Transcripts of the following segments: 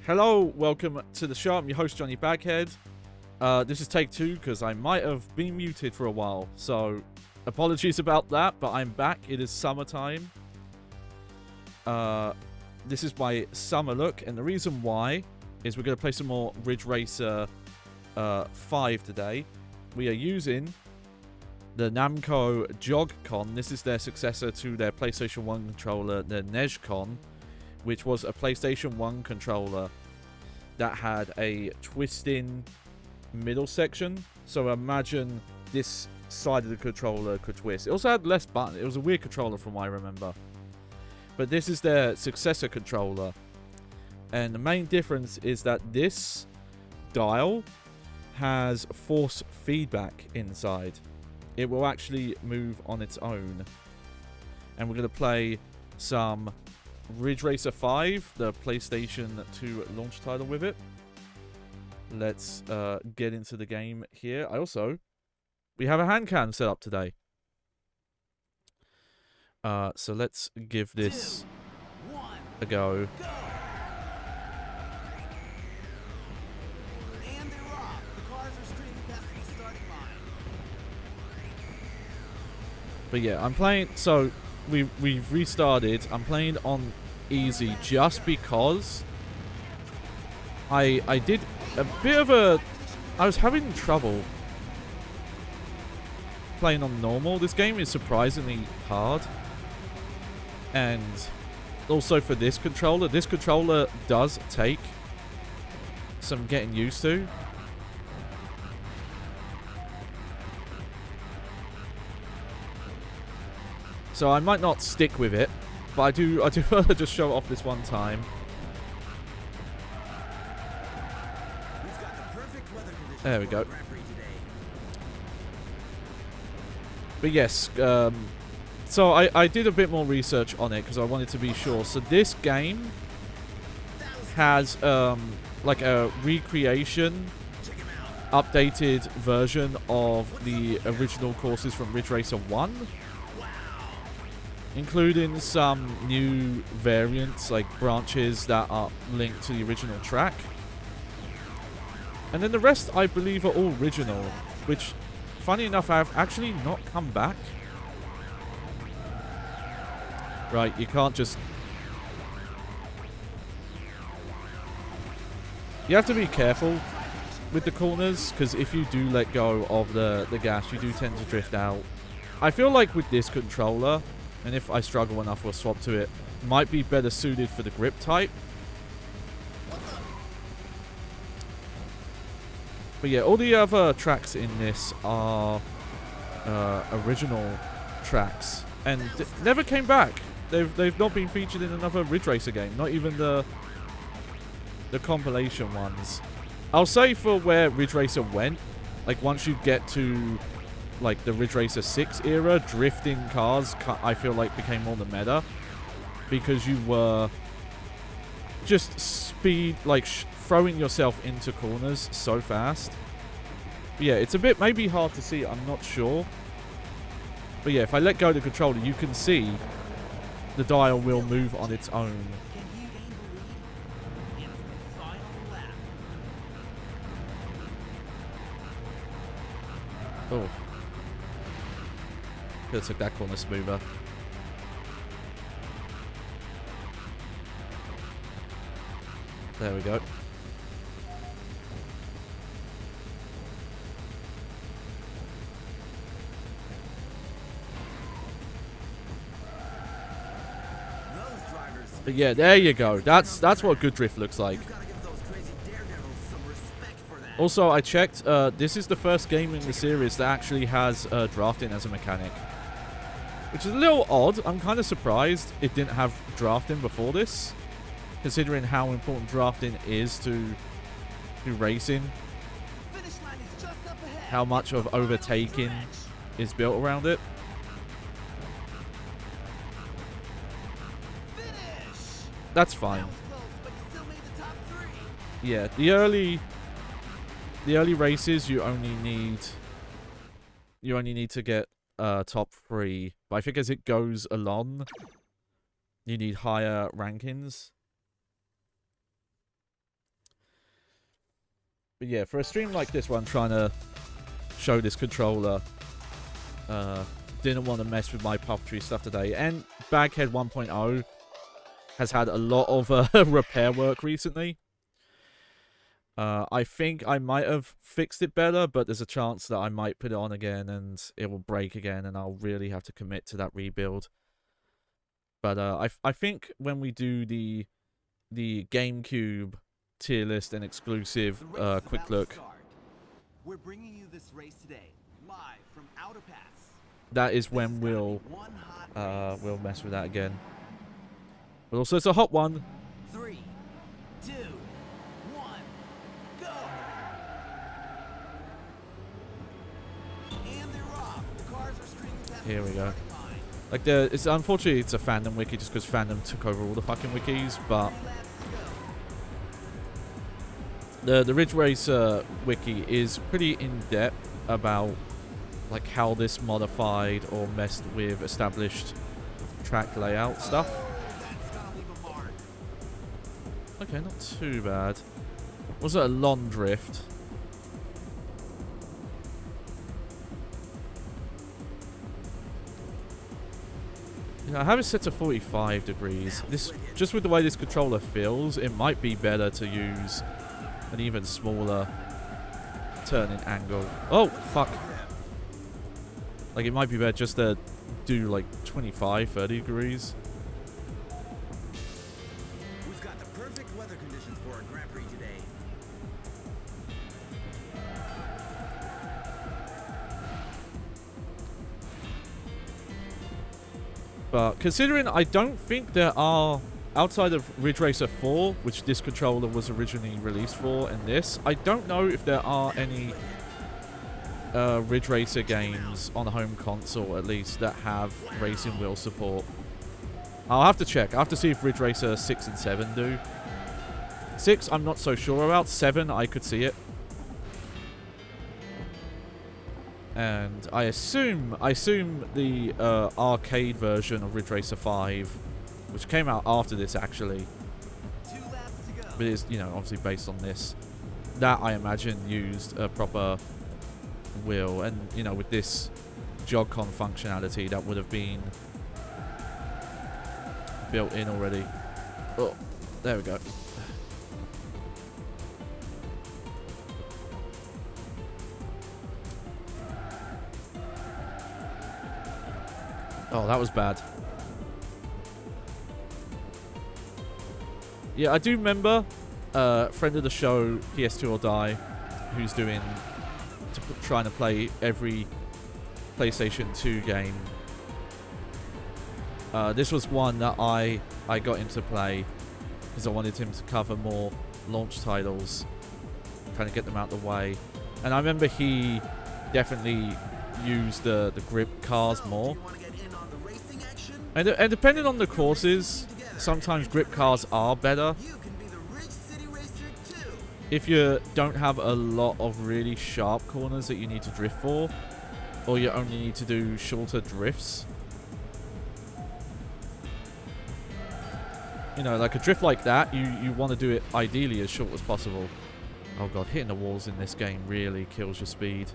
Hello, welcome to the show. I'm your host, Johnny Baghead. This is take 2 because I might have been muted for a while. So, apologies about that, but I'm back. It is summertime. This is my summer look, and the reason why is we're going to play some more Ridge Racer 5 today. We are using the Namco Jog-Con. This is their successor to their PlayStation 1 controller, the Nej-Con, which was a PlayStation 1 controller that had a twisting middle section. So imagine this side of the controller could twist. It also had less buttons. It was a weird controller from what I remember. But this is their successor controller. And the main difference is that this dial has force feedback inside. It will actually move on its own. And we're going to play some Ridge Racer 5, the PlayStation 2 launch title with it. Let's get into the game here. We have a hand cam set up today. So let's give this a go. But yeah, I'm playing, so we've restarted. I'm playing on easy just because I did a bit of a, I was having trouble playing on normal. This game is surprisingly hard. And also for this controller does take some getting used to. So I might not stick with it, but I do want to just show it off this one time. There we go. But yes, so I did a bit more research on it because I wanted to be sure. So this game has like a recreation, updated version of the original courses from Ridge Racer 1. Including some new variants, like branches that are linked to the original track. And then the rest, I believe, are all original, which, funny enough, have actually not come back. Right, you can't just... You have to be careful with the corners, because if you do let go of the gas, you do tend to drift out. I feel like with this controller, and if I struggle enough, we'll swap to it, might be better suited for the grip type. But yeah, all the other tracks in this are original tracks, and never came back. They've not been featured in another Ridge Racer game, not even the compilation ones. I'll say for where Ridge Racer went, like once you get to like the Ridge Racer 6 era, drifting cars, I feel like became more the meta, because you were just speed, like throwing yourself into corners so fast. But yeah, it's a bit maybe hard to see, I'm not sure. But yeah, if I let go of the controller, you can see the dial will move on its own. Oh. Could have took that corner smoother. There we go. But yeah, there you go. That's what good drift looks like. Also, I checked. This is the first game in the series that actually has drafting as a mechanic. Which is a little odd. I'm kind of surprised it didn't have drafting before this, considering how important drafting is to racing. How much of overtaking is built around it. That's fine. Yeah, the early races you only need to get top 3, but I think as it goes along, you need higher rankings. But yeah, for a stream like this where I'm trying to show this controller, didn't want to mess with my puppetry stuff today. And Baghead 1.0 has had a lot of repair work recently. I think I might have fixed it better, but there's a chance that I might put it on again and it will break again, and I'll really have to commit to that rebuild. But I think when we do the GameCube tier list and exclusive quick look, we're bringing you this race today, live from Outer Pass. That is when we'll mess with that again. But also it's a hot one. 3, 2, 1, go! And they're off. The cars are streaming past. Here we go. Like it's unfortunately it's a fandom wiki just because fandom took over all the fucking wikis, but the Ridge Racer wiki is pretty in depth about like how this modified or messed with established track layout stuff. Okay, not too bad. Was it a long drift? Yeah, I have it set to 45 degrees. This, just with the way this controller feels, it might be better to use an even smaller turning angle. Oh, fuck. Like, it might be better just to do, like, 25, 30 degrees. We've got the perfect weather conditions for a Grand Prix today. But considering I don't think there are, outside of Ridge Racer 4, which this controller was originally released for, and this, I don't know if there are any Ridge Racer games on the home console, at least, that have racing wheel support. I'll have to check. I'll have to see if Ridge Racer 6 and 7 do. 6, I'm not so sure about. 7, I could see it. And I assume the arcade version of Ridge Racer 5, which came out after this actually, but is, you know, obviously based on this, that I imagine used a proper wheel, and you know, with this Jog-Con functionality that would have been built in already. Oh, there we go. Oh, that was bad. Yeah, I do remember friend of the show, PS2 or Die, who's trying to play every PlayStation 2 game. This was one that I got him to play because I wanted him to cover more launch titles, trying to get them out of the way. And I remember he definitely used the grip cars more. And depending on the courses, sometimes grip cars are better. If you don't have a lot of really sharp corners that you need to drift for, or you only need to do shorter drifts. You know, like a drift like that, you want to do it ideally as short as possible. Oh god, hitting the walls in this game really kills your speed.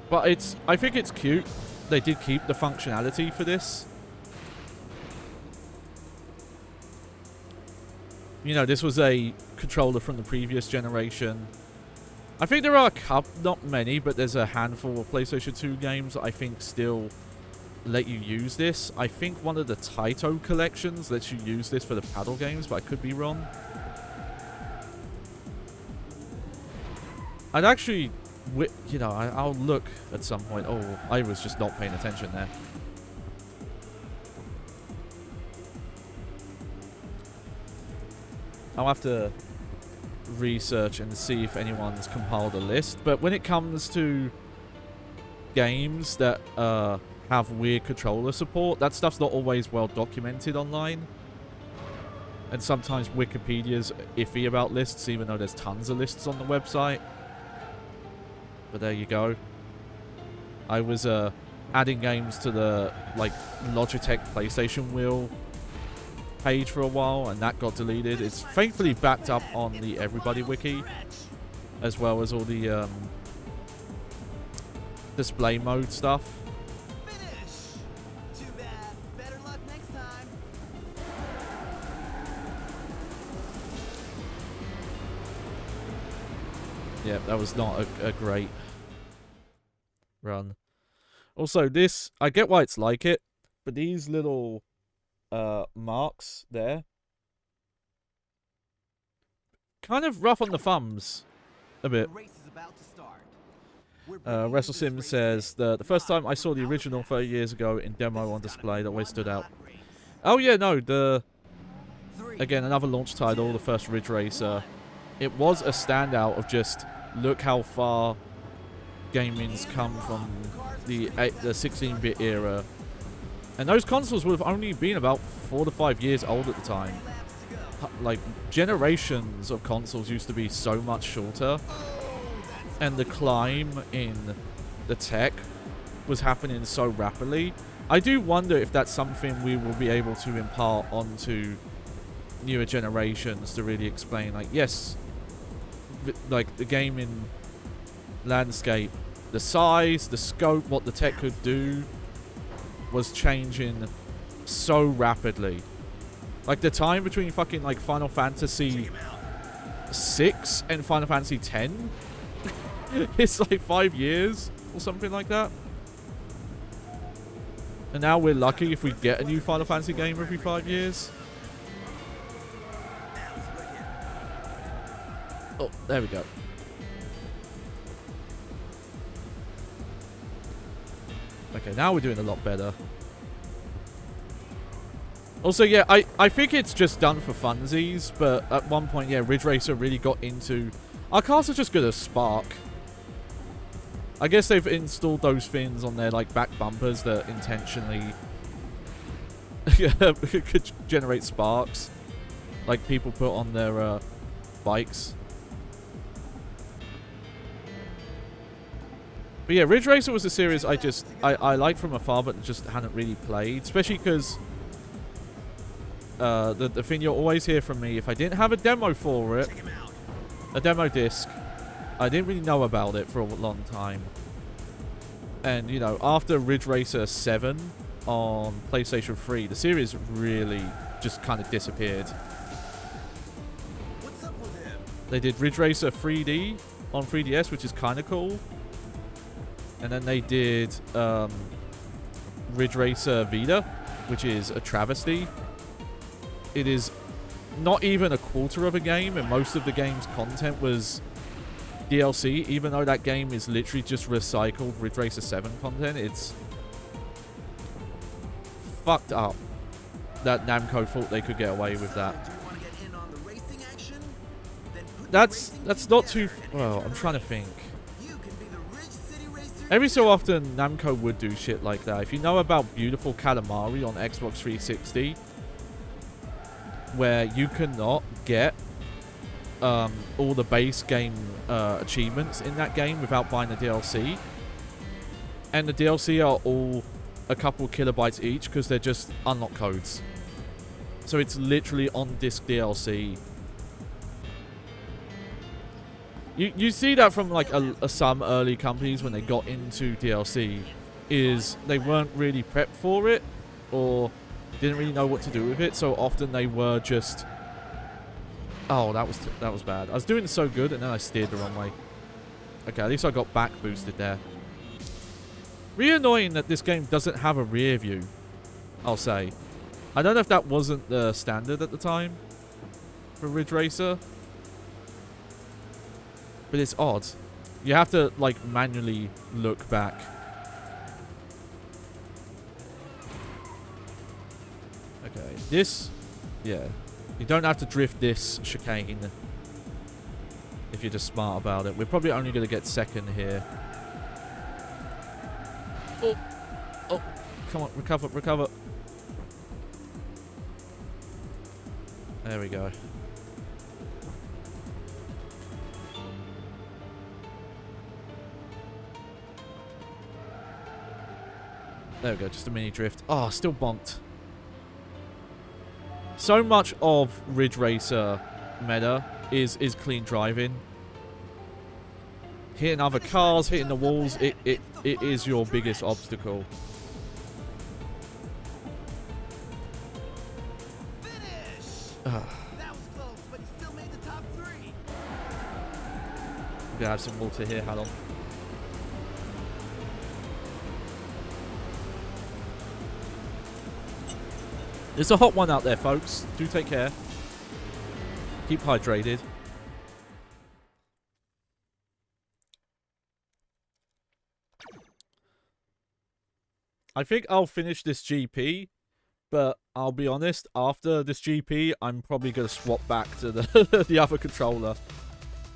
But I think it's cute. They did keep the functionality for this. You know, this was a controller from the previous generation. I think there are a couple, not many, but there's a handful of PlayStation 2 games that I think still let you use this. I think one of the Taito collections lets you use this for the paddle games, but I could be wrong. I'd actually... You know, I'll look at some point. Oh, I was just not paying attention there. I'll have to research and see if anyone's compiled a list. But when it comes to games that have weird controller support, that stuff's not always well documented online. And sometimes Wikipedia's iffy about lists, even though there's tons of lists on the website. But there you go. I was adding games to the like Logitech PlayStation Wheel page for a while, and that got deleted. It's thankfully backed up on the Everybody Wiki, as well as all the display mode stuff. Finish. Too bad. Better luck next time. Yeah, that was not a great run. Also, this, I get why it's like it, but these little marks there, kind of rough on the thumbs a bit. The race is about to start. We're bringing you Wrestle this Sim race says, today, the first time I live saw the from original Outer 30 Past. years ago in This demo has on gotta display, be that always one stood out. hot race. Oh yeah, no, the... 3, Again, another launch title, the first Ridge Racer. It was a standout of just, look how far gaming's come from the 16-bit era. And those consoles would have only been about 4 to 5 years old at the time. laps to go. Like, generations of consoles used to be so much shorter. And the climb in the tech was happening so rapidly. I do wonder if that's something we will be able to impart onto newer generations to really explain, like, yes, like the gaming landscape, the size, the scope, what the tech could do was changing so rapidly. Like the time between fucking like Final Fantasy 6 and Final Fantasy 10 it's like 5 years or something like that. And now we're lucky if we get a new Final Fantasy game every 5 years. Oh, there we go. Okay, now we're doing a lot better. Also, yeah, I think it's just done for funsies, but at one point, yeah, Ridge Racer really got into... Our cars are just good as Spark. I guess they've installed those fins on their, like, back bumpers that intentionally could generate sparks. Like people put on their bikes. But yeah, Ridge Racer was a series I liked from afar, but just hadn't really played. Especially because the thing you'll always hear from me, if I didn't have a demo for it, a demo disc, I didn't really know about it for a long time. And, you know, after Ridge Racer 7 on PlayStation 3, the series really just kind of disappeared. What's up with him? They did Ridge Racer 3D on 3DS, which is kind of cool. And then they did Ridge Racer Vita, which is a travesty. It is not even a quarter of a game, and most of the game's content was DLC, even though that game is literally just recycled Ridge Racer 7 content. It's fucked up that Namco thought they could get away with that. Do you want to get in on the racing action? Then put the That's racing not together too... and Well, enter I'm the trying to race. think. You can be the Ridge City Racer Every so too. often, Namco would do shit like that. If you know about Beautiful Katamari on Xbox 360, where you cannot get all the base game achievements in that game without buying the DLC. And the DLC are all a couple kilobytes each because they're just unlock codes. So it's literally on-disc DLC. You see that from like some early companies when they got into DLC, is they weren't really prepped for it or didn't really know what to do with it. So often they were just... Oh, that was bad. I was doing so good and then I steered the wrong way. Okay, at least I got back boosted there. Really annoying that this game doesn't have a rear view, I'll say. I don't know if that wasn't the standard at the time for Ridge Racer. But it's odd. You have to, like, manually look back. Okay, this... Yeah. You don't have to drift this chicane if you're just smart about it. We're probably only going to get second here. Oh! Oh! Come on, recover, recover. There we go. There we go, just a mini drift. Oh, still bonked. So much of Ridge Racer meta is clean driving. Hitting other cars, hitting the walls, it is your biggest obstacle. That was close, but he still made the top 3. I'm gonna have some water here, hold on. It's a hot one out there, folks. Do take care. Keep hydrated. I think I'll finish this GP, but I'll be honest, after this GP, I'm probably going to swap back to the, the other controller.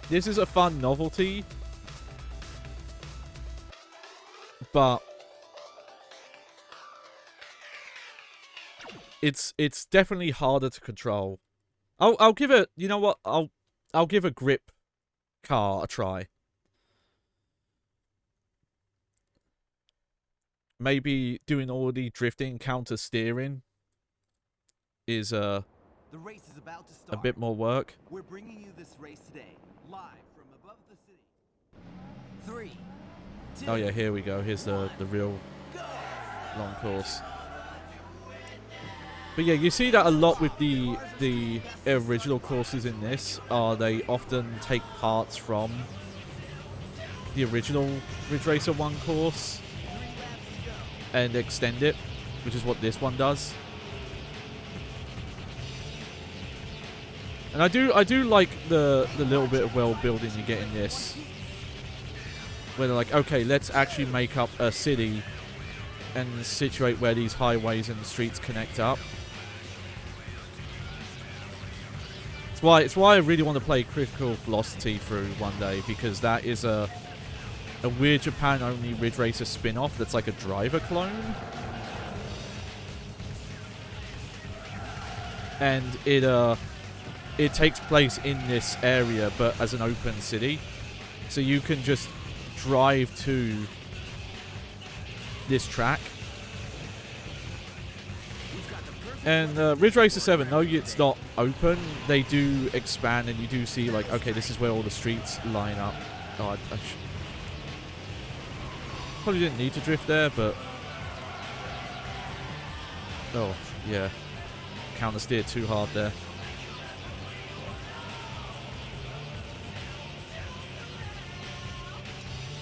This is a fun novelty, but it's definitely harder to control. I'll give it, you know what? I'll give a grip car a try. Maybe doing all the drifting, counter steering is The race is about to start. a bit more work. We're bringing you this race today, live from above the city. 3, 2, Oh yeah, here we go. Here's the real go! long course. But yeah, you see that a lot with the original courses in this. They often take parts from the original Ridge Racer 1 course and extend it, which is what this one does. And I do like the little bit of world building you get in this, where they're like, okay, let's actually make up a city and situate where these highways and streets connect up. It's why I really want to play Critical Velocity through one day, because that is a weird Japan-only Ridge Racer spin-off that's like a driver clone. And it takes place in this area, but as an open city. So you can just drive to this track. And Ridge Racer 7, no, it's not open. They do expand, and you do see, like, okay, this is where all the streets line up. Oh, I probably didn't need to drift there, but... Oh, yeah. Counter steered too hard there.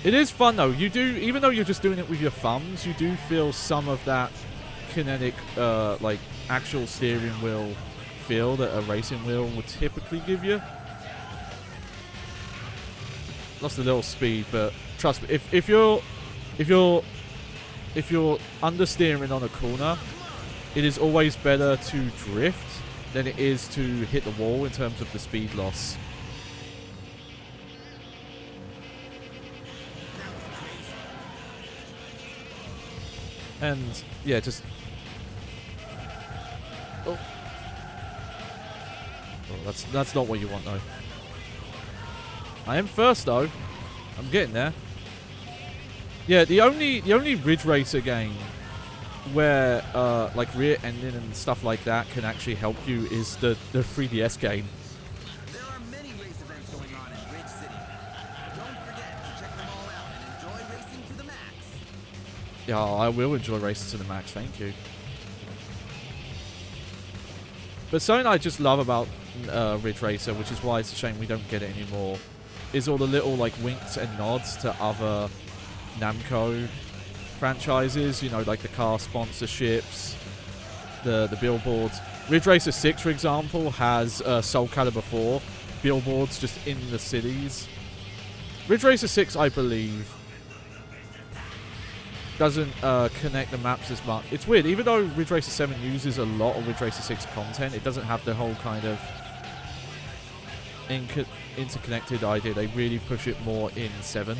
It is fun, though. You do, even though you're just doing it with your thumbs, you do feel some of that kinetic, like, actual steering wheel feel that a racing wheel would typically give you. Lost a little speed, but trust me, if you're understeering on a corner, it is always better to drift than it is to hit the wall in terms of the speed loss. And yeah, just oh, that's not what you want, though. I am first, though. I'm getting there. Yeah, the only Ridge Racer game where like rear ending and stuff like that can actually help you is the 3DS game. There are many race events going on in Ridge City. Don't forget to check them all out and enjoy racing to the max. Yeah, I will enjoy racing to the max. Thank you. But something I just love about Ridge Racer, which is why it's a shame we don't get it anymore, is all the little like winks and nods to other Namco franchises. You know, like the car sponsorships, the billboards. Ridge Racer 6, for example, has Soul Calibur 4 billboards just in the cities. Ridge Racer 6, I believe, doesn't connect the maps as much. It's weird, even though Ridge Racer 7 uses a lot of Ridge Racer 6 content, it doesn't have the whole kind of interconnected idea. They really push it more in 7.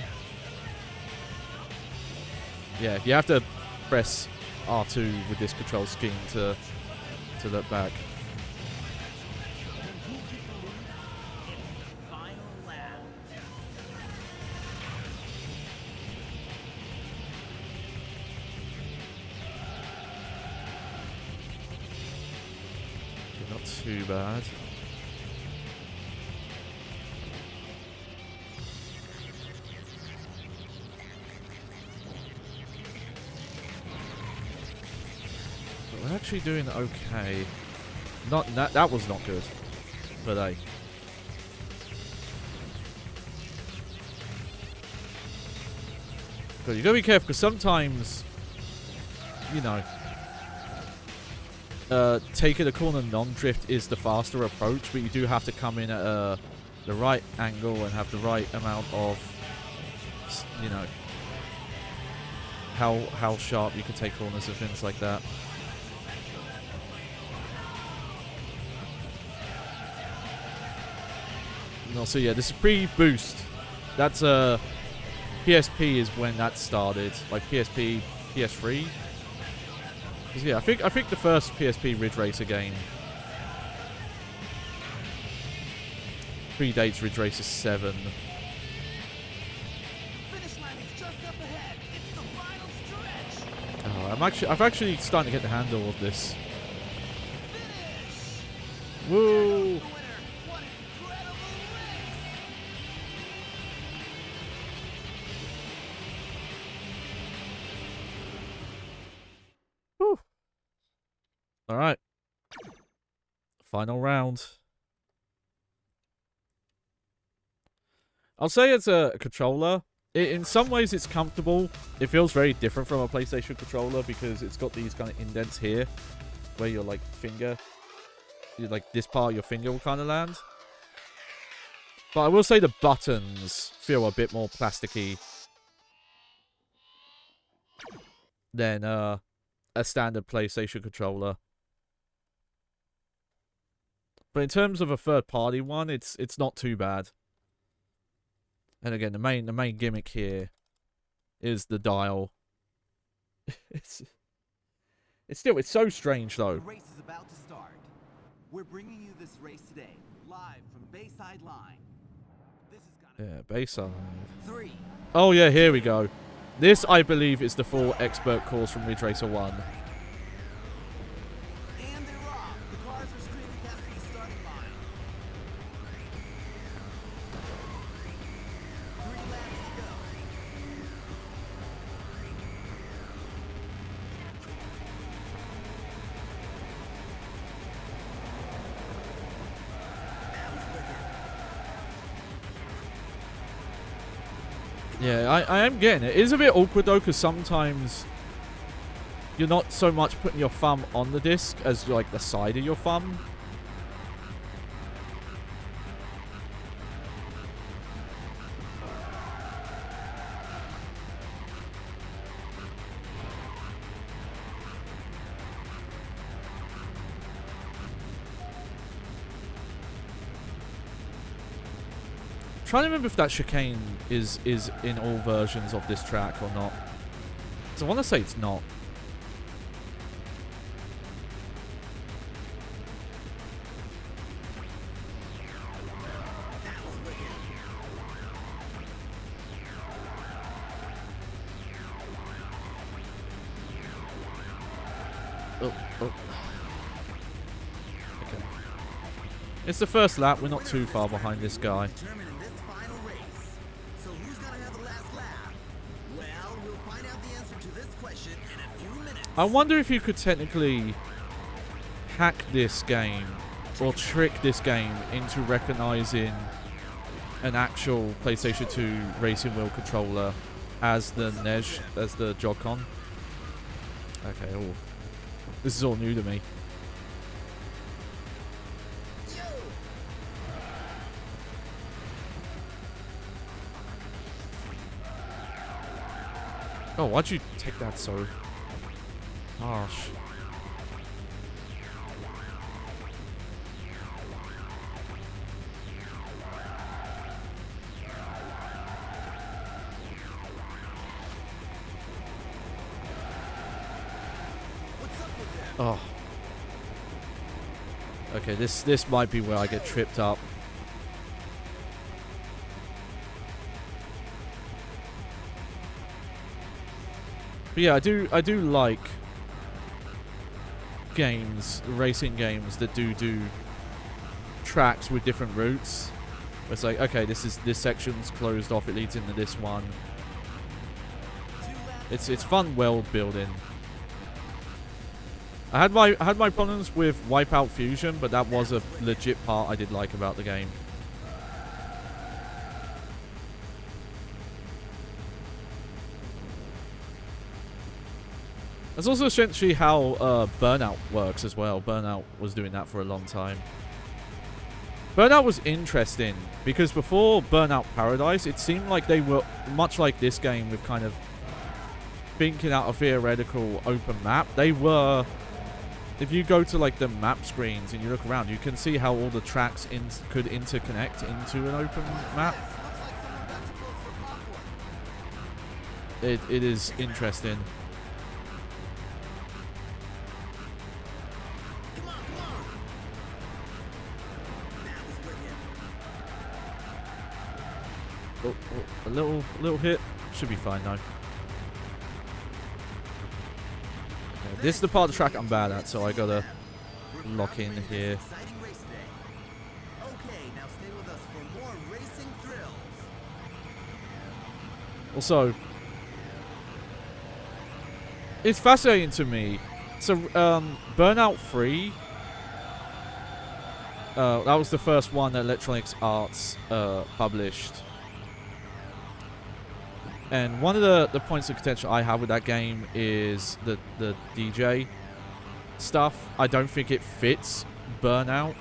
Yeah, you have to press R2 with this control scheme to look back. Final lap. too bad. But we're actually doing okay. Not that was not good. But hey. But you gotta be careful because sometimes, you know, taking a corner non-drift is the faster approach, but you do have to come in at the right angle and have the right amount of, you know, how sharp you can take corners and things like that. And also, yeah, this is pre-boost. That's PSP is when that started, like PSP, PS3. Because yeah, I think the first PSP Ridge Racer game predates Ridge Racer 7. Finish line is just up ahead. It's the final stretch. Oh, I'm actually starting to get the handle of this. Finish. Woo! The winner. What an incredible race. Woo. All right. Final round. I'll say it's a controller. In some ways, it's comfortable. It feels very different from a PlayStation controller because it's got these kind of indents here where your like finger, like this part of your finger will kind of land. But I will say the buttons feel a bit more plasticky than a standard PlayStation controller. But in terms of a third-party one, it's not too bad. And again, the main gimmick here is the dial. It's so strange though. The race is about to start. We're bringing you this race today, live from Bayside Line. This is gonna Yeah, Bayside. 3. Oh yeah, here we go. This, I believe, is the full expert course from Ridge Racer 1. And they're off. The cars are screaming past the starting line. 3 laps to go. That was wicked. Yeah, I am getting it. It is a bit awkward though, because sometimes you're not so much putting your thumb on the disc as like the side of your thumb. Trying to remember if that chicane is in all versions of this track or not. So I want to say it's not. That was wicked. Oh. Okay. It's the first lap. We're not too far behind this guy. Determined in this final race. So who's gonna have the last lap? Well, we'll find out the answer to this question in a few minutes. I wonder if you could technically hack this game or trick this game into recognizing an actual PlayStation 2 racing wheel controller as the NES, as the Joy-Con. Okay, oh. This is all new to me. Oh, why'd you take that so harsh? Oh. Okay, this might be where I get tripped up. But yeah, I do like games, racing games that do tracks with different routes. It's like, okay, this section's closed off. It leads into this one. It's fun world building. I had my problems with Wipeout Fusion, but that was a legit part I did like about the game. That's also essentially how Burnout works as well. Burnout was doing that for a long time. Burnout was interesting because before Burnout Paradise, it seemed like they were much like this game with kind of thinking out a theoretical open map. They were, if you go to like the map screens and you look around, you can see how all the tracks could interconnect into an open map. It is interesting. Oh, a little hit. Should be fine now. Okay, this is the part of the track I'm bad at, so I gotta lock in here. Also, it's fascinating to me. So, Burnout 3, that was the first one that Electronic Arts published. And one of the points of contention I have with that game is the DJ stuff. I don't think it fits Burnout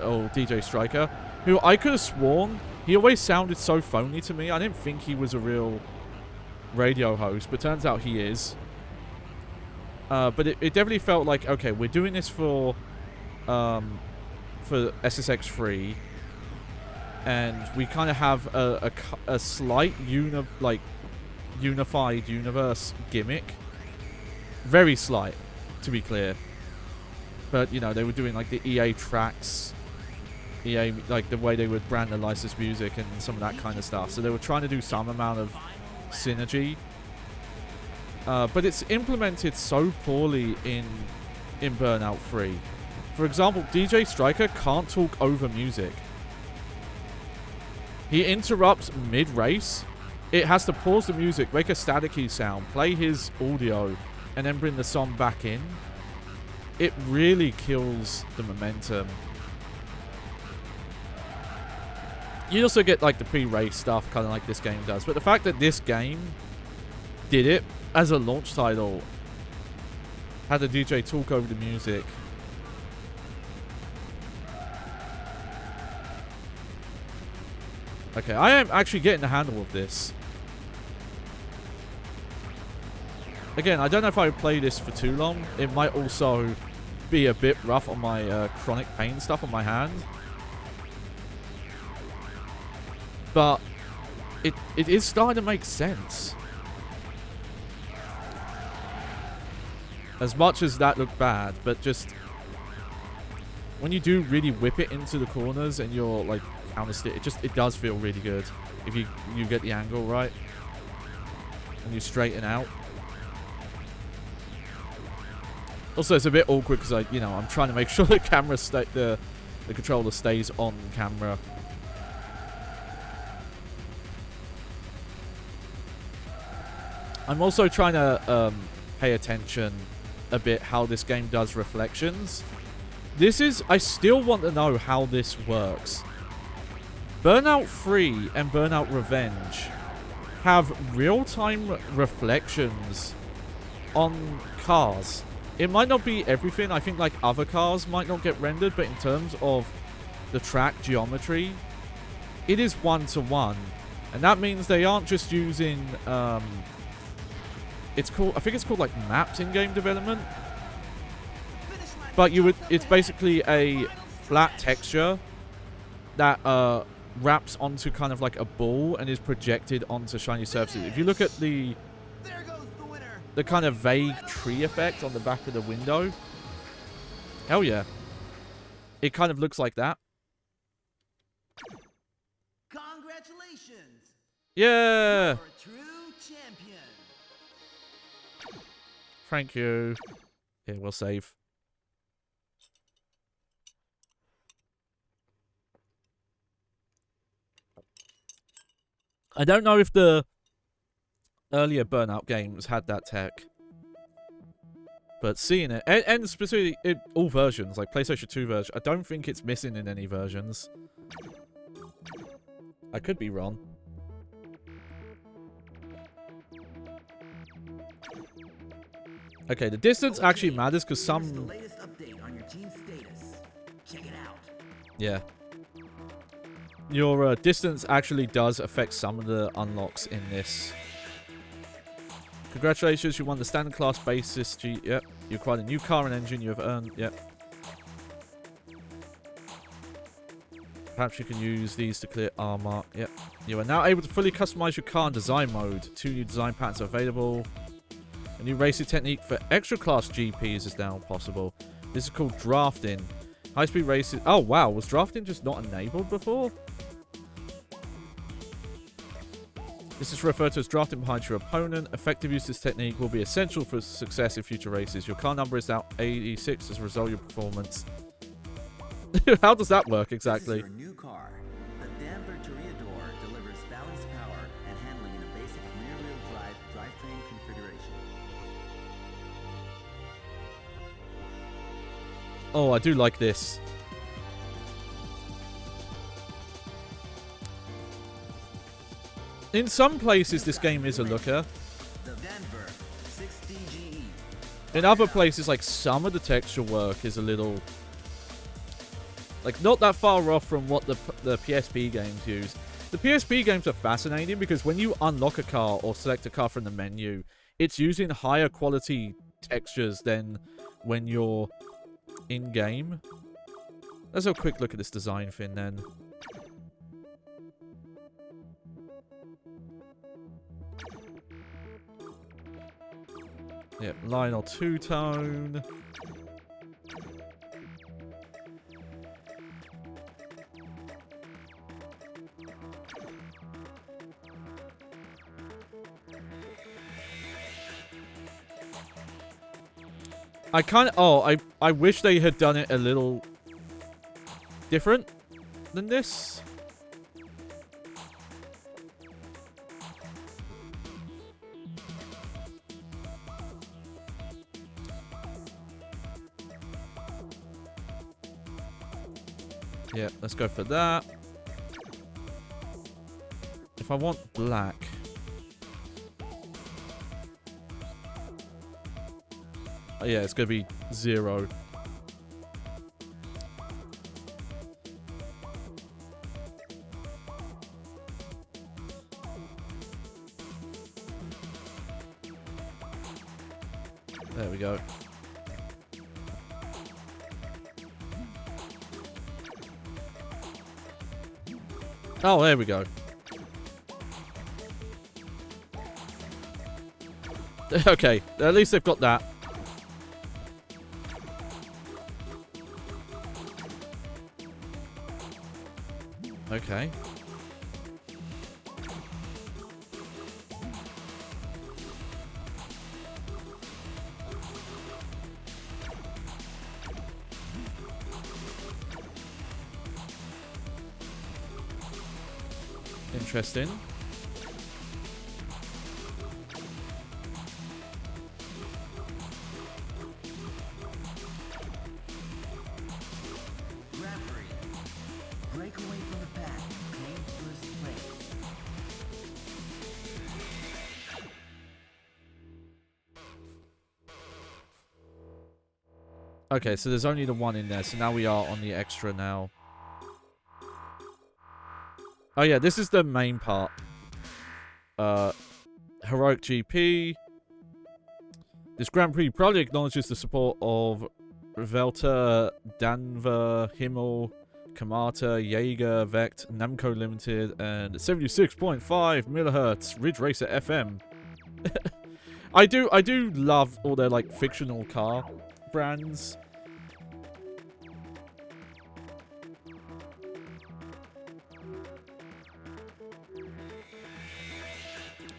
or DJ Striker, who I could have sworn he always sounded so phony to me. I didn't think he was a real radio host, but turns out he is. But it definitely felt like, okay, we're doing this for SSX3. And we kind of have a slight unified universe gimmick. Very slight, to be clear. But, you know, they were doing, like, the EA tracks. EA, like, the way they would brand the licensed music and some of that kind of stuff. So they were trying to do some amount of synergy. But it's implemented so poorly in Burnout 3. For example, DJ Striker can't talk over music. He interrupts mid-race. It has to pause the music, make a staticky sound, play his audio, and then bring the song back in. It really kills the momentum. You also get like the pre-race stuff, kind of like this game does. But the fact that this game did it as a launch title, had the DJ talk over the music. Okay, I am actually getting the handle of this. Again, I don't know if I would play this for too long. It might also be a bit rough on my chronic pain stuff on my hand. But it is starting to make sense. As much as that looked bad, but just when you do really whip it into the corners and you're like it does feel really good if you get the angle right and you straighten out. Also, it's a bit awkward because I'm trying to make sure the camera the controller stays on camera. I'm also trying to pay attention a bit how this game does reflections. I still want to know how this works. Burnout 3 and Burnout Revenge have real-time reflections on cars. It might not be everything. I think like other cars might not get rendered, but in terms of the track geometry, it is one-to-one. And that means they aren't just using I think it's called like maps in game development. But it's basically a flat texture that wraps onto kind of like a ball and is projected onto shiny surfaces. If you look at the kind of vague tree effect on the back of the window, hell yeah, it kind of looks like that. Congratulations! Yeah. You're a true champion. Thank you. Here, we'll save. I don't know if the earlier Burnout games had that tech. But seeing it, and specifically in all versions, like PlayStation 2 version, I don't think it's missing in any versions. I could be wrong. Okay, the distance actually matters because some... The latest update on your team status. Check it out. Yeah. Your distance actually does affect some of the unlocks in this. Congratulations, you won the standard class basis. Yep. You acquired a new car and engine. You have earned... Yep. Perhaps you can use these to clear armor. Yep. You are now able to fully customize your car in design mode. 2 new design patterns are available. A new racing technique for extra class GPs is now possible. This is called drafting. High-speed races... Oh, wow. Was drafting just not enabled before? This is referred to as drafting behind your opponent. Effective use of this technique will be essential for success in future races. Your car number is now 86 as a result of your performance. How does that work exactly? This is your new car. The Danver Toreador delivers balanced power and handling in a basic rear-wheel drive drivetrain configuration. Oh, I do like this. In some places, this game is a looker. The Danver 6DGE. In other places, like some of the texture work is a little... Like, not that far off from what the PSP games use. The PSP games are fascinating because when you unlock a car or select a car from the menu, it's using higher quality textures than when you're in-game. Let's have a quick look at this design thing then. Yep, Lionel two-tone. I kind of... Oh, I wish they had done it a little different than this. Yeah, let's go for that. If I want black... Oh, yeah, it's going to be 0. There we go. Oh, there we go. Okay, at least they've got that. Okay. Interesting. Break away from the pack. Claim first place. Okay, so there's only the one in there, so now we are on the extra now. Oh yeah, this is the main part. Heroic GP. This Grand Prix proudly acknowledges the support of Velta, Danver, Himmel, Kamata, Jaeger, Vect, Namco Limited, and 76.5 MHz Ridge Racer FM. I do love all their like fictional car brands.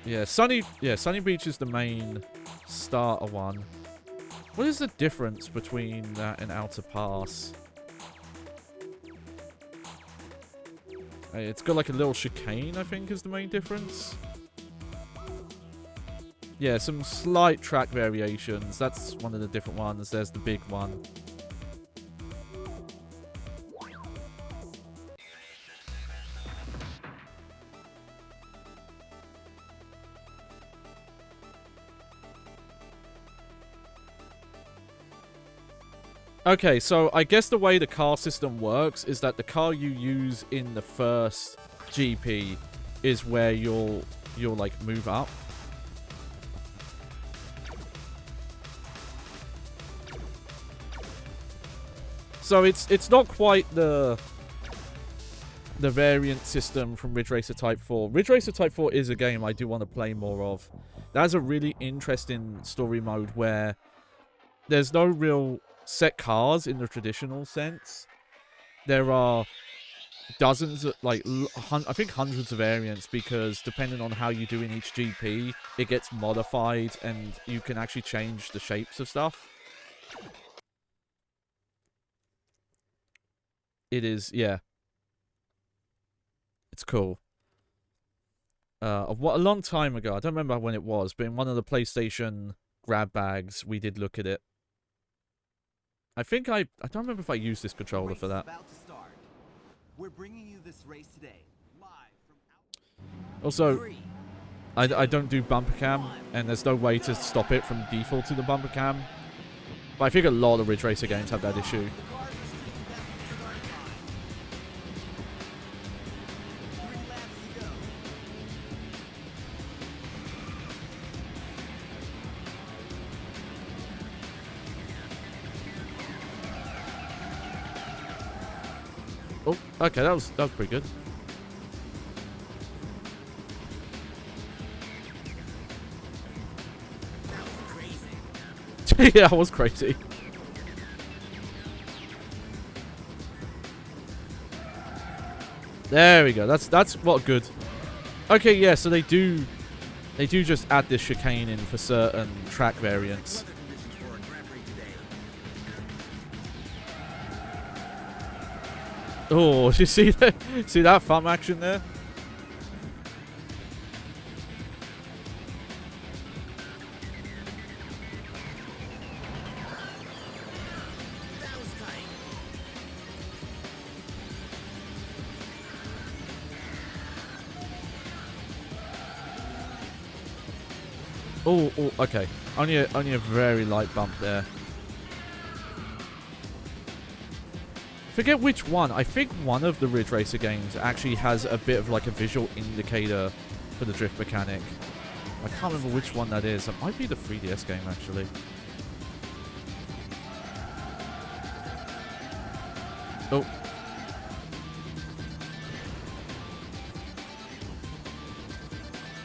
Yeah, Sunny Beach is the main starter one. What is the difference between that and Outer Pass? It's got like a little chicane, I think, is the main difference. Yeah, some slight track variations. That's one of the different ones. There's the big one. Okay, so I guess the way the car system works is that the car you use in the first GP is where you'll like move up. So it's not quite the variant system from Ridge Racer Type 4. Ridge Racer Type 4 is a game I do want to play more of. That has a really interesting story mode where there's no real set cars in the traditional sense. There are dozens of, like, I think hundreds of variants, because depending on how you do in each GP, it gets modified and you can actually change the shapes of stuff. It is, yeah. It's cool. A long time ago, I don't remember when it was, but in one of the PlayStation grab bags, we did look at it. I think I don't remember if I used this controller for that. About to start. We're bringing you this race today, live from Also, 3, I don't do bumper cam, and there's no way to stop it from default to the bumper cam. But I think a lot of Ridge Racer games have that issue. Oh, okay, that was pretty good. Yeah, I was crazy. There we go. That's what good. Okay, yeah. So they do just add this chicane in for certain track variants. Oh, you see that? See that thumb action there? Oh, okay. Only a very light bump there. Forget which one. I think one of the Ridge Racer games actually has a bit of like a visual indicator for the drift mechanic. I can't remember which one that is. It might be the 3DS game, actually. Oh.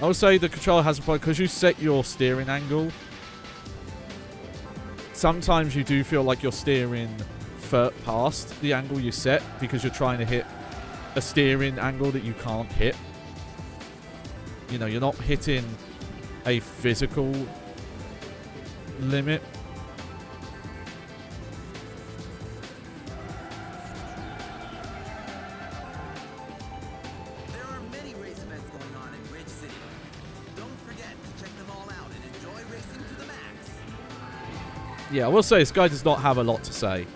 I would say the controller has a point because you set your steering angle. Sometimes you do feel like you're steering past the angle you set because you're trying to hit a steering angle that you can't hit. You know, you're not hitting a physical limit. There are many race events going on in Ridge City. Don't forget to check them all out and enjoy racing to the max. Yeah, I will say this guy does not have a lot to say.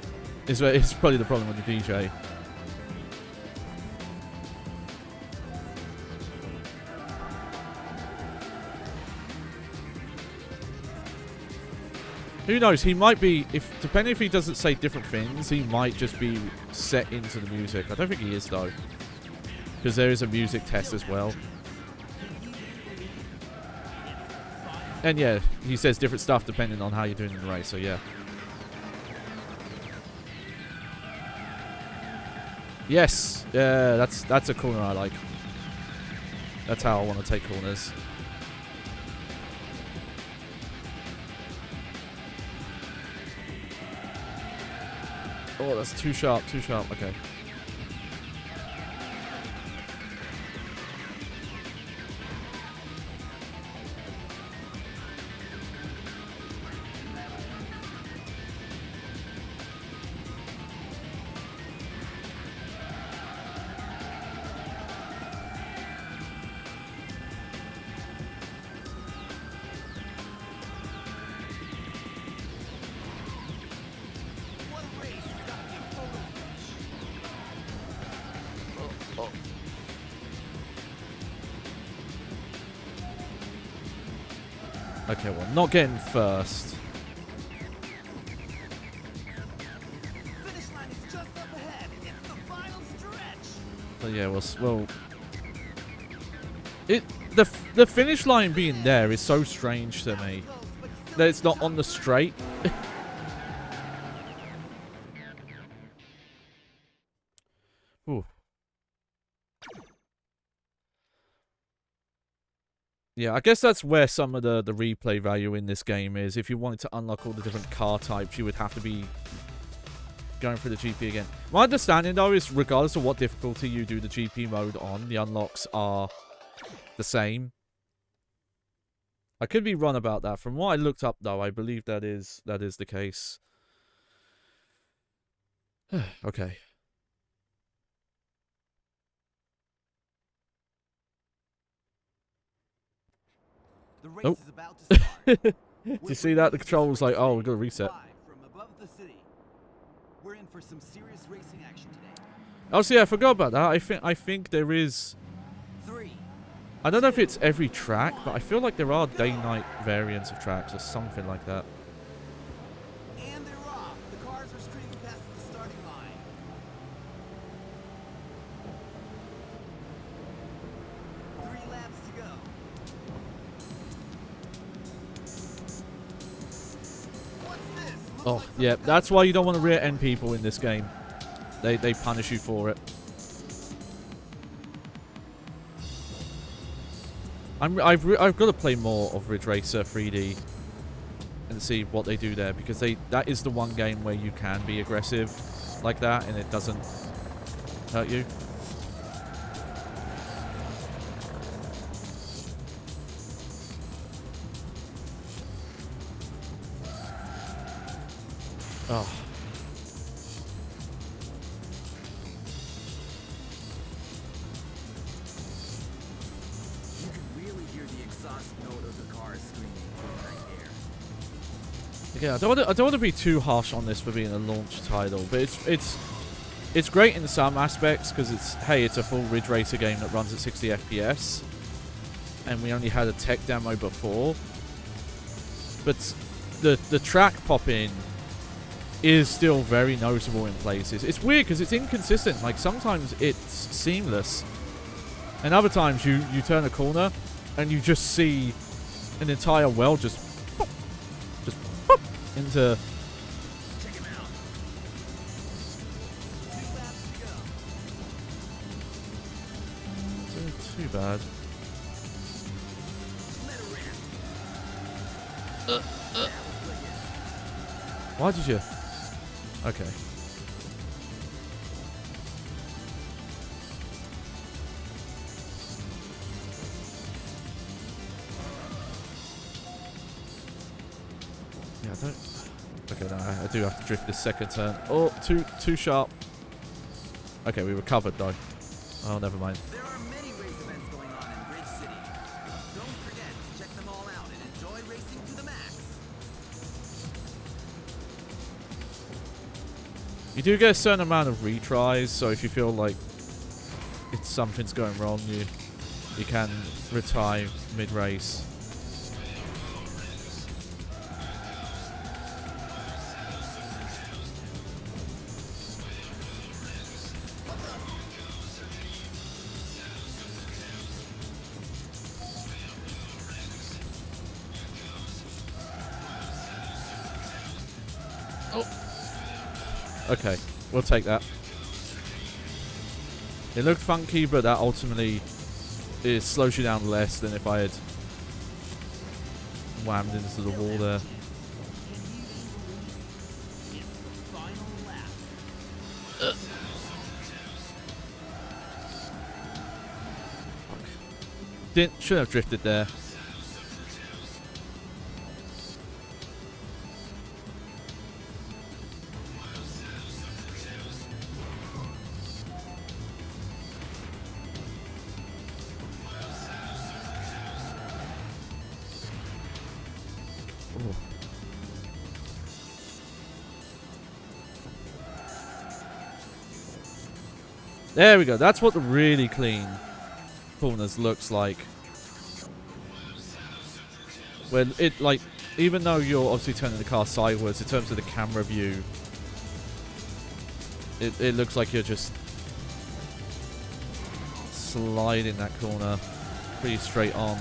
It's probably the problem with the DJ. Who knows? He might be, depending if he doesn't say different things, he might just be set into the music. I don't think he is, though. Because there is a music test as well. And yeah, he says different stuff depending on how you're doing in the race, so yeah. Yes, yeah, that's a corner I like. That's how I want to take corners. Oh, that's too sharp, okay. Oh. Okay, well, not getting first. Finish line is just up ahead. It's the final stretch. But yeah, well, the finish line being there is so strange to me that it's not on the straight. Ooh. Yeah, I guess that's where some of the replay value in this game is. If you wanted to unlock all the different car types, you would have to be going through the GP again. My understanding, though, is regardless of what difficulty you do the GP mode on, the unlocks are the same. I could be wrong about that. From what I looked up, though, I believe that is the case. Okay. The race is about to start. Do you see that? The control's like, oh, we've got to reset. From above the city. We're in for some serious racing action today. Oh, see, I forgot about that. I think there is. 3. I don't know if it's every track, but I feel like there are day-night variants of tracks or something like that. And they're off. The cars are streaming past the starting line. 3 laps to go. What's this? Looks Oh, like some yeah, that's why you don't want to rear-end people in this game. They punish you for it. I've got to play more of Ridge Racer 3D and see what they do there, because that is the one game where you can be aggressive like that and it doesn't hurt you. Oh. You can really hear the exhaust note of the cars screaming through the night air. Again, I don't want to be too harsh on this for being a launch title, but it's great in some aspects because it's a full Ridge Racer game that runs at 60 FPS, and we only had a tech demo before. But the track pop-in is still very noticeable in places. It's weird because it's inconsistent. Like sometimes it's seamless, and other times you turn a corner and you just see an entire well just pop into. Check him out. 2 laps to go. Too bad. Let her in. That was wicked. Why did you? Okay. Yeah, I don't. Okay, no, I do have to drift this second turn. Oh, too sharp. Okay, we recovered though. Oh, never mind. There are many race events going on in Ridge City. Don't forget to check them all out and enjoy racing to the max. You do get a certain amount of retries, so if you feel like something's going wrong, you can retire mid-race. Okay, we'll take that. It looked funky, but that ultimately it slows you down less than if I had whammed into the wall there. Shouldn't have drifted there. There we go. That's what the really clean corners looks like. When it, like, even though you're obviously turning the car sideways, in terms of the camera view, it looks like you're just sliding that corner pretty straight on.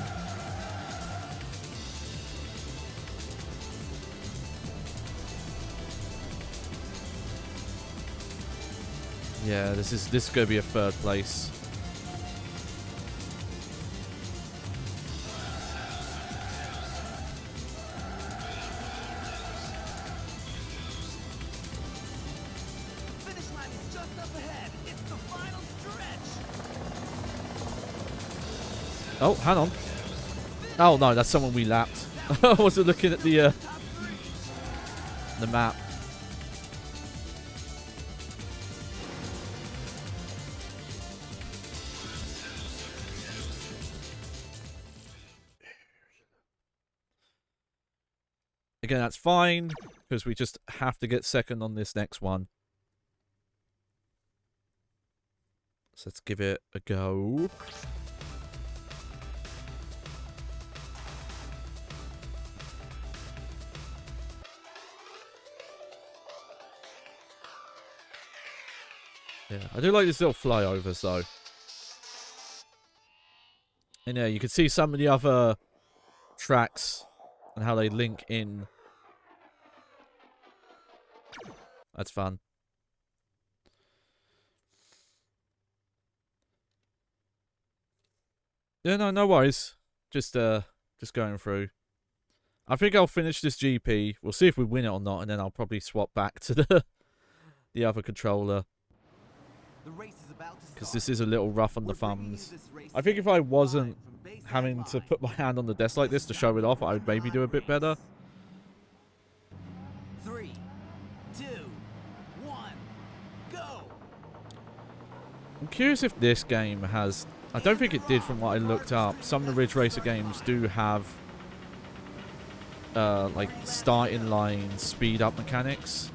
Yeah, this is gonna be a third place. Finish line is just up ahead. It's the final stretch. Oh, hang on. Oh no, that's someone we lapped. I wasn't looking at the map. Again, that's fine, because we just have to get second on this next one. So let's give it a go. Yeah, I do like these little flyovers, though. And yeah, you can see some of the other tracks and how they link in. That's fun. Yeah, no worries. Just going through. I think I'll finish this GP. We'll see if we win it or not, and then I'll probably swap back to the other controller. Because this is a little rough on the thumbs. I think if I wasn't having to put my hand on the desk like this to show it off, I would maybe do a bit better. 3, 2, 1, go! I'm curious if this game has... I don't think it did from what I looked up. Some of the Ridge Racer games do have like starting line speed up mechanics.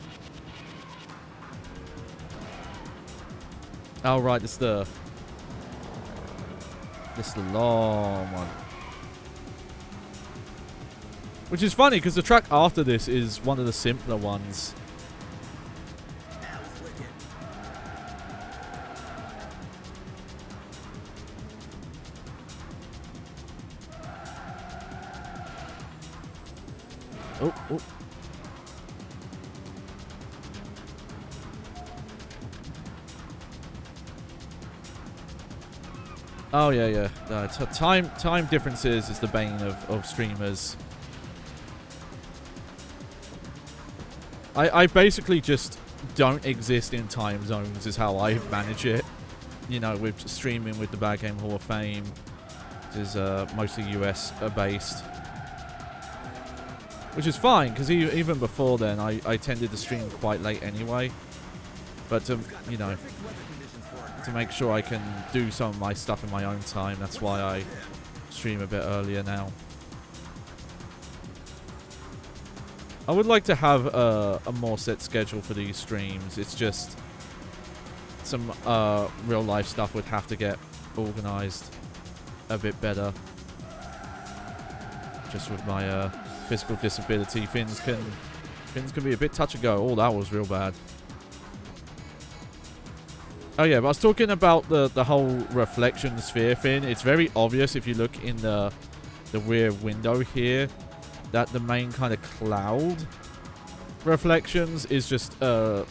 Oh right, this is the long one. Which is funny because the track after this is one of the simpler ones. Oh. Oh yeah. Time differences is the bane of streamers. I basically just don't exist in time zones is how I manage it. You know, with streaming with the Bad Game Hall of Fame, which is mostly US based. Which is fine, because even before then, I tended to stream quite late anyway. But to, you know, to make sure I can do some of my stuff in my own time, that's why I stream a bit earlier now. I would like to have a more set schedule for these streams. It's just some real life stuff would have to get organized a bit better. Just with my physical disability, things can be a bit touch and go. Oh, that was real bad. Oh yeah, but I was talking about the whole reflection sphere thing. It's very obvious if you look in the rear window here that the main kind of cloud reflections is just a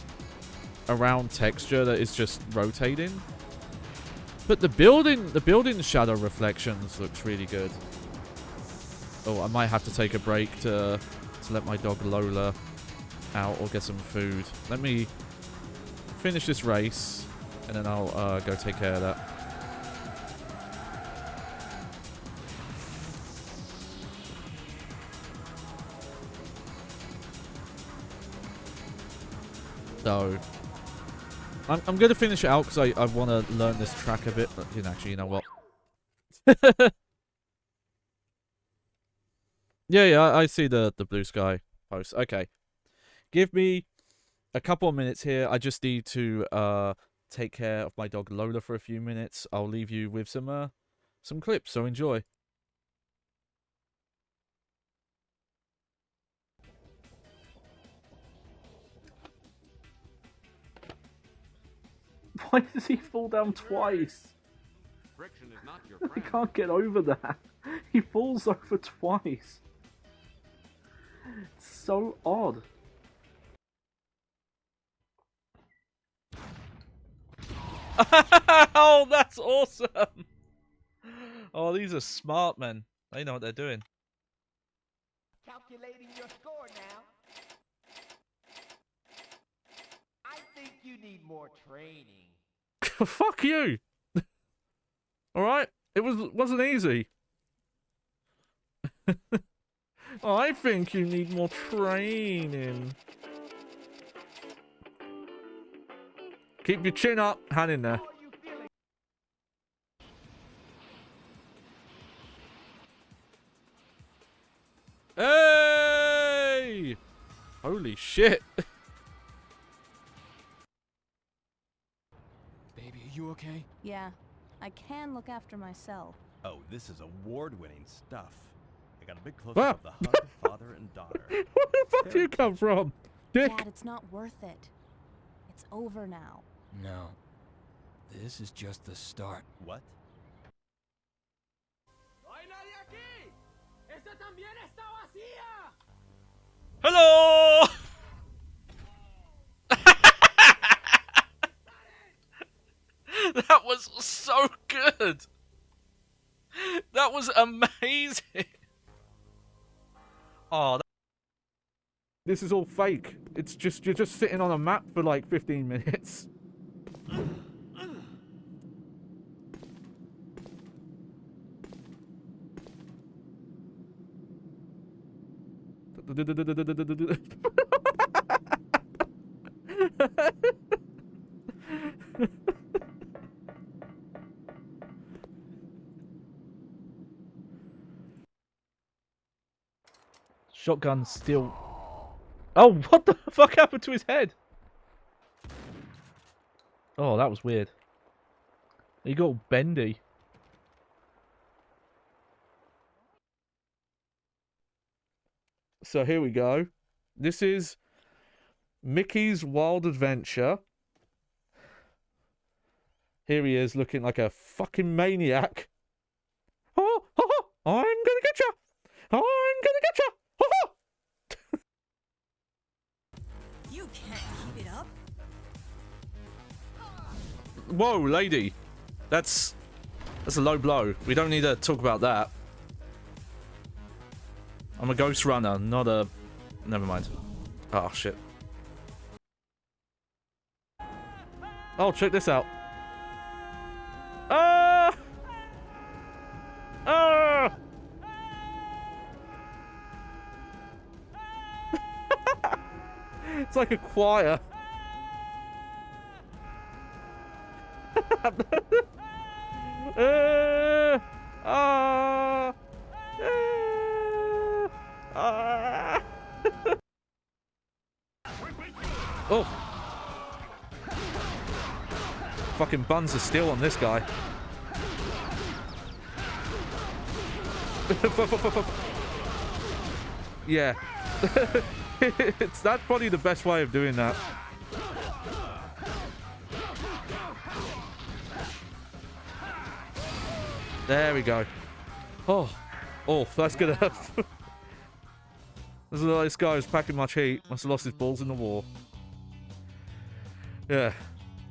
round texture that is just rotating. But the building shadow reflections looks really good. Oh, I might have to take a break to let my dog Lola out or get some food. Let me finish this race, and then I'll go take care of that. So, I'm going to finish it out because I want to learn this track a bit. But, actually, you know what? Yeah, I see the blue sky post. Okay. Give me a couple of minutes here. I just need to take care of my dog Lola for a few minutes. I'll leave you with some clips, so enjoy. Why does he fall down twice? Friction is not your I friend. can't get over that. He falls over twice. It's so odd. Oh, that's awesome. Oh, these are smart men. They know what they're doing. Calculating your score now. I think you need more training. Fuck you. Alright? It wasn't easy. I think you need more training. Keep your chin up, hand in there. How are you feeling? Hey! Holy shit. Baby, are you okay? Yeah, I can look after myself. Oh, this is award-winning stuff. I got a big close-up Wow. of the hug of father and daughter. Where the fuck do you come from? Dick! Dad, it's not worth it. It's over now. No. This is just the start. What? Hello! That was so good! That was amazing! Oh, this is all fake. It's just, you're just sitting on a map for like 15 minutes. Shotgun still. Oh, what the fuck happened to his head? Oh, that was weird. He got all bendy. So here we go. This is Mickey's Wild Adventure. Here he is looking like a fucking maniac. Oh, oh, oh, I'm gonna get you. I'm gonna get you. Oh, oh. You can't keep it up. Whoa, lady. That's a low blow. We don't need to talk about that. I'm a ghost runner, not a... Never mind. Oh, shit. Oh, check this out. Ah! Ah! It's like a choir. Ah! Ah! Oh! Fucking buns of steel on this guy. Yeah. That's probably the best way of doing that. There we go. Oh. Oh, that's good enough. This guy was packing much heat. Must have lost his balls in the war. Yeah.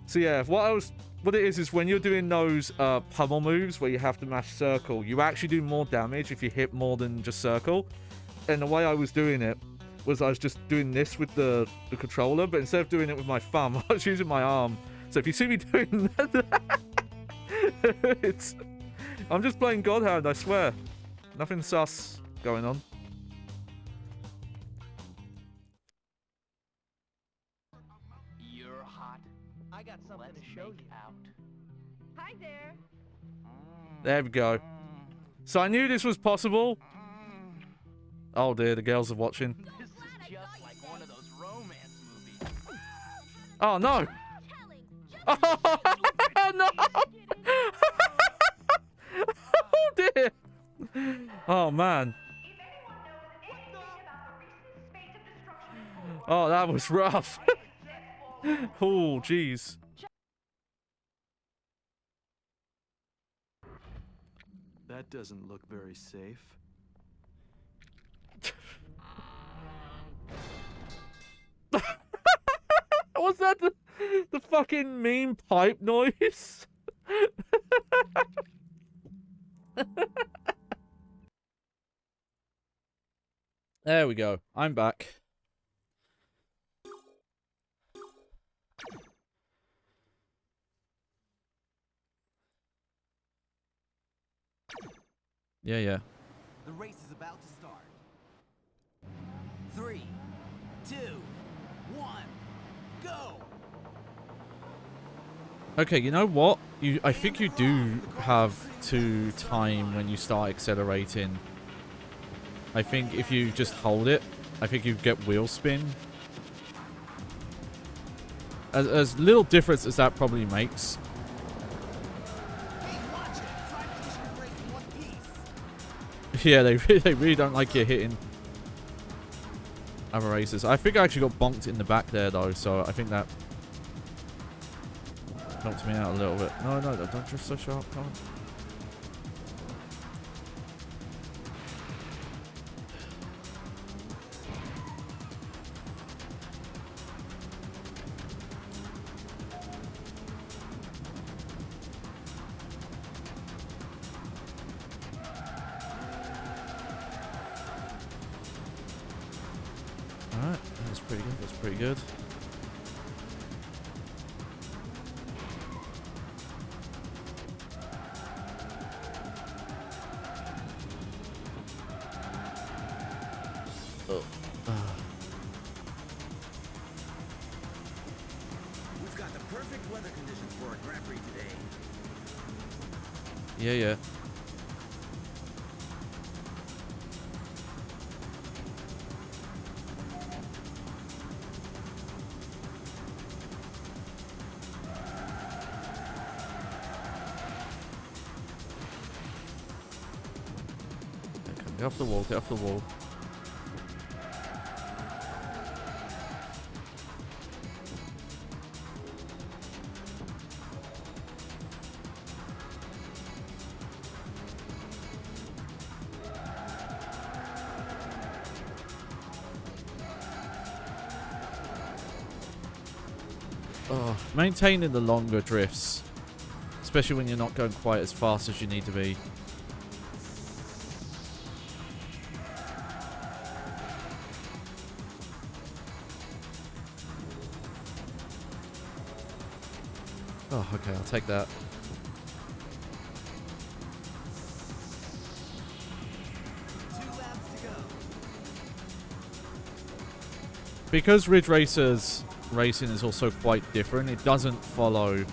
So yeah, what it is when you're doing those pummel moves where you have to mash circle, you actually do more damage if you hit more than just circle. And the way I was doing it was I was just doing this with the controller, but instead of doing it with my thumb, I was using my arm. So if you see me doing that, I'm just playing Godhand, I swear. Nothing sus going on. You're hot. I got something to show you. Out. Hi there. There we go. So I knew this was possible. Oh dear, the girls are watching. This is just like one of those romance movies. Oh no! Oh, no! Oh, dear! Oh, man. Oh, that was rough. Oh, jeez. That doesn't look very safe. Was that the fucking meme pipe noise? There we go. I'm back. Yeah, yeah. The race is about to start. 3, 2, 1, go! Okay, you know what? I think you do have to time when you start accelerating. I think if you just hold it, I think you get wheel spin. As little difference as that probably makes. Hey, watch it! Try finishing the race in one piece. Yeah, they really don't like you hitting other racers. I think I actually got bonked in the back there though, so I think that knocked me out a little bit. No, don't drift so sharp. Come on. Alright, that's pretty good, that's pretty good. Oh. We've got the perfect weather conditions for a Grand Prix today. Yeah, yeah. Get off the wall, get off the wall. Oh, maintaining the longer drifts, especially when you're not going quite as fast as you need to be. Oh, okay, I'll take that. Because Ridge Racer's racing is also quite different, it doesn't follow,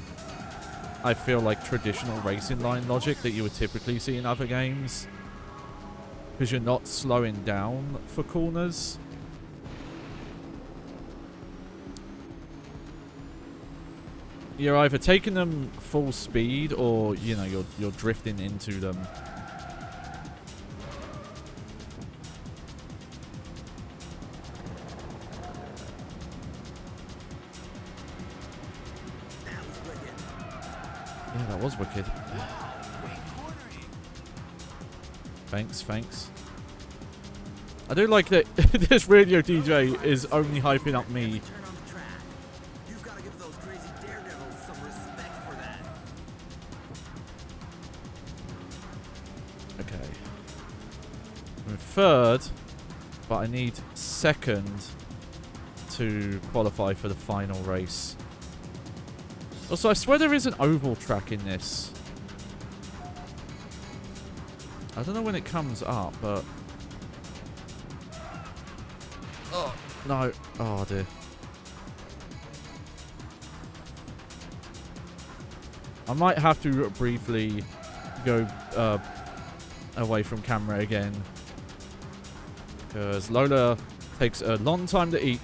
I feel like, traditional racing line logic that you would typically see in other games. Because you're not slowing down for corners. You're either taking them full speed or, you know, you're drifting into them. Yeah, that was wicked. Thanks, thanks. I do like that this radio DJ is only hyping up me. Okay. I'm third, but I need second to qualify for the final race. Also, I swear there is an oval track in this. I don't know when it comes up, but... Oh, no. Oh, dear. I might have to briefly go away from camera again. Because Lola takes a long time to eat.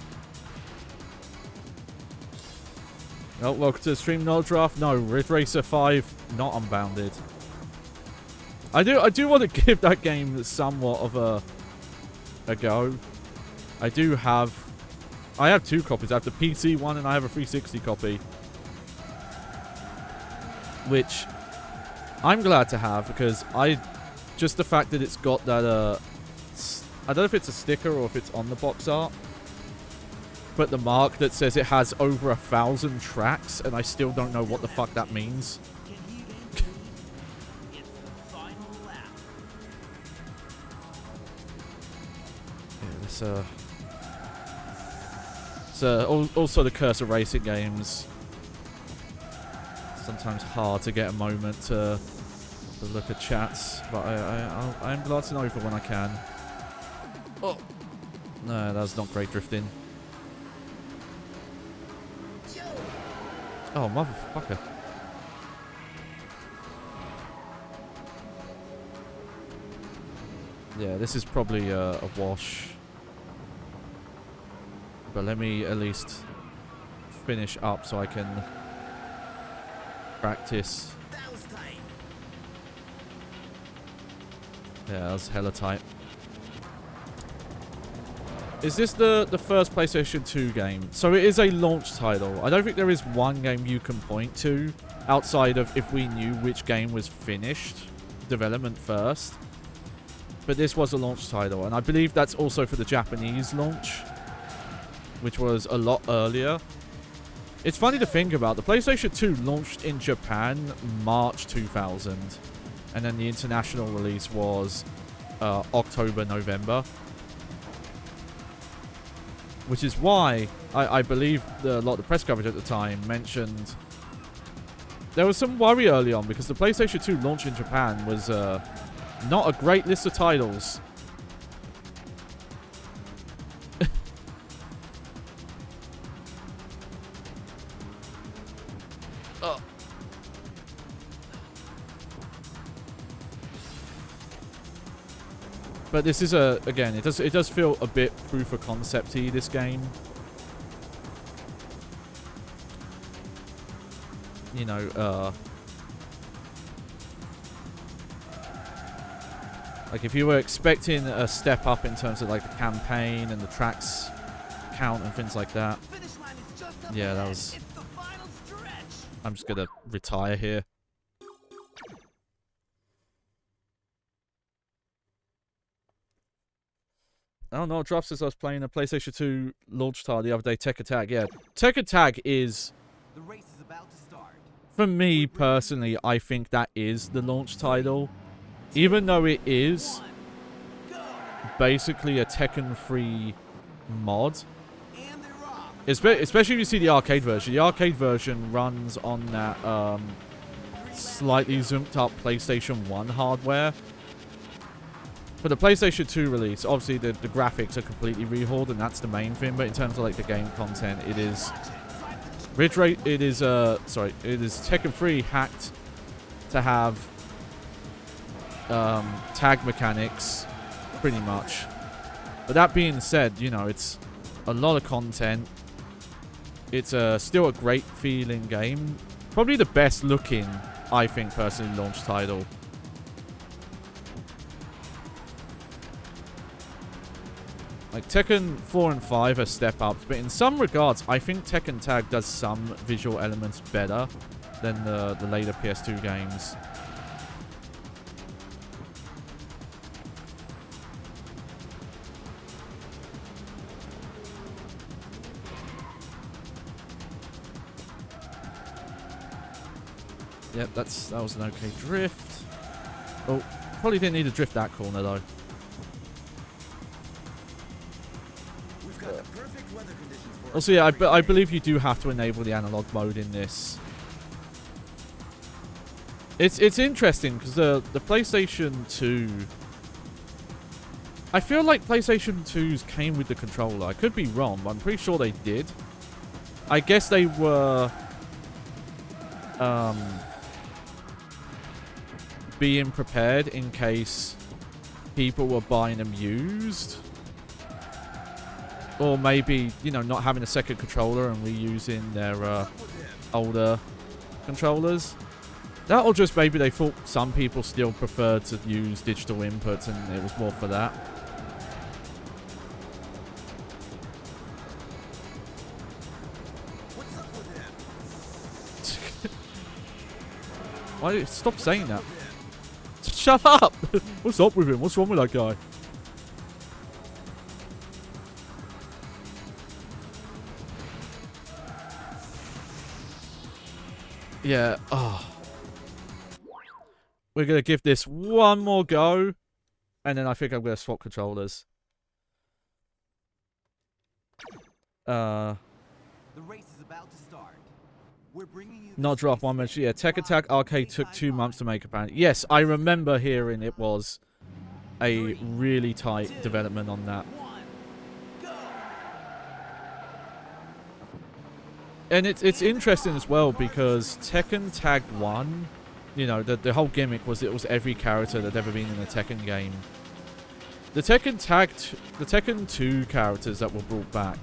Oh, welcome to the stream, no draft. No, Ridge Racer 5, not unbounded. I do want to give that game somewhat of a go. I have 2 copies. I have the PC one and I have a 360 copy. Which I'm glad to have because just the fact that it's got that I don't know if it's a sticker or if it's on the box art, but the mark that says it has over 1,000 tracks, and I still don't know what the fuck that means. Can you then see? It's the final lap. Yeah, also the curse of racing games. Sometimes hard to get a moment to look at chats, but I'm glancing over when I can. Oh, no, that's not great drifting. Oh, motherfucker. Yeah, this is probably a wash. But let me at least finish up so I can practice. That was tight. Yeah, that was hella tight. Is this the first PlayStation 2 game? So it is a launch title. I don't think there is one game you can point to outside of if we knew which game was finished development first. But this was a launch title, and I believe that's also for the Japanese launch, which was a lot earlier. It's funny to think about. The PlayStation 2 launched in Japan March 2000, and then the international release was October, November. Which is why I believe a lot of the press coverage at the time mentioned there was some worry early on because the PlayStation 2 launch in Japan was not a great list of titles. Oh. But this is again, it does feel a bit proof of concept-y, this game. You know, like if you were expecting a step up in terms of like the campaign and the tracks count and things like that. Yeah, that was... I'm just gonna retire here. Oh no, Drop says I was playing a PlayStation 2 launch title the other day, Tekken Tag. Yeah, Tekken Tag is... The race is about to start. For me, personally, I think that is the launch title. Even though it is basically a Tekken 3 mod. Especially if you see the arcade version. The arcade version runs on that slightly zoomed up PlayStation 1 hardware. For the PlayStation 2 release, obviously the graphics are completely rehauled, and that's the main thing. But in terms of like the game content, it is it is Tekken 3 hacked to have tag mechanics, pretty much. But that being said, you know, it's a lot of content. It's still a great feeling game. Probably the best looking, I think, personally, launch title. Like, Tekken 4 and 5 are step-ups, but in some regards, I think Tekken Tag does some visual elements better than the later PS2 games. Yep, that was an okay drift. Oh, probably didn't need to drift that corner, though. Also, yeah, I believe you do have to enable the analog mode in this. It's interesting because the PlayStation 2... I feel like PlayStation 2s came with the controller. I could be wrong, but I'm pretty sure they did. I guess they were... being prepared in case people were buying them used. Or maybe, you know, not having a second controller and reusing their older controllers. That or just maybe they thought some people still preferred to use digital inputs and it was more for that. What's up with him? Why? Stop saying that. Shut up! What's up with him? What's wrong with that guy? Yeah. Oh. We're going to give this one more go. And then I think I'm going to swap controllers. The race is about to start. We're bringing you Not drop one mention. Yeah, Tech Attack Arcade took 2 months to make apparently. Yes, I remember hearing it was a really tight development on that. And it's interesting as well because Tekken Tag 1, you know, the whole gimmick was it was every character that had ever been in a Tekken game. The Tekken 2 characters that were brought back,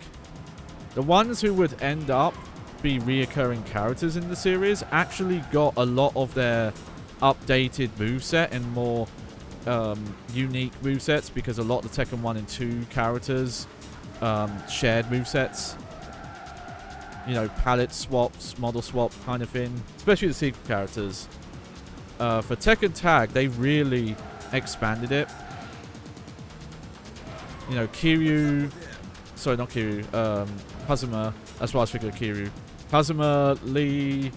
the ones who would end up be reoccurring characters in the series actually got a lot of their updated moveset and more unique movesets because a lot of the Tekken 1 and 2 characters shared movesets. You know, palette swaps, model swap kind of thing. Especially the sequel characters. For Tekken Tag, they really expanded it. You know, Kiryu... Sorry, not Kiryu. Kazuma. That's what I was thinking of Kiryu. Kazuma, Lee...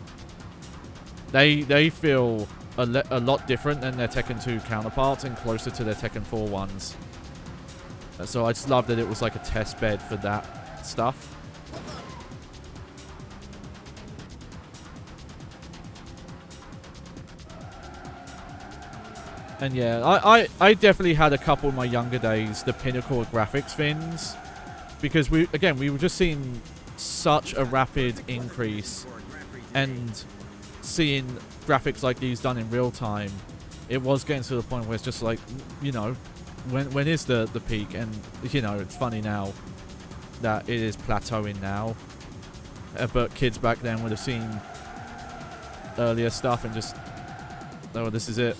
They feel a lot different than their Tekken 2 counterparts and closer to their Tekken 4 ones. So I just love that it was like a test bed for that stuff. And yeah, I definitely had a couple in my younger days, the pinnacle of graphics things. Because we were just seeing such a rapid increase. And seeing graphics like these done in real time, it was getting to the point where it's just like, you know, when is the peak? And, you know, it's funny now that it is plateauing now. But kids back then would have seen earlier stuff and just, oh, this is it.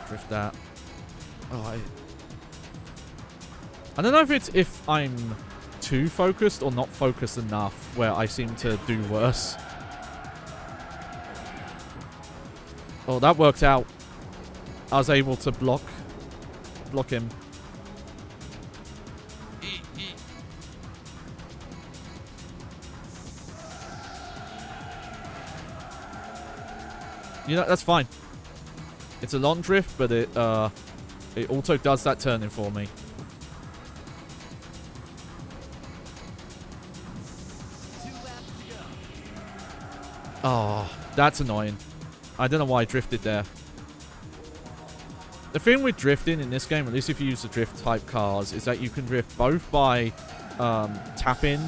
Drift that. Oh, I don't know if it's if I'm too focused or not focused enough where I seem to do worse. Oh, that worked out. I was able to block him. You know, that's fine. It's a long drift, but it also does that turning for me. Oh, that's annoying. I don't know why I drifted there. The thing with drifting in this game, at least if you use the drift type cars, is that you can drift both by tapping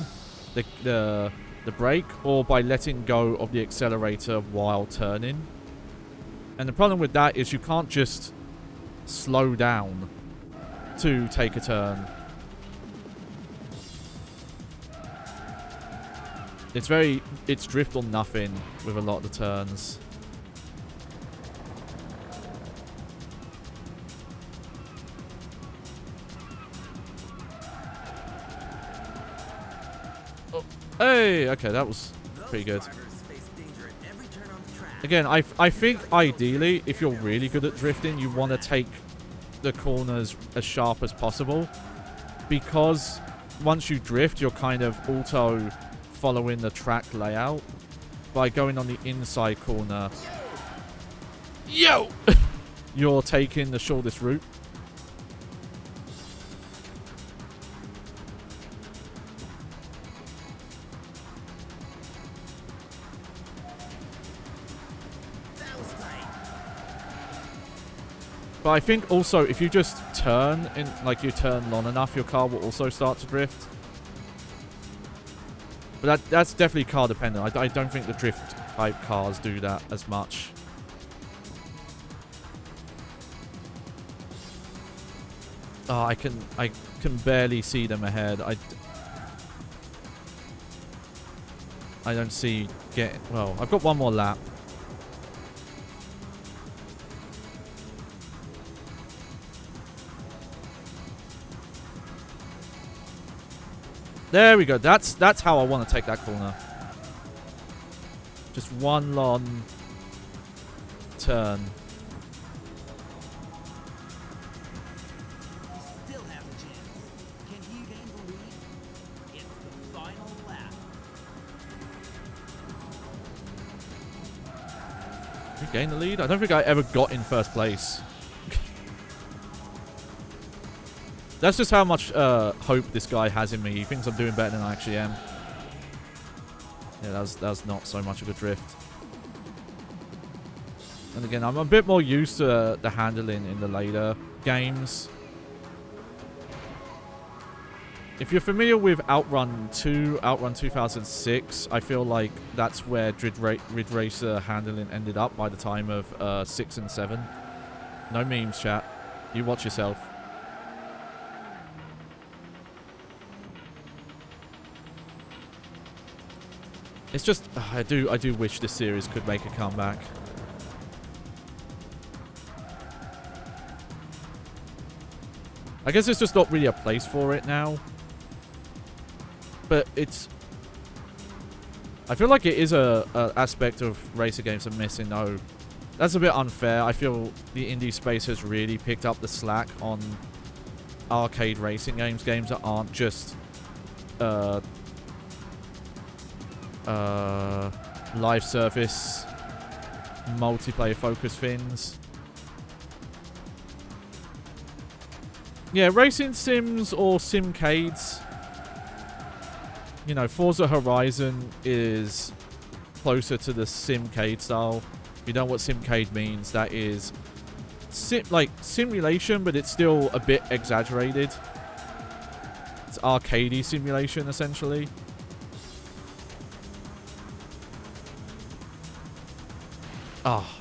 the brake or by letting go of the accelerator while turning. And the problem with that is you can't just slow down to take a turn. It's drift or nothing with a lot of the turns. Oh, hey, okay, that was pretty good. Again, I think ideally, if you're really good at drifting, you want to take the corners as sharp as possible. Because once you drift, you're kind of auto following the track layout by going on the inside corner. Yo! You're taking the shortest route. But I think also if you just turn in, like you turn long enough, your car will also start to drift. But that's definitely car dependent. I don't think the drift type cars do that as much. Oh, I can barely see them ahead. I don't see getting... Well, I've got one more lap. There we go. That's how I want to take that corner. Just one long turn. Still has a chance. Can he gain the lead? It's the final lap. Did he gain the lead? I don't think I ever got in first place. That's just how much hope this guy has in me. He thinks I'm doing better than I actually am. Yeah, that was not so much of a drift. And again, I'm a bit more used to the handling in the later games. If you're familiar with Outrun 2, Outrun 2006, I feel like that's where Ridge Racer handling ended up by the time of 6 and 7. No memes, chat. You watch yourself. It's just, I do wish this series could make a comeback. I guess it's just not really a place for it now. But it's... I feel like it is a aspect of racer games I'm missing, though. That's a bit unfair. I feel the indie space has really picked up the slack on arcade racing games. Games that aren't just... live service multiplayer focused things. Yeah, racing sims or simcades. You know, Forza Horizon is closer to the simcade style. If you know what simcade means, that is like simulation, but it's still a bit exaggerated. It's arcadey simulation essentially. Ah. Oh.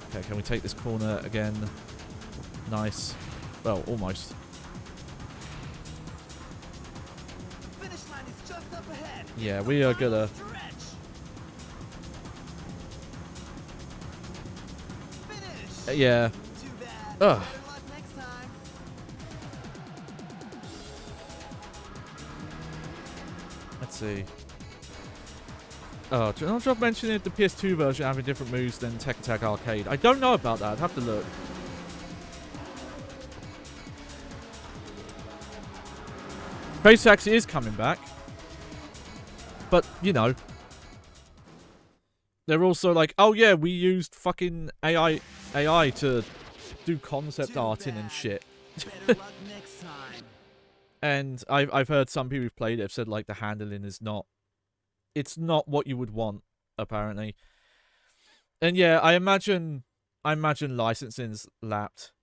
Okay, can we take this corner again? Nice. Well, almost. Finish line is just up ahead. Yeah, we are gonna... Finish. Yeah. Too bad. Ugh. Better luck next time. Let's see. Oh, I'll just mention it, the PS2 version having different moves than Tekken Tag Arcade. I don't know about that. I'd have to look. Race Taxi is coming back. But, you know. They're also like, oh yeah, we used fucking AI to do concept arting and shit. Better luck next time. And I've heard some people who've played it have said like the handling is not... It's not what you would want, apparently. And yeah, I imagine licensing's lapped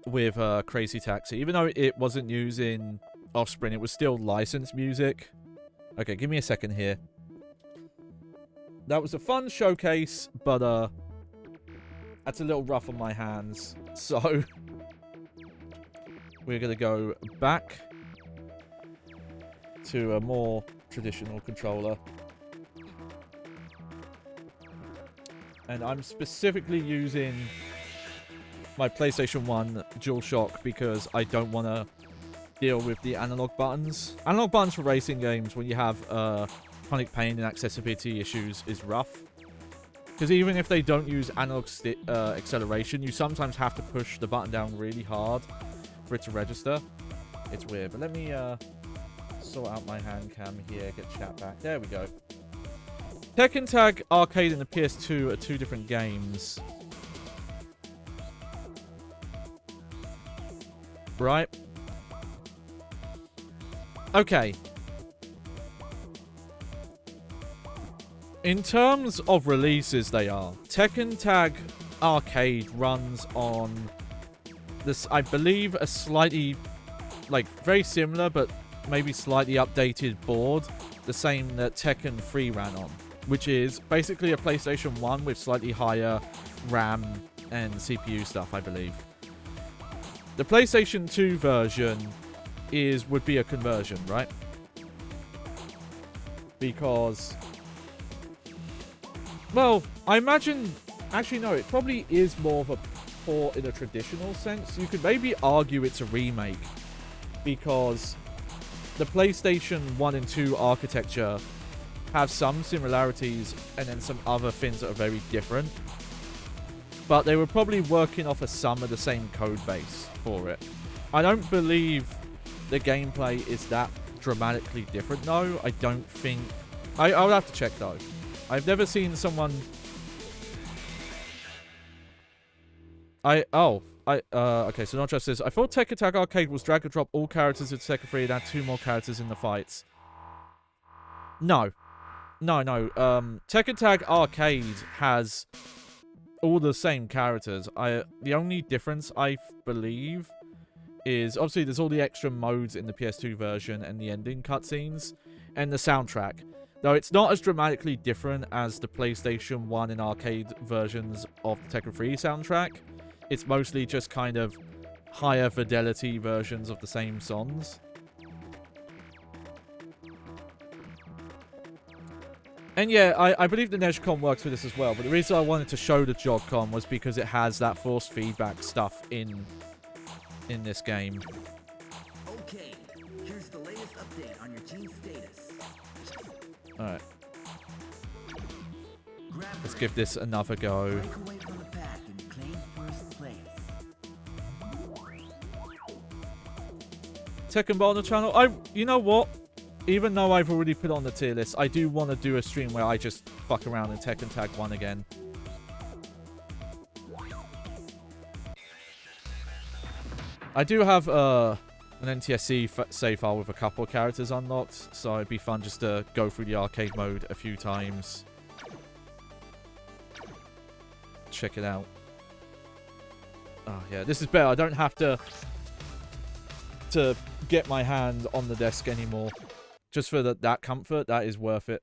with Crazy Taxi. Even though it wasn't using Offspring, it was still licensed music. Okay, give me a second here. That was a fun showcase, but that's a little rough on my hands. So we're gonna go back to a more traditional controller. And I'm specifically using my PlayStation 1 DualShock because I don't want to deal with the analog buttons. Analog buttons for racing games when you have chronic pain and accessibility issues is rough. Because even if they don't use analog acceleration, you sometimes have to push the button down really hard for it to register. It's weird, but let me sort out my hand cam here, get chat back. There we go. Tekken Tag Arcade and the PS2 are two different games. Right. Okay. In terms of releases, they are. Tekken Tag Arcade runs on this, I believe, a slightly, like, very similar, but maybe slightly updated board. The same that Tekken 3 ran on. Which is basically a PlayStation 1 with slightly higher RAM and CPU stuff, I believe. The PlayStation 2 version would be a conversion, right? Because, well, I imagine, actually no, it probably is more of a port in a traditional sense. You could maybe argue it's a remake, because the PlayStation 1 and 2 architecture have some similarities and then some other things that are very different. But they were probably working off of some of the same code base for it. I don't believe the gameplay is that dramatically different, though. I don't think... I'll have to check, though. I've never seen someone... Okay, so not just this. I thought Tekken Tag Arcade was drag and drop all characters into Tekken 3 and add 2 more characters in the fights. No. No. Tekken Tag Arcade has all the same characters. The only difference, I believe, is obviously there's all the extra modes in the PS2 version and the ending cutscenes and the soundtrack. Though it's not as dramatically different as the PlayStation 1 and arcade versions of the Tekken 3 soundtrack. It's mostly just kind of higher fidelity versions of the same songs. And yeah, I believe the Nejcom works for this as well, but the reason I wanted to show the Jogcom was because it has that forced feedback stuff in this game. Okay, here's the latest update on your team status. Alright, Grab let's give this another go. break away from the pack and claim first place. Tekken Ball on the channel. You know what? Even though I've already put on the tier list, I do want to do a stream where I just fuck around in Tekken Tag 1 again. I do have an NTSC save file with a couple of characters unlocked, so it'd be fun just to go through the arcade mode a few times. Check it out. Oh yeah, this is better. I don't have to get my hand on the desk anymore. Just for that comfort, that is worth it.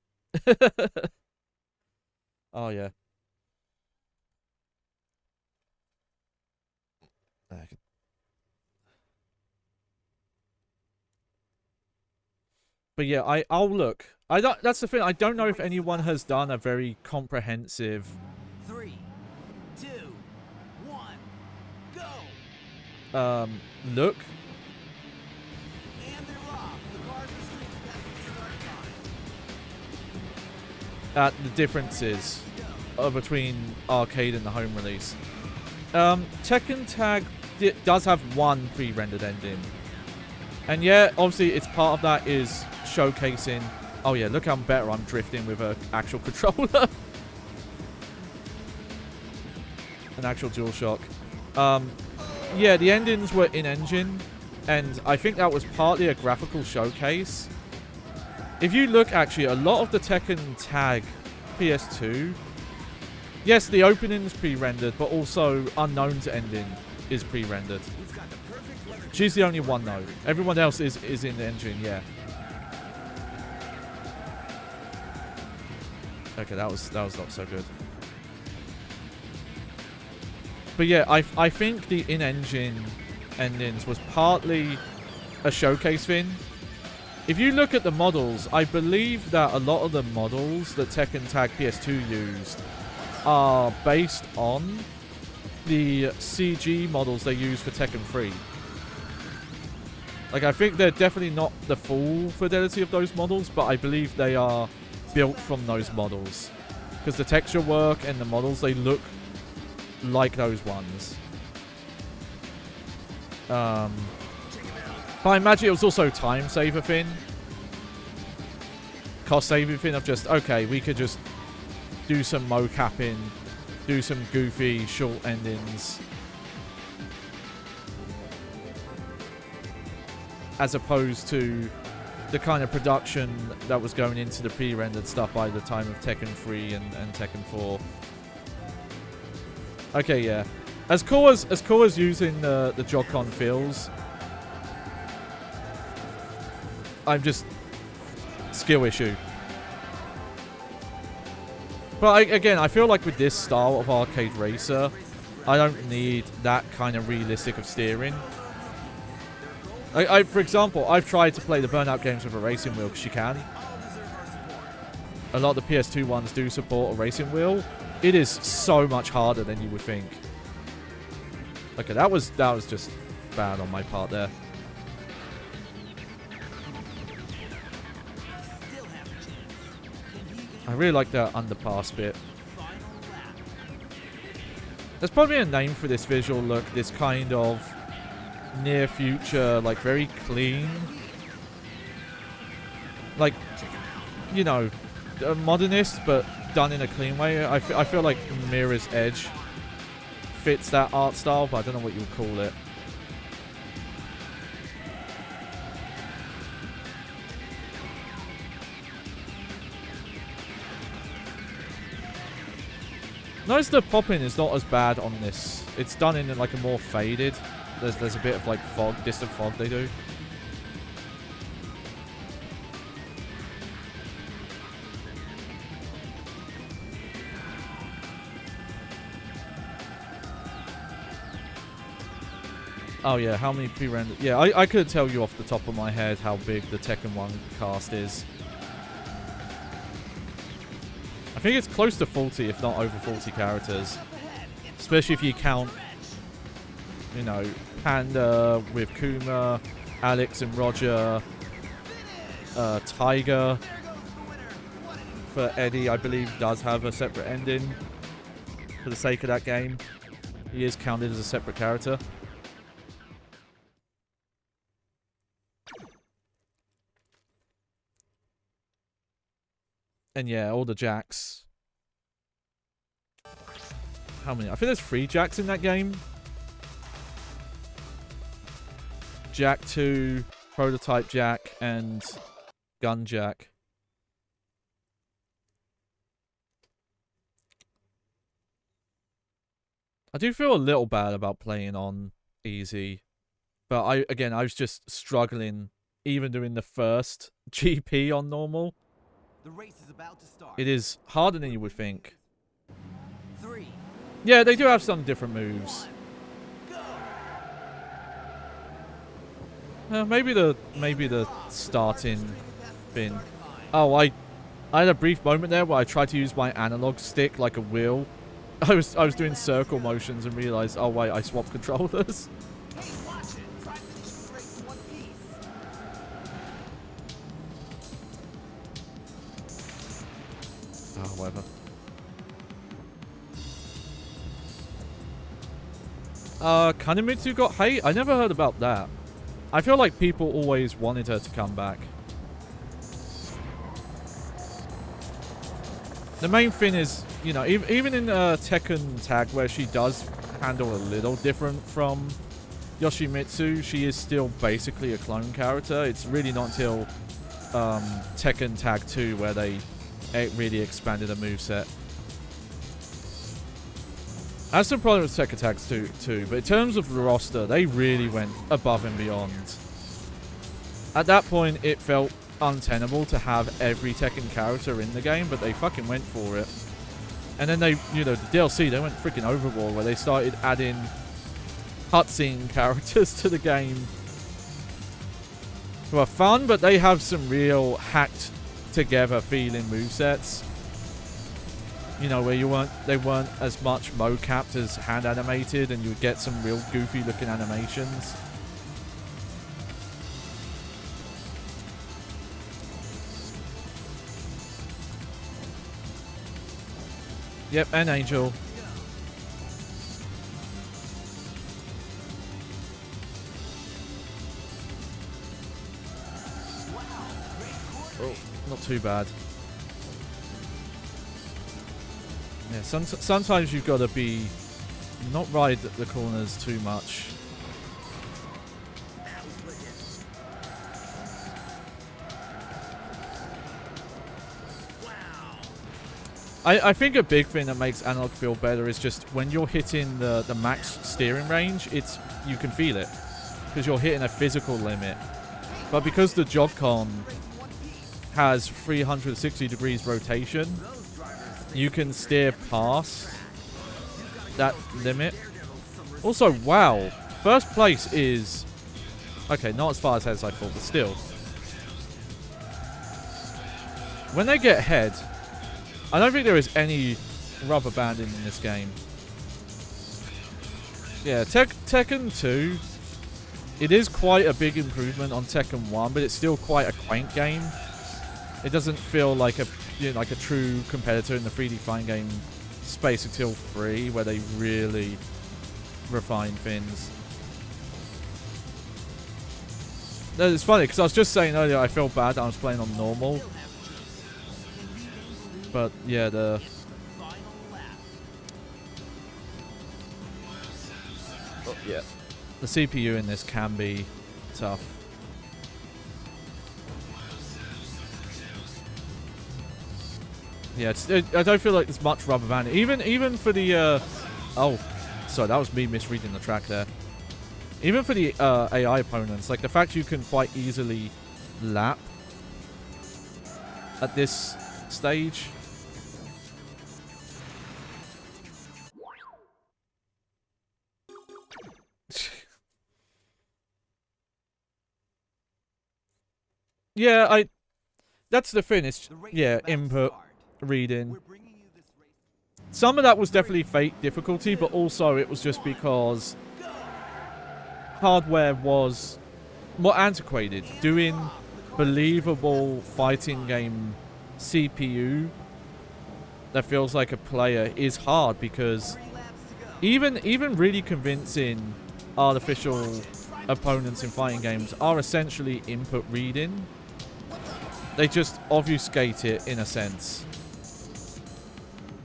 Oh yeah. But yeah, I'll look. That's the thing. I don't know if anyone has done a very comprehensive 3, 2, 1, go! look And they're off. The cars are streaming past the start line. at the differences between arcade and the home release. Tekken Tag does have one pre-rendered ending. And yeah, obviously it's part of that is showcasing... Oh yeah, look how better I'm drifting with an actual controller. An actual DualShock. Yeah, the endings were in-engine. And I think that was partly a graphical showcase. If you look, actually, a lot of the Tekken Tag PS2... Yes, the opening's pre-rendered, but also Unknown's ending is pre-rendered. She's the only one, though. Everyone else is in the engine, yeah. Okay, that was not so good. But yeah, I think the in-engine endings was partly a showcase thing. If you look at the models, I believe that a lot of the models that Tekken Tag PS2 used are based on the CG models they use for Tekken 3. Like, I think they're definitely not the full fidelity of those models, but I believe they are built from those models. Because the texture work and the models, they look like those ones. But I imagine it was also a time saver thing. Cost saving thing of just, okay, we could just do some mocapping, do some goofy short endings. As opposed to the kind of production that was going into the pre-rendered stuff by the time of Tekken 3 and Tekken 4. Okay, yeah. As cool as using the Joy-Con feels, I'm just skill issue. But again, I feel like with this style of arcade racer, I don't need that kind of realistic of steering. For example, I've tried to play the Burnout games with a racing wheel because you can. A lot of the PS2 ones do support a racing wheel. It is so much harder than you would think. Okay, that was just bad on my part there. I really like that underpass bit. There's probably a name for this visual look, this kind of near future, like very clean. Like, you know, a modernist, but done in a clean way. I feel like Mirror's Edge fits that art style, but I don't know what you would call it. Notice the popping is not as bad on this. It's done in like a more faded. There's a bit of like fog, distant fog they do. Oh yeah, how many pre-rendered? Yeah, I could tell you off the top of my head how big the Tekken 1 cast is. I think it's close to 40, if not over 40 characters. Especially if you count, you know, Panda with Kuma, Alex and Roger, Tiger. For Eddie, I believe, does have a separate ending. For the sake of that game, he is counted as a separate character. And yeah, all the Jacks. How many? I think there's 3 Jacks in that game. Jack 2, Prototype Jack, and Gun Jack. I do feel a little bad about playing on easy. But I was just struggling even doing the first GP on normal. The race is about to start. It is harder than you would think. 3. Yeah, they do have some different moves. Maybe the starting thing. Oh, I had a brief moment there where I tried to use my analog stick like a wheel. I was doing circle motions and realized, oh wait, I swapped controllers. Hey, watch it. Try to finish this race in one piece. Oh, whatever. Kanemitsu got hate? I never heard about that. I feel like people always wanted her to come back. The main thing is, you know, even in Tekken Tag, where she does handle a little different from Yoshimitsu, she is still basically a clone character. It's really not until Tekken Tag 2 where they really expanded the moveset. I have some problems with Tekken Tag 2 too, but in terms of the roster, they really went above and beyond. At that point, it felt untenable to have every Tekken character in the game, but they fucking went for it. And then they, you know, the DLC, they went freaking overboard where they started adding cutscene characters to the game who are fun, but they have some real hacked together feeling movesets. You know, where they weren't as much mocapped as hand animated, and you would get some real goofy looking animations. Yep, and Angel. Oh, not too bad. Yeah, sometimes you've got to be not ride the corners too much. I think a big thing that makes analog feel better is just when you're hitting the max steering range, you can feel it because you're hitting a physical limit. But because the Joy-Con has 360 degrees rotation, you can steer past that limit. Also, wow, first place is Okay, not as far as I thought, but still. When they get ahead, I don't think there is any rubber banding in this game. Yeah, Tekken 2, it is quite a big improvement on Tekken 1, but it's still quite a quaint game. It doesn't feel like a like a true competitor in the 3D fighting game space until 3, where they really refine things. No, it's funny because I was just saying earlier I feel bad that I was playing on normal, but yeah, the the CPU in this can be tough. Yeah, I don't feel like there's much rubber banding. Even for the oh, sorry, that was me misreading the track there. Even for the AI opponents, like the fact you can quite easily lap at this stage. Yeah, that's the thing. It's yeah, input, reading. Some of that was definitely fake difficulty, but also it was just because hardware was more antiquated. Doing believable fighting game CPU that feels like a player is hard, because even really convincing artificial opponents in fighting games are essentially input reading. They just obfuscate it in a sense.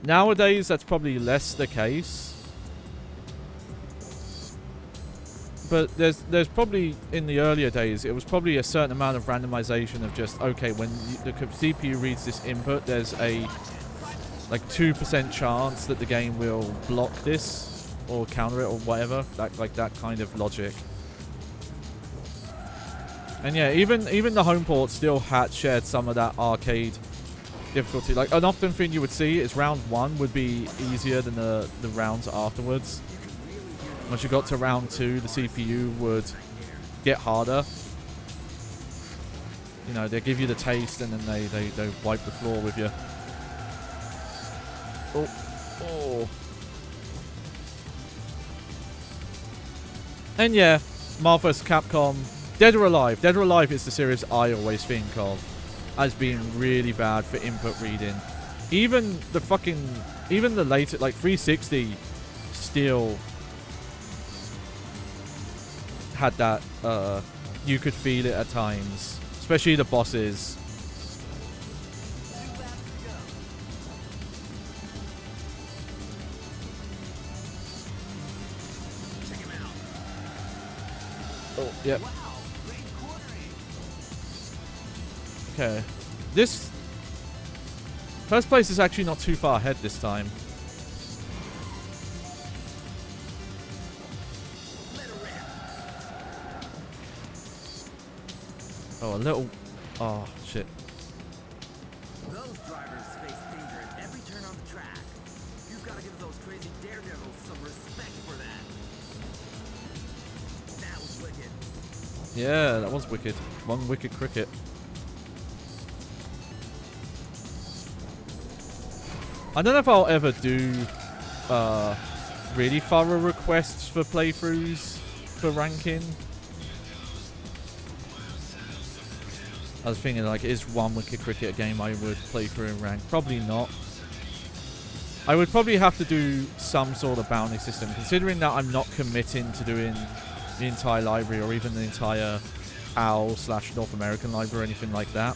Nowadays, that's probably less the case. But there's probably, in the earlier days, it was probably a certain amount of randomization of just, okay, when the CPU reads this input, there's a like 2% chance that the game will block this or counter it or whatever. Like that kind of logic. And yeah, even the home port still had shared some of that arcade difficulty. Like, an often thing you would see is round 1 would be easier than the rounds afterwards. Once you got to round 2, the CPU would get harder. You know, they give you the taste and then they wipe the floor with you. Oh. And yeah, Marvel vs. Capcom. Dead or Alive. Dead or Alive is the series I always think of as being really bad for input reading. Even the later, like 360 still had that, you could feel it at times. Especially the bosses. Oh, yep. Okay. This first place is actually not too far ahead this time. Oh, a little... Oh, shit. Those drivers face danger at every turn on the track. You've got to give those crazy daredevils some respect for that. That was wicked. Yeah, that was wicked. One wicked cricket. I don't know if I'll ever do really thorough requests for playthroughs for ranking. I was thinking, like, is one wicked cricket a game I would play through and rank? Probably not. I would probably have to do some sort of bounty system, considering that I'm not committing to doing the entire library or even the entire OWL/North American library or anything like that.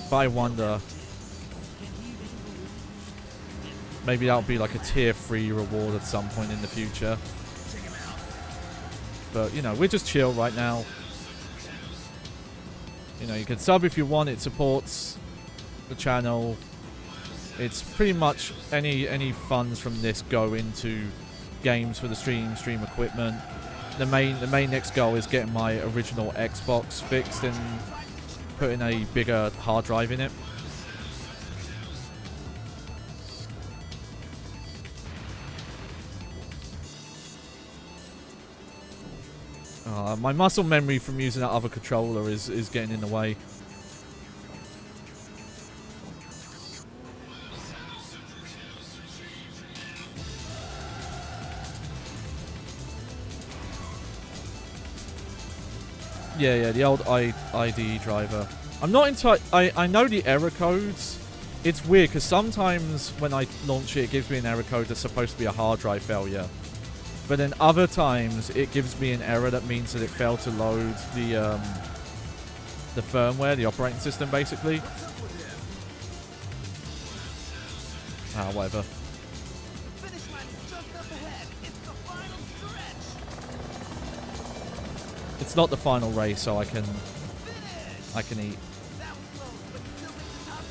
But I wonder, maybe that'll be like a tier 3 reward at some point in the future. But, you know, we're just chill right now. You know, you can sub if you want. It supports the channel. It's pretty much any funds from this go into games for the stream equipment. The main next goal is getting my original Xbox fixed and putting a bigger hard drive in it. My muscle memory from using that other controller is getting in the way. Yeah, the old IDE driver. I'm not entirely... I know the error codes. It's weird, because sometimes when I launch it, it gives me an error code that's supposed to be a hard drive failure. But then other times, it gives me an error that means that it failed to load the firmware, the operating system, basically. Ah, whatever. Finish line is just up ahead. It's the final stretch. It's not the final race, so I can eat. That was close, but you still make the top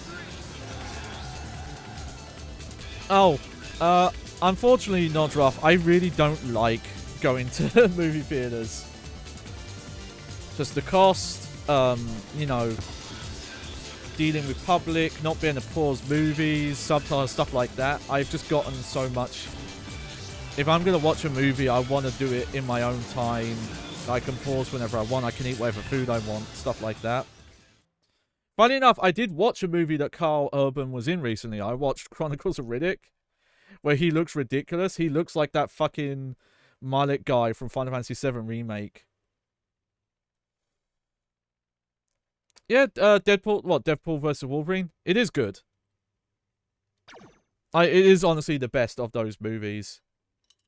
3. Oh, unfortunately, Nodruff, I really don't like going to movie theaters. Just the cost, you know, dealing with public, not being able to pause movies, subtitles, stuff like that. I've just gotten so much. If I'm going to watch a movie, I want to do it in my own time. I can pause whenever I want. I can eat whatever food I want, stuff like that. Funny enough, I did watch a movie that Carl Urban was in recently. I watched Chronicles of Riddick, where he looks ridiculous. He looks like that fucking mullet guy from Final Fantasy VII Remake. Yeah, Deadpool. What, Deadpool versus Wolverine? It is good. It is honestly the best of those movies.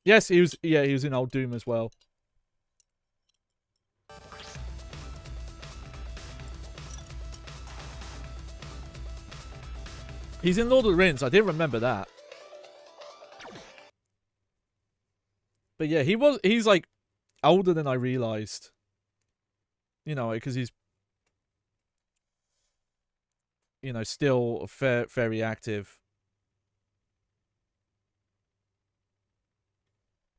Yes, he was. Yeah, he was in Old Doom as well. He's in Lord of the Rings. I didn't remember that. But yeah, he's like older than I realized. You know, because he's, you know, still very active.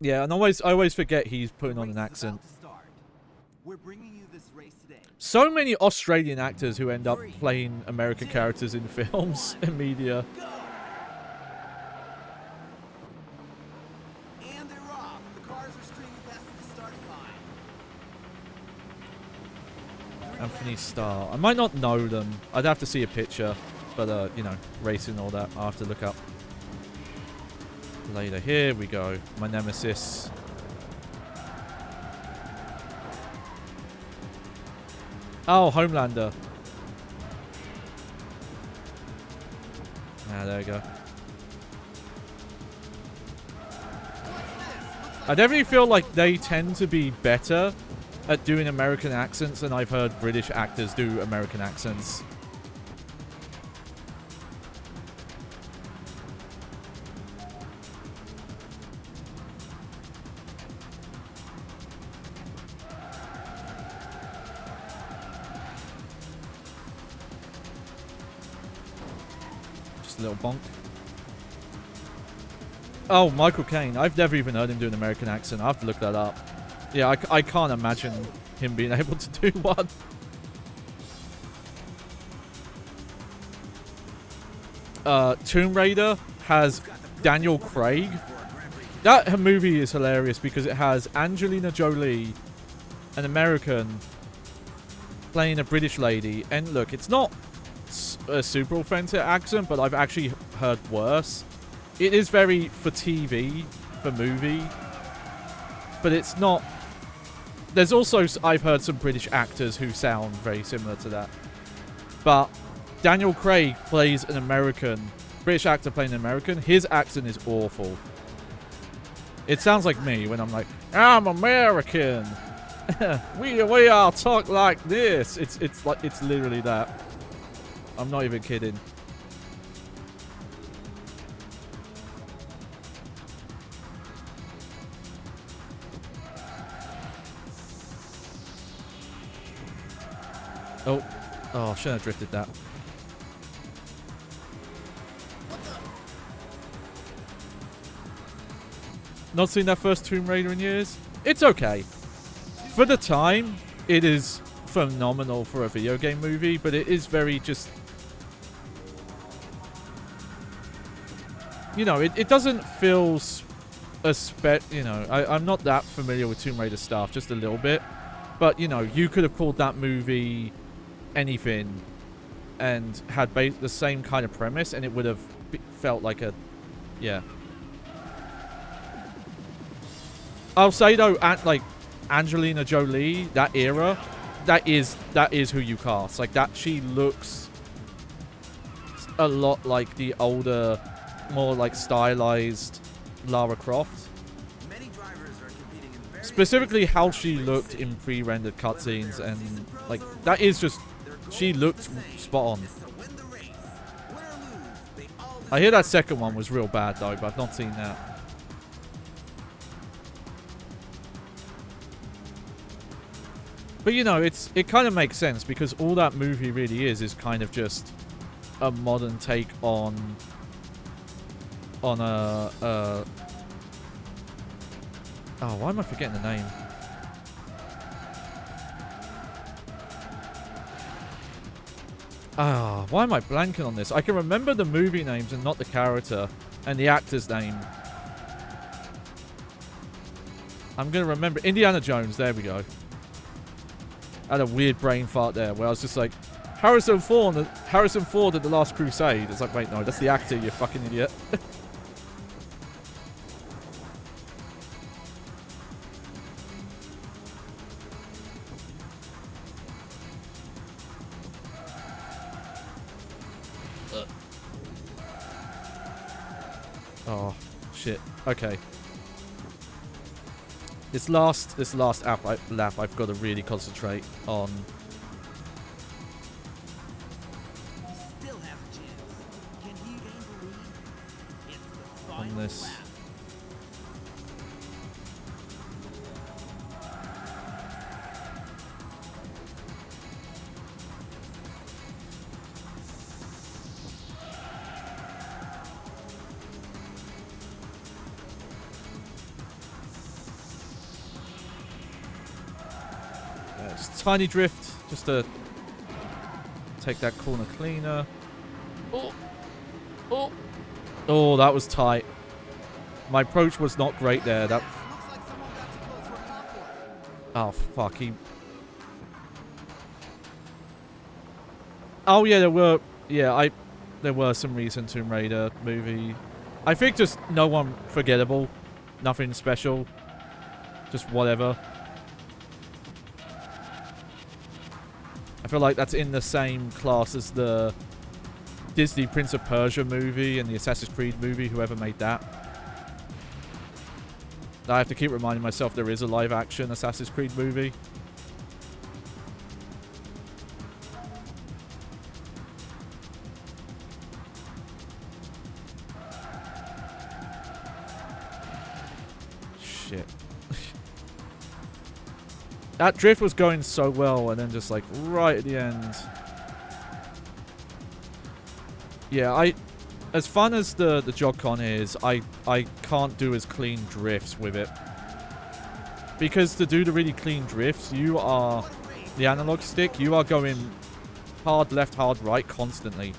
Yeah, and I always forget he's putting on an accent. We're bringing you this race today. So many Australian actors who end up playing American characters in films and media. And they're off. The cars are streaming past the starting line. Anthony Starr. I might not know them. I'd have to see a picture. But, you know, racing and all that, I'll have to look up. Later, here we go. My nemesis. Oh, Homelander. Ah, there we go. I definitely feel like they tend to be better at doing American accents than I've heard British actors do American accents. Little bonk. Oh, Michael Caine. I've never even heard him do an American accent. I have to look that up. Yeah, I can't imagine him being able to do one. Tomb Raider has Daniel Craig. That movie is hilarious because it has Angelina Jolie, an American, playing a British lady. And look, it's not a super authentic accent, but I've actually heard worse. It is very for TV, for movie, but it's not. There's also, I've heard some British actors who sound very similar to that, but Daniel Craig plays an American, British actor playing an American. His accent is awful. It sounds like me when I'm like, I'm American. we all talk like this. It's like, it's literally that. I'm not even kidding. Oh, I shouldn't have drifted that. Not seen that first Tomb Raider in years? It's okay. For the time, it is phenomenal for a video game movie, but it is very just... You know, it doesn't feel you know, I'm not that familiar with Tomb Raider stuff, just a little bit. But, you know, you could have called that movie anything and had the same kind of premise, and it would have felt like a... Yeah. I'll say, though, like, Angelina Jolie, that era, that is who you cast. Like, that, she looks a lot like the older, more, like, stylized Lara Croft. Specifically how she looked in pre-rendered cutscenes, and like that is just, she looked spot on. I hear that second one was real bad though, but I've not seen that. But you know, it kind of makes sense because all that movie really is kind of just a modern take on a oh, why am I forgetting the name? Ah, why am I blanking on this? I can remember the movie names and not the character and the actor's name. I'm going to remember. Indiana Jones, there we go. I had a weird brain fart there where I was just like, Harrison Ford at The Last Crusade. It's like, wait, no, that's the actor, you fucking idiot. Oh, shit. Okay. This last lap, I've got to really concentrate on. Still has a chance. Can he gain the lead? It's the On final this. lap. Just tiny drift, just to take that corner cleaner. Oh, oh, oh! That was tight. My approach was not great there. That. Looks like someone got too close for a convoy. Oh fuck! Oh yeah, there were. Yeah, there were some recent Tomb Raider movie. I think just no one forgettable, nothing special, just whatever. I feel like that's in the same class as the Disney Prince of Persia movie and the Assassin's Creed movie, whoever made that. I have to keep reminding myself there is a live-action Assassin's Creed movie. Shit. That drift was going so well, and then just like right at the end. Yeah, as fun as the Jog-Con is, I can't do as clean drifts with it. Because to do the really clean drifts, you are, the analog stick, you are going hard left, hard right constantly.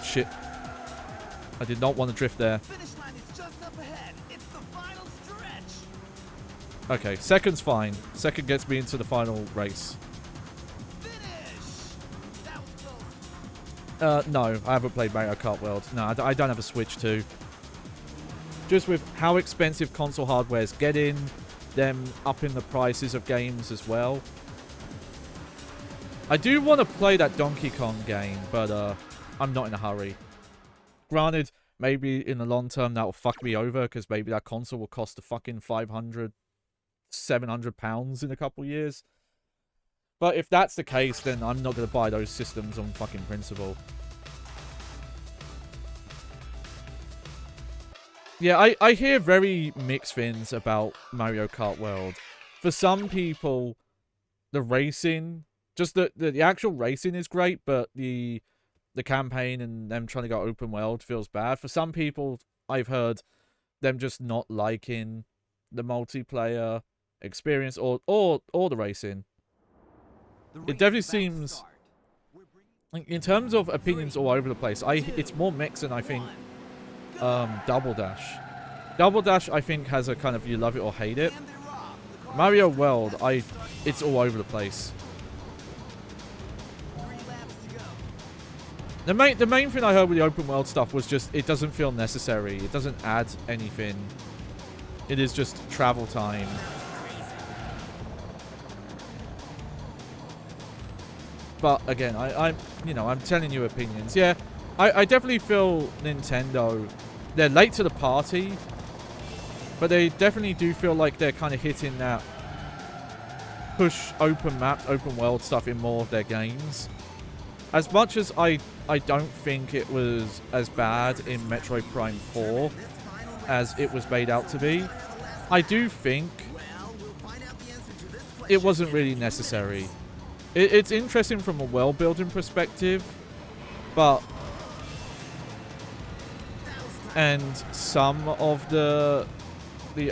Shit. I did not want to drift there. Finish line is just up ahead. It's the final stretch. Okay, second's fine. Second gets me into the final race. Finish. That was close. No, I haven't played Mario Kart World. No, I don't have a Switch 2. Just with how expensive console hardware is getting, them upping the prices of games as well. I do want to play that Donkey Kong game, but I'm not in a hurry. Granted, maybe in the long term that will fuck me over, because maybe that console will cost a fucking 500, 700 pounds in a couple years. But if that's the case, then I'm not going to buy those systems on fucking principle. Yeah, I hear very mixed things about Mario Kart World. For some people, the racing, just the actual racing is great, but the campaign and them trying to go open world feels bad. For some people, I've heard them just not liking the multiplayer experience or the racing. it definitely seems, like, in terms of opinions all over the place, it's more mixed than I think Double Dash. Double Dash, I think, has a kind of you love it or hate it. Mario World, it's all over the place. The main thing I heard with the open world stuff was just it doesn't feel necessary. It doesn't add anything. It is just travel time. But again, I'm telling you opinions. Yeah, I definitely feel Nintendo, they're late to the party, but they definitely do feel like they're kind of hitting that push open map, open world stuff in more of their games. As much as I don't think it was as bad in Metroid Prime 4 as it was made out to be, I do think it wasn't really necessary. It's interesting from a world building perspective, but and some of the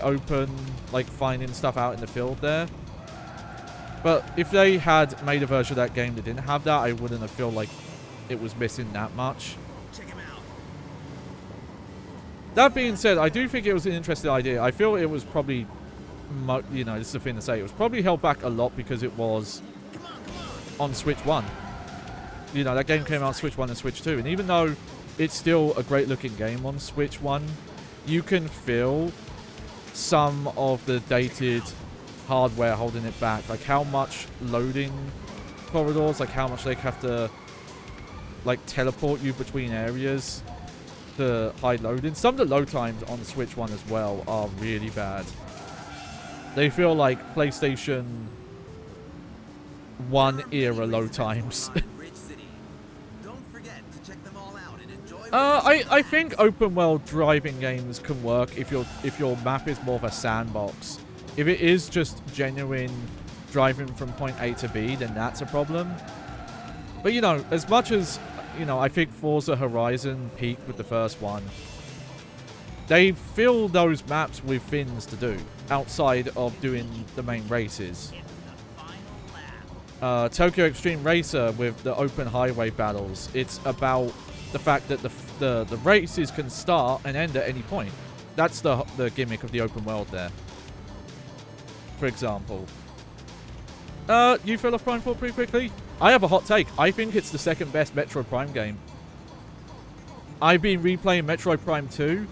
open, like, finding stuff out in the field there. But if they had made a version of that game that didn't have that, I wouldn't have felt like it was missing that much. That being said, I do think it was an interesting idea. I feel it was probably, you know, this is the thing to say, it was probably held back a lot because it was on Switch 1. You know, that game came out on Switch 1 and Switch 2. And even though it's still a great looking game on Switch 1, you can feel some of the dated hardware holding it back. Like how much loading corridors, like how much they have to, like, teleport you between areas to hide loading. Some of the load times on the Switch 1 as well are really bad. They feel like PlayStation 1 era load times. I think open world driving games can work if your map is more of a sandbox. If it is just genuine driving from point A to B, then that's a problem. But, you know, as much as, you know, I think Forza Horizon peaked with the first one, they fill those maps with things to do outside of doing the main races. Tokyo Extreme Racer with the open highway battles, it's about the fact that the races can start and end at any point. That's the gimmick of the open world there. For example. You fell off Prime 4 pretty quickly? I have a hot take. I think it's the second best Metroid Prime game. I've been replaying Metroid Prime 2.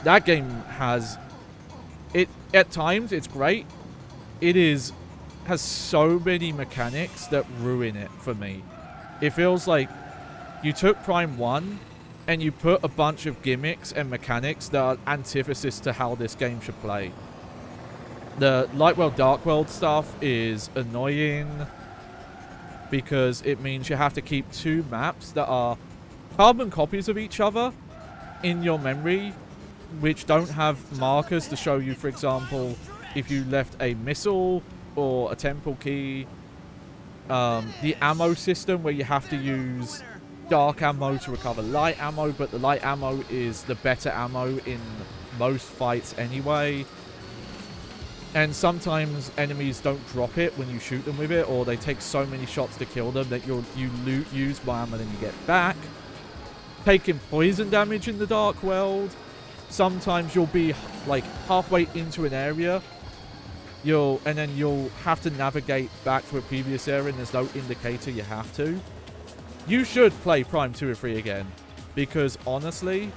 That game has... At times, it's great. Has so many mechanics that ruin it for me. It feels like you took Prime 1 and you put a bunch of gimmicks and mechanics that are antithesis to how this game should play. The Light World, Dark World stuff is annoying because it means you have to keep two maps that are carbon copies of each other in your memory, which don't have markers to show you, for example, if you left a missile or a temple key. The ammo system where you have to use dark ammo to recover light ammo, but the light ammo is the better ammo in most fights anyway. And sometimes enemies don't drop it when you shoot them with it, or they take so many shots to kill them that you use more ammo than you get back. Taking poison damage in the Dark World. Sometimes you'll be like halfway into an area, and then you'll have to navigate back to a previous area, and there's no indicator you have to. You should play Prime 2 or 3 again, because honestly,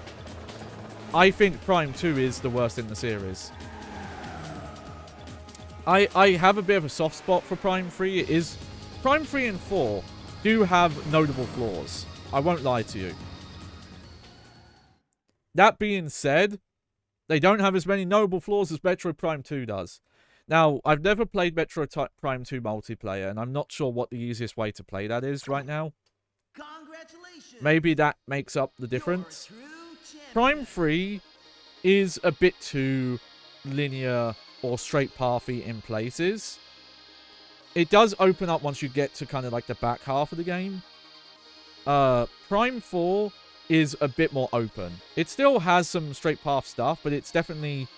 I think Prime 2 is the worst in the series. I have a bit of a soft spot for Prime 3. Prime 3 and 4 do have notable flaws. I won't lie to you. That being said, they don't have as many notable flaws as Metroid Prime 2 does. Now, I've never played Metroid Prime 2 multiplayer, and I'm not sure what the easiest way to play that is right now. Maybe that makes up the difference. Prime 3 is a bit too linear or straight pathy in places. It does open up once you get to kind of like the back half of the game. Prime 4 is a bit more open. It still has some straight path stuff, but it's definitely...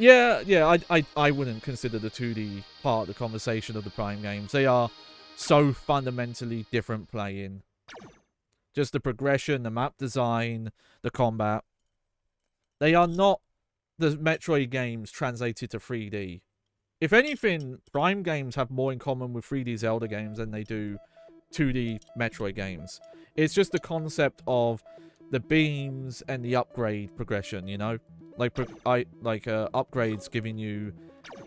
I wouldn't consider the 2D part of the conversation of the Prime games. They are so fundamentally different playing. Just the progression, the map design, the combat. They are not the Metroid games translated to 3D. If anything, Prime games have more in common with 3D Zelda games than they do 2D Metroid games. It's just the concept of the beams and the upgrade progression, you know? Like, upgrades giving you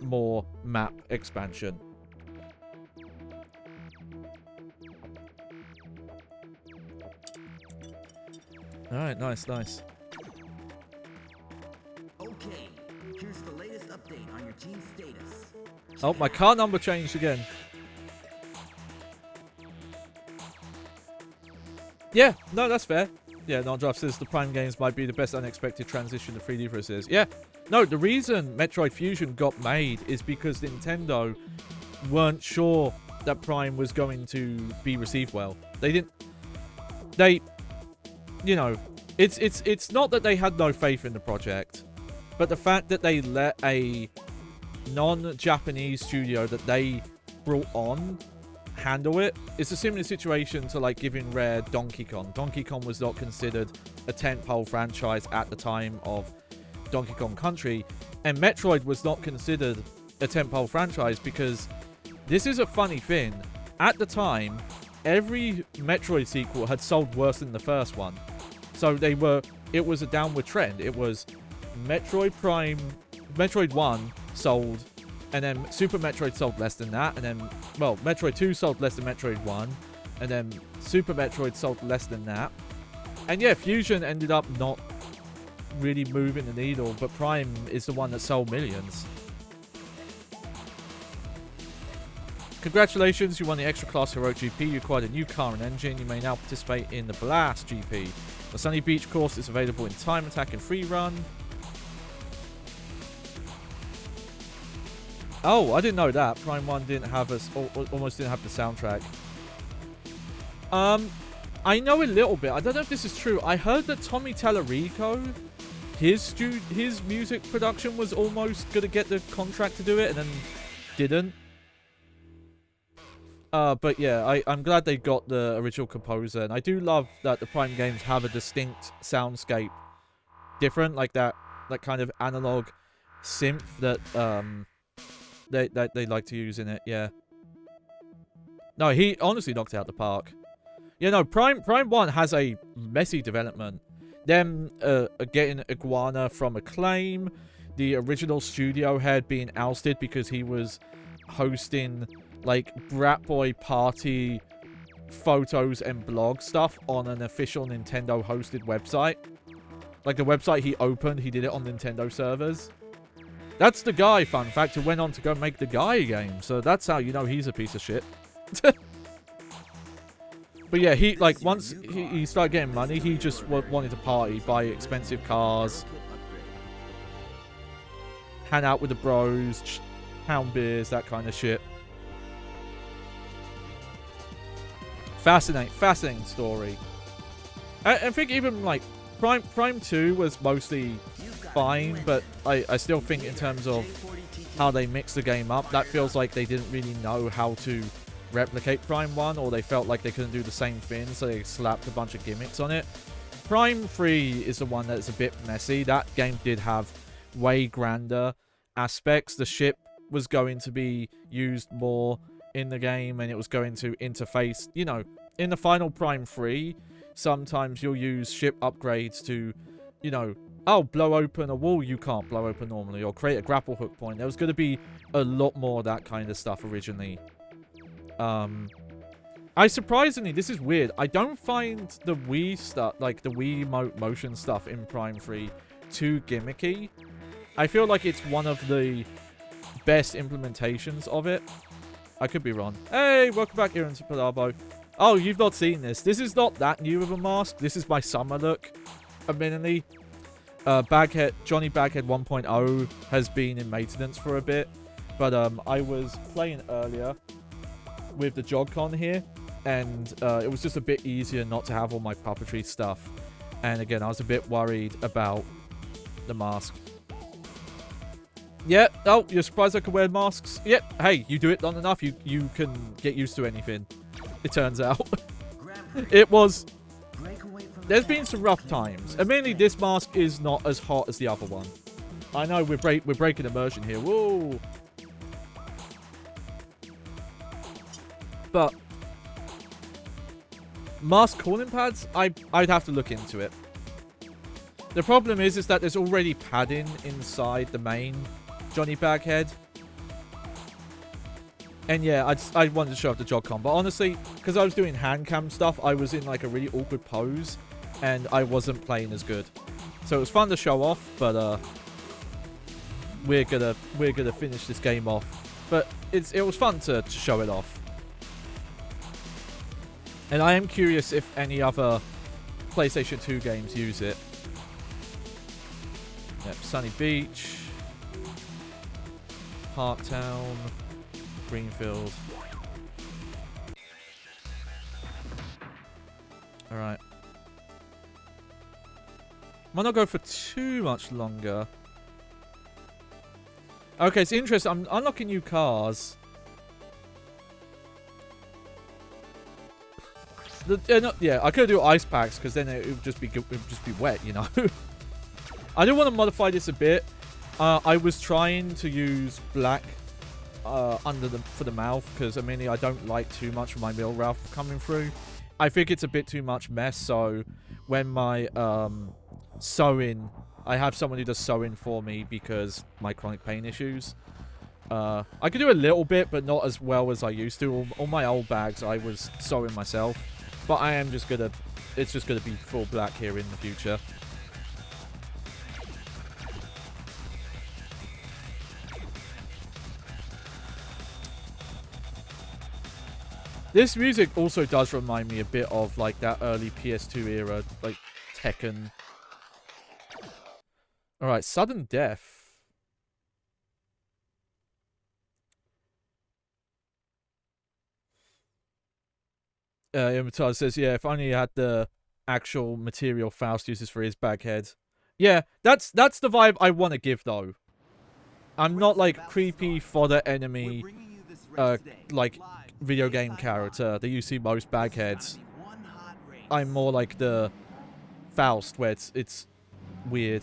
more map expansion. Alright, nice. Okay, here's the latest update on your team's status. Oh, my car number changed again. Yeah, no, that's fair. Yeah, Non-Draft says the Prime games might be the best unexpected transition to 3D for us is. Yeah, no, the reason Metroid Fusion got made is because Nintendo weren't sure that Prime was going to be received well. You know, it's not that they had no faith in the project, but the fact that they let a non-Japanese studio that they brought on handle it. It's a similar situation to like giving Rare Donkey Kong. Donkey Kong was not considered a tentpole franchise at the time of Donkey Kong Country, and Metroid was not considered a tentpole franchise because this is a funny thing. At the time, every Metroid sequel had sold worse than the first one. So it was a downward trend. It was Metroid 1 sold, and then Super Metroid sold less than that, and then, well, Metroid 2 sold less than Metroid 1, and then Super Metroid sold less than that. And yeah, Fusion ended up not really moving the needle, but Prime is the one that sold millions. Congratulations, you won the Extra Class Heroic GP, you acquired a new car and engine, you may now participate in the Blast GP. The Sunny Beach course is available in Time Attack and Free Run. Oh, I didn't know that. Prime 1 didn't have almost didn't have the soundtrack. I know a little bit. I don't know if this is true. I heard that Tommy Tallarico, his music production was almost going to get the contract to do it and then didn't. But yeah, I'm glad they got the original composer, and I do love that the Prime games have a distinct soundscape, different, like that kind of analog synth that they like to use in it. Yeah. No, he honestly knocked it out the park. Yeah, no, Prime 1 has a messy development. Them getting Iguana from Acclaim, the original studio head being ousted because he was hosting like Brat Boy party photos and blog stuff on an official Nintendo hosted website. Like the website he opened, he did it on Nintendo servers. That's the guy, fun fact, who went on to go make the Gaia game. So that's how you know he's a piece of shit. But yeah, he, like, once he started getting money, he just wanted to party, buy expensive cars, hang out with the bros, pound beers, that kind of shit. Fascinating story. I think even, like, Prime 2 was mostly fine, but I still think in terms of how they mix the game up, that feels like they didn't really know how to replicate Prime 1, or they felt like they couldn't do the same thing, so they slapped a bunch of gimmicks on it. Prime 3 is the one that's a bit messy. That game did have way grander aspects. The ship was going to be used more in the game, and it was going to interface, you know, in the final Prime 3, sometimes you'll use ship upgrades to, you know, oh, blow open a wall you can't blow open normally, or create a grapple hook point. There was going to be a lot more of that kind of stuff originally. Surprisingly, this is weird, I don't find the Wii stuff, like the Wii motion stuff in Prime 3 too gimmicky. I feel like it's one of the best implementations of it. I could be wrong. Hey, welcome back here into Palabo. Oh, you've not seen this. This is not that new of a mask. This is my summer look, admittedly. Johnny Baghead 1.0 has been in maintenance for a bit. But I was playing earlier with the Jog-Con here, and it was just a bit easier not to have all my puppetry stuff. And again, I was a bit worried about the mask. Yeah. Oh, you're surprised I can wear masks? Yep. Hey, you do it long enough, you can get used to anything. It turns out. It was... There's been some rough times. And mainly this mask is not as hot as the other one. I know we're breaking immersion here. Whoa. But mask cooling pads, I'd have to look into it. The problem is that there's already padding inside the main Johnny Baghead. And yeah, I wanted to show off the Jog-Con. But honestly, because I was doing hand cam stuff, I was in like a really awkward pose. And I wasn't playing as good. So it was fun to show off, but we're gonna finish this game off. But it was fun to show it off. And I am curious if any other PlayStation 2 games use it. Yep, Sunny Beach, Parktown, Greenfield. Alright. Might not go for too much longer. Okay, it's interesting. I'm unlocking new cars. Yeah, I could do ice packs because then it would just be wet, you know. I do want to modify this a bit. I was trying to use black for the mouth because I mean I don't like too much of my mill Ralph coming through. I think it's a bit too much mess. So when my sewing, I have someone who does sewing for me because my chronic pain issues. I could do a little bit, but not as well as I used to. All my old bags I was sewing myself. But I am just gonna... It's just gonna be full black here in the future. This music also does remind me a bit of, like, that early PS2 era, like, Tekken. Alright, Sudden Death. Imitar says, yeah, if only he had the actual material Faust uses for his baghead. Yeah, that's the vibe I want to give, though. I'm not, like, creepy fodder enemy, like, video game character that you see most bagheads. I'm more like the Faust, where it's weird.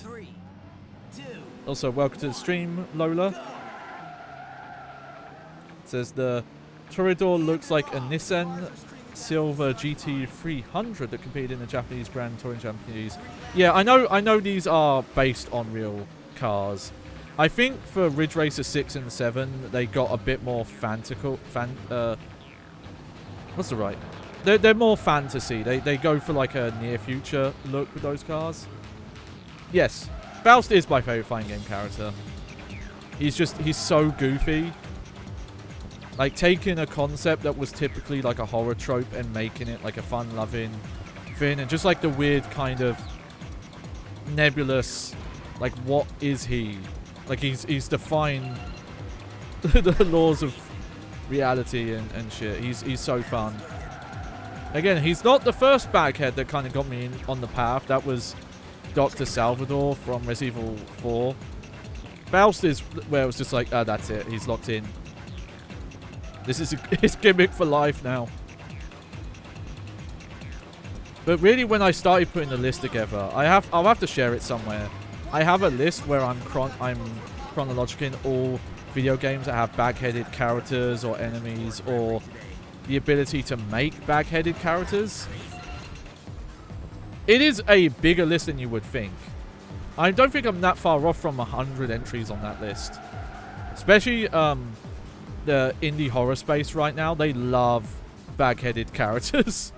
Also, welcome to the stream, Lola. It says the Toreador looks like a Nissan Silver GT 300 that competed in the Japanese Grand Touring Championships. Yeah, I know these are based on real cars. I think for Ridge Racer 6 and 7, they got a bit more what's the right? They're more fantasy. They go for like a near future look with those cars. Yes, Faust is my favorite fighting game character. He's so goofy. Like, taking a concept that was typically, like, a horror trope and making it, like, a fun-loving thing. And just, like, the weird kind of nebulous, like, what is he? Like, he's defying the laws of reality and shit. He's so fun. Again, he's not the first baghead that kind of got me on the path. That was Dr. Salvador from Resident Evil 4. Faust is where it was just like, that's it. He's locked in. This is his gimmick for life now. But really, when I started putting the list together, I'll have to share it somewhere. I have a list where I'm chronological in all video games that have bag-headed characters or enemies or the ability to make bag-headed characters. It is a bigger list than you would think. I don't think I'm that far off from 100 entries on that list. Especially the indie horror space right now. They love bag-headed characters.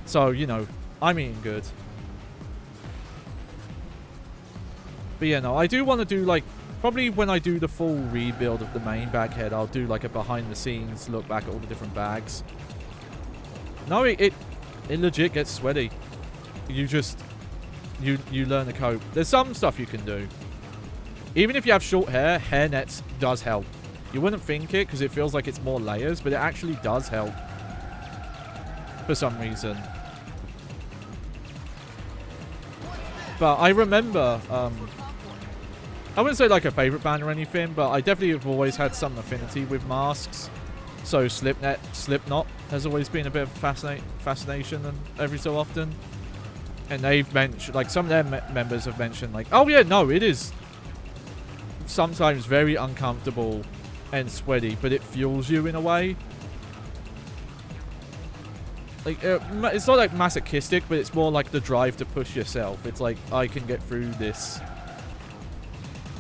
So, you know, I'm eating good. But yeah, no, I do want to do, like, probably when I do the full rebuild of the main baghead, I'll do, like, a behind-the-scenes look back at all the different bags. No, it legit gets sweaty. You just... You learn to cope. There's some stuff you can do. Even if you have short hair, hairnets does help. You wouldn't think it because it feels like it's more layers, but it actually does help. For some reason. But I remember I wouldn't say like a favorite band or anything, but I definitely have always had some affinity with masks. So Slipknot has always been a bit of a fascination and every so often. And they've mentioned, like some of their members have mentioned like, oh yeah, no, it is sometimes very uncomfortable and sweaty, but it fuels you in a way. Like, it's not like masochistic, but it's more like the drive to push yourself. It's like, I can get through this.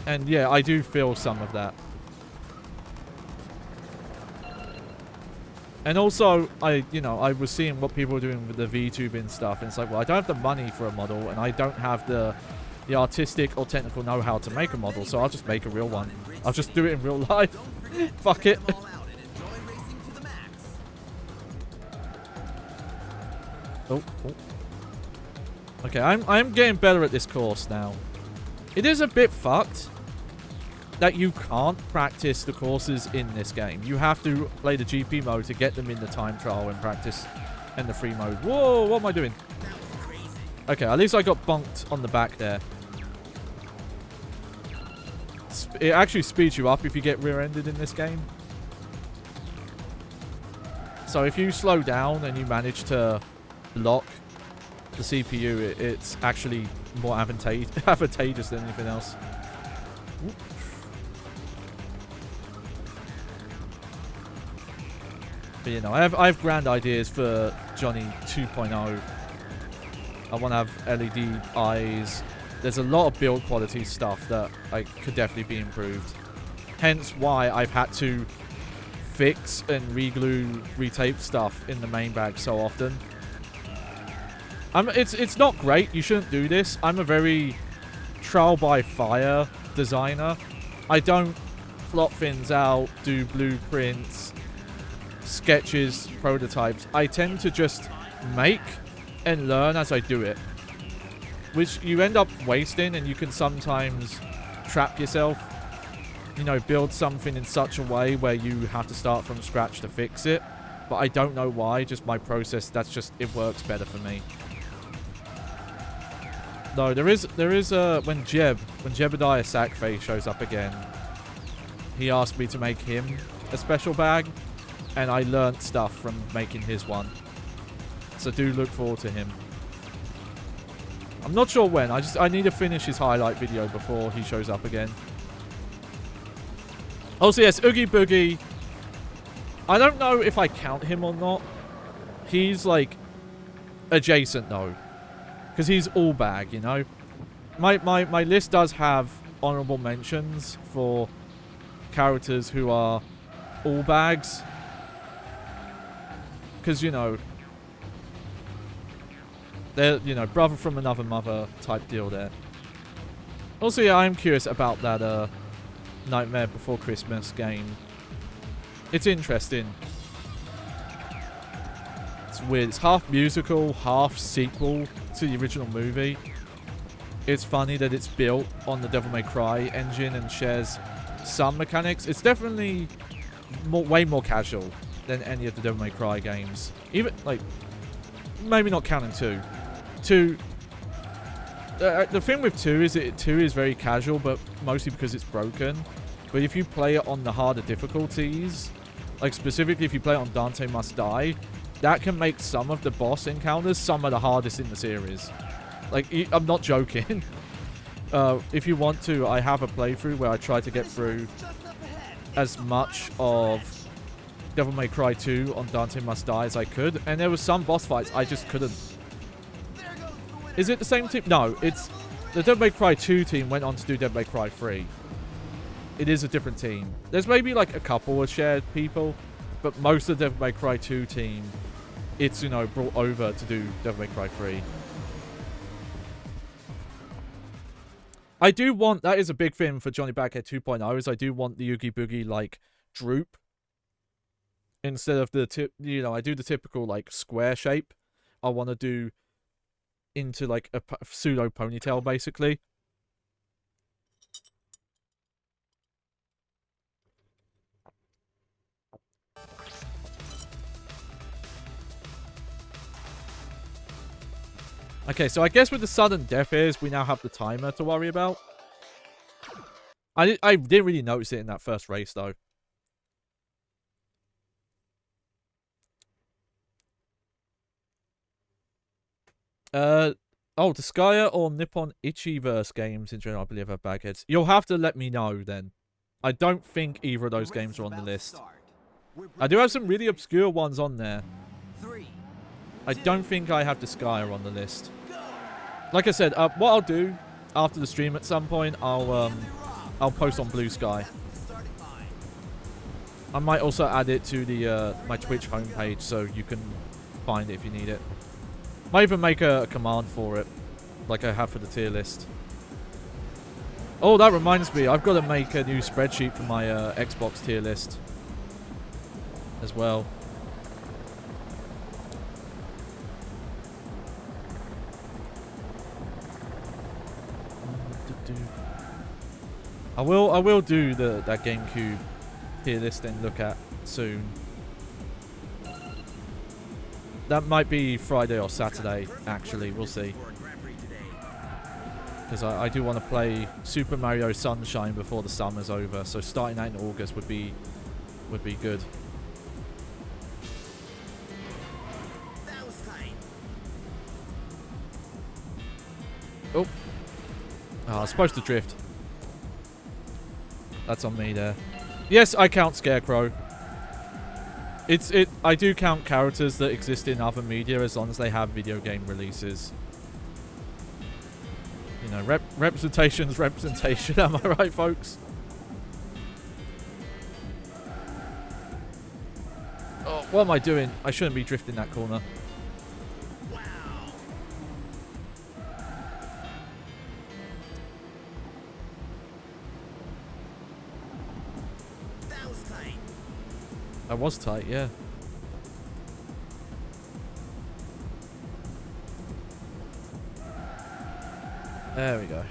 And yeah, I do feel some of that. And also, I was seeing what people were doing with the VTubing stuff, and it's like, well, I don't have the money for a model, and I don't have the artistic or technical know-how to make a model, so I'll just make a real one. I'll just do it in real life. Fuck it. Oh. Okay, I'm getting better at this course now. It is a bit fucked that you can't practice the courses in this game. You have to play the GP mode to get them in the time trial and practice in the free mode. Whoa, what am I doing? Okay, at least I got bonked on the back there. It actually speeds you up if you get rear-ended in this game. So if you slow down and you manage to block the CPU, it's actually more advantageous than anything else. But you know, I have grand ideas for Johnny 2.0. I want to have LED eyes. There's a lot of build quality stuff that could definitely be improved. Hence why I've had to fix and re-glue, retape stuff in the main bag so often. It's not great. You shouldn't do this. I'm a very trial by fire designer. I don't plot things out, do blueprints, sketches, prototypes. I tend to just make and learn as I do it, which you end up wasting, and you can sometimes trap yourself. You know, build something in such a way where you have to start from scratch to fix it. But I don't know why, just my process, it works better for me. No, there is when Jebediah Sackface shows up again, he asked me to make him a special bag, and I learnt stuff from making his one. So do look forward to him. I'm not sure when. I need to finish his highlight video before he shows up again. Also, yes, Oogie Boogie. I don't know if I count him or not. He's like adjacent though, because he's all bag, you know. My list does have honorable mentions for characters who are all bags, because you know they're brother from another mother type deal there. Also, yeah, I'm curious about that Nightmare Before Christmas game. It's interesting. It's weird. It's half musical, half sequel to the original movie. It's funny that it's built on the Devil May Cry engine and shares some mechanics. It's definitely way more casual than any of the Devil May Cry games. Even, like, maybe not counting 2. 2... the thing with 2 is that 2 is very casual, but mostly because it's broken. But if you play it on the harder difficulties, like specifically if you play it on Dante Must Die, that can make some of the boss encounters some of the hardest in the series. Like, I'm not joking. If you want to, I have a playthrough where I try to get through as much of Devil May Cry 2 on Dante Must Die as I could, and there were some boss fights I just couldn't. Is it the same team? No, it's the Devil May Cry 2 team went on to do Devil May Cry 3. It is a different team. There's maybe like a couple of shared people, but most of the Devil May Cry 2 team, it's, brought over to do Devil May Cry 3. I do want, that is a big thing for Johnny Backhead 2.0, is I do want the Oogie Boogie, like, droop. Instead of the, I do the typical, like, square shape. I want to do into, like, a pseudo ponytail, basically. Okay, so I guess with the sudden death ears, we now have the timer to worry about. I didn't really notice it in that first race, though. Oh, Disgaea or Nippon Ichiverse games in general, I believe, have bagheads. You'll have to let me know, then. I don't think either of those games are on the list. I do have some really obscure ones on there. I don't think I have Disgaea on the list. Like I said, what I'll do after the stream at some point, I'll post on Blue Sky. I might also add it to the my Twitch homepage so you can find it if you need it. Might even make a command for it, like I have for the tier list. Oh, that reminds me, I've got to make a new spreadsheet for my Xbox tier list as well. I will do that GameCube tier list and look at soon. That might be Friday or Saturday, actually. We'll see. Because I do want to play Super Mario Sunshine before the summer's over. So starting that in August would be good. Oh. Oh, I was supposed to drift. That's on me there. Yes, I count Scarecrow. I do count characters that exist in other media as long as they have video game releases. You know, representation's representation, am I right, folks? Oh, what am I doing? I shouldn't be drifting that corner. That was tight, yeah. There we go.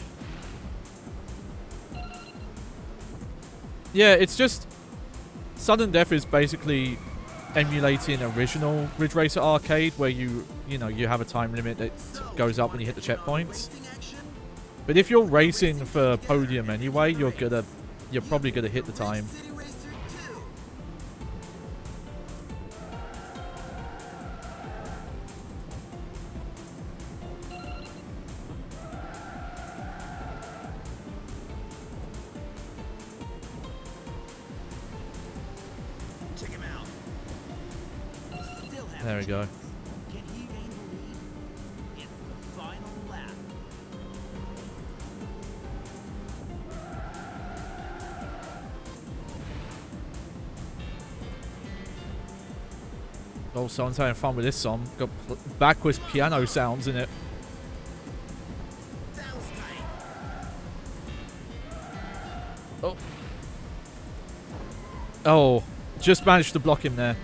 Yeah, it's just... Sudden Death is basically emulating original Ridge Racer Arcade, where you have a time limit that goes up when you hit the checkpoints. But if you're racing for podium anyway, you're probably gonna hit the time. There we go. Can he gain the lead? It's the final lap. Oh, someone's having fun with this song. Got backwards piano sounds in it. Oh. Oh, just managed to block him there.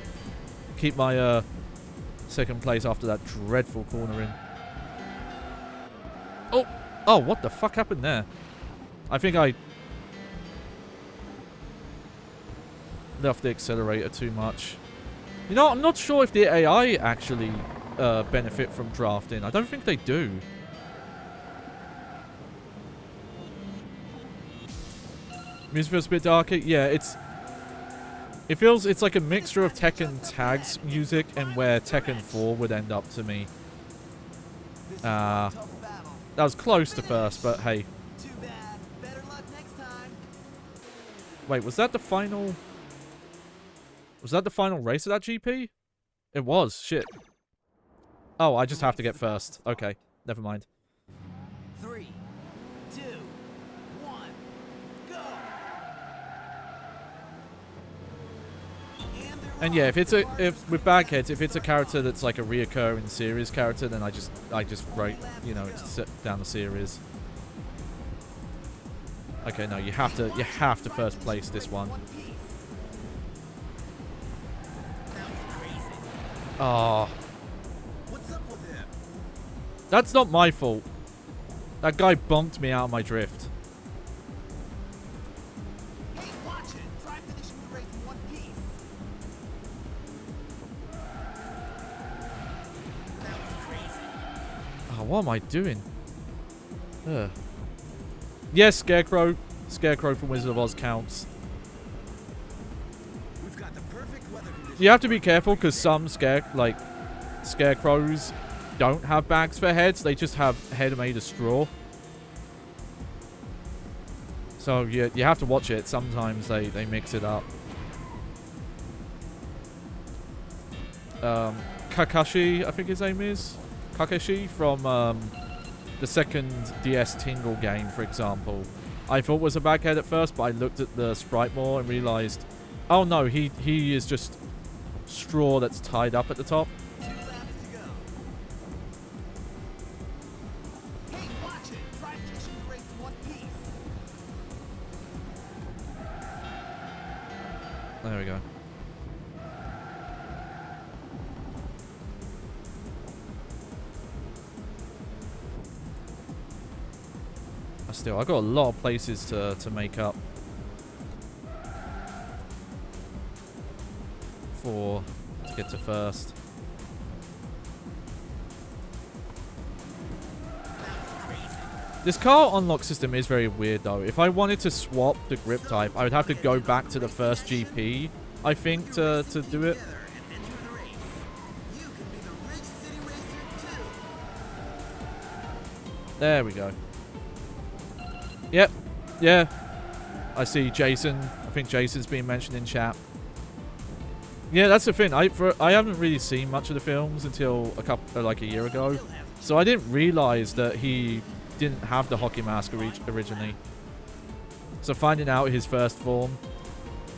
Keep my second place after that dreadful corner in. Oh! Oh, what the fuck happened there? I think I left the accelerator too much. You know, I'm not sure if the AI actually benefit from drafting. I don't think they do. Music feels a bit darker. Yeah, it's like a mixture of Tekken Tag's music and where Tekken 4 would end up to me. That was close to first, but hey. Too bad. Better luck next time. Wait, was that the final... Was that the final race of that GP? It was. Shit. Oh, I just have to get first. Okay, never mind. 3, 2, 1, go! And yeah, if with Bagheads, if it's a character that's like a reoccurring series character, then I just write, sit down the series. Okay, no, you have to first place this one. Oh. What's up with him? That's not my fault. That guy bumped me out of my drift. Hey, watch it! Try finishing the race in one piece. That was crazy. Oh, what am I doing? Ugh. Yes, Scarecrow. Scarecrow from Wizard of Oz counts. We've got the perfect weather conditions. You have to be careful because some scarecrows don't have bags for heads. They just have head made of straw. So you have to watch it. Sometimes they mix it up. Kakashi, I think his name is. Kakashi from the second DS Tingle game, for example. I thought was a baghead at first, but I looked at the sprite more and realized, oh no, he is just straw that's tied up at the top. 2 laps to go. Hey, watch it! Try finishing the race in one piece. There we go. Still, I've got a lot of places to make up to get to first. This car unlock system is very weird though. If I wanted to swap the grip type, I would have to go back to the first GP, I think, to do it. There we go. Yep. Yeah. I see Jason. I think Jason's being mentioned in chat. Yeah, that's the thing. I haven't really seen much of the films until like a year ago, so I didn't realize that he didn't have the hockey mask originally. So finding out his first form,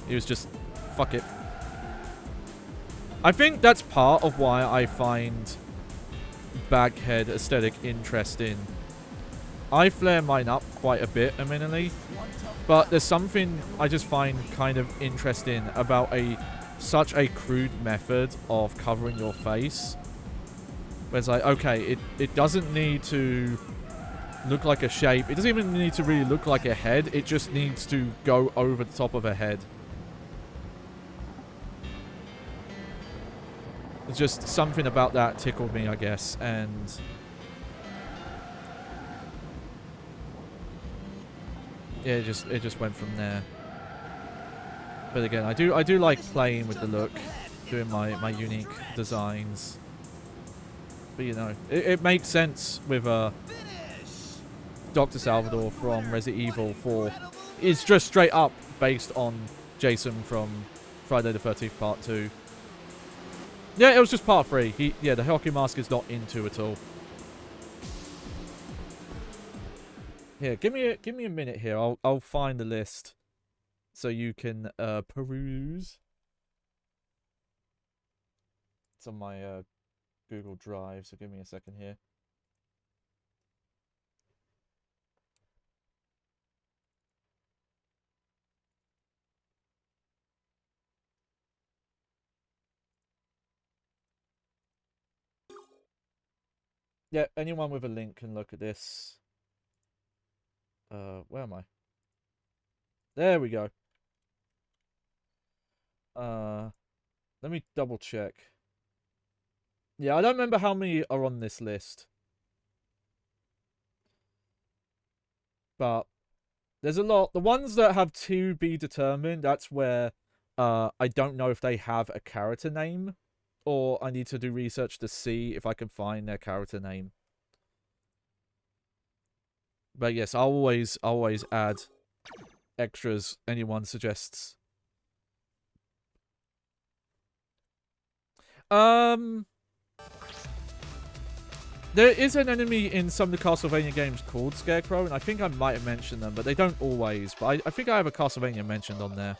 he was just fuck it. I think that's part of why I find baghead aesthetic interesting. I flare mine up quite a bit admittedly, but there's something I just find kind of interesting about such a crude method of covering your face. Where it's like, okay, it doesn't need to look like a shape. It doesn't even need to really look like a head. It just needs to go over the top of a head. It's just something about that tickled me, I guess, and yeah, it just went from there. But again, I do like playing with the look, doing my unique designs. But you know, it makes sense with Dr. Salvador from Resident Evil 4. It's just straight up based on Jason from Friday the 13th Part 2. Yeah, it was just Part 3. The hockey mask is not in 2 at all. Here, give me a minute here. I'll find the list so you can peruse. It's on my Google Drive, so give me a second here. Yeah, anyone with a link can look at this. Where am I? There we go. Let me double check. Yeah, I don't remember how many are on this list. But there's a lot. The ones that have to be determined, that's where I don't know if they have a character name. Or I need to do research to see if I can find their character name. But yes, I'll always add extras anyone suggests. There is an enemy in some of the Castlevania games called Scarecrow, and I think I might have mentioned them, but they don't always. But I think I have a Castlevania mentioned on there.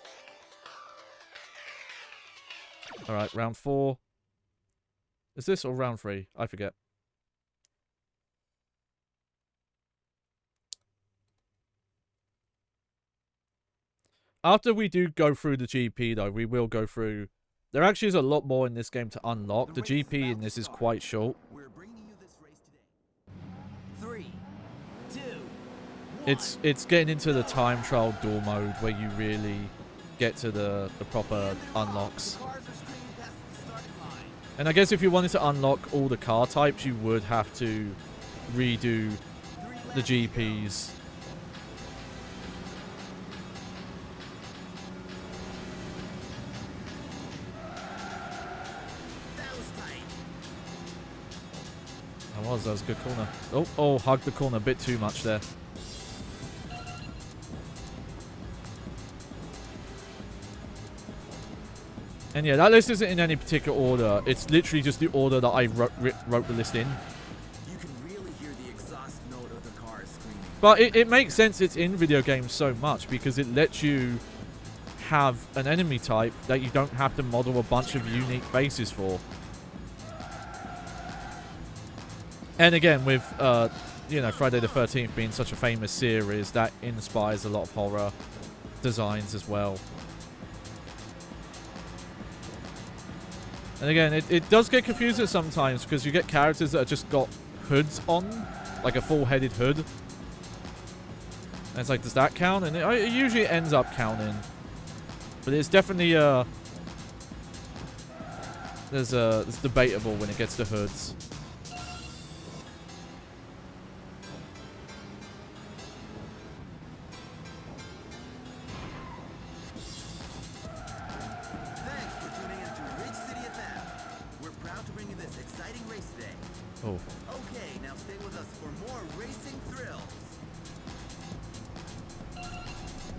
Alright, round 4. Is this or round 3? I forget. After we do go through the GP, though, we will go through... There actually is a lot more in this game to unlock. The GP in this is quite short. We're bringing you this race today. 3, 2, 1. It's getting into the time trial duel mode where you really get to the proper unlocks. Cars are streaming past the starting line. And I guess if you wanted to unlock all the car types, you would have to redo the GPs. That was a good corner. Oh, hugged the corner a bit too much there. And yeah, that list isn't in any particular order. It's literally just the order that I wrote the list in. You can really hear the exhaust note of the car screaming. But it makes sense it's in video games so much because it lets you have an enemy type that you don't have to model a bunch of unique faces for. And again, with, you know, Friday the 13th being such a famous series, that inspires a lot of horror designs as well. And again, it does get confusing sometimes because you get characters that have just got hoods on, like a full-headed hood. And it's like, does that count? And it usually ends up counting. But it's definitely, it's debatable when it gets to hoods. Oh. Okay, now stay with us for more racing thrills.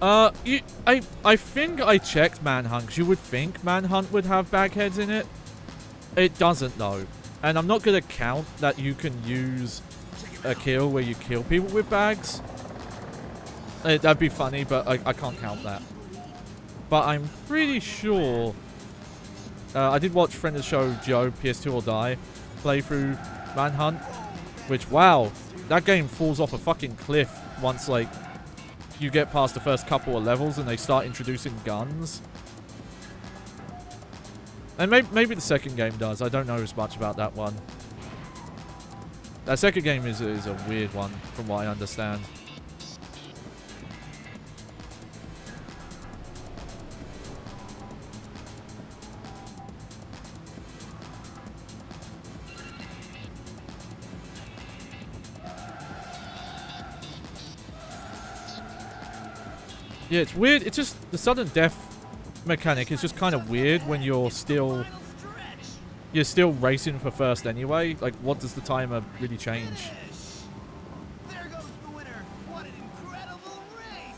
I think I checked Manhunt, 'cause you would think Manhunt would have bagheads in it. It doesn't though. And I'm not gonna count that you can use a kill where you kill people with bags. That'd be funny, but I can't count that. But I'm pretty sure I did watch friend of the show Joe, PS2 or Die, play through Manhunt, which, wow, that game falls off a fucking cliff once, like, you get past the first couple of levels and they start introducing guns. And maybe the second game does. I don't know as much about that one. That second game is a weird one, from what I understand. Yeah, it's weird. It's just the sudden death mechanic is just kind of weird when you're still racing for first anyway. Like, what does the timer really change? There goes the winner. What an incredible race!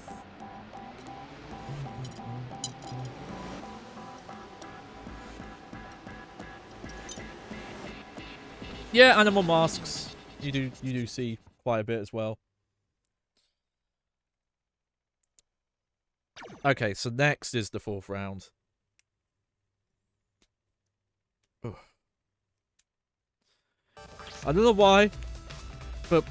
Yeah, animal masks. You do see quite a bit as well. Okay, so next is the fourth round. Ugh. I don't know why, but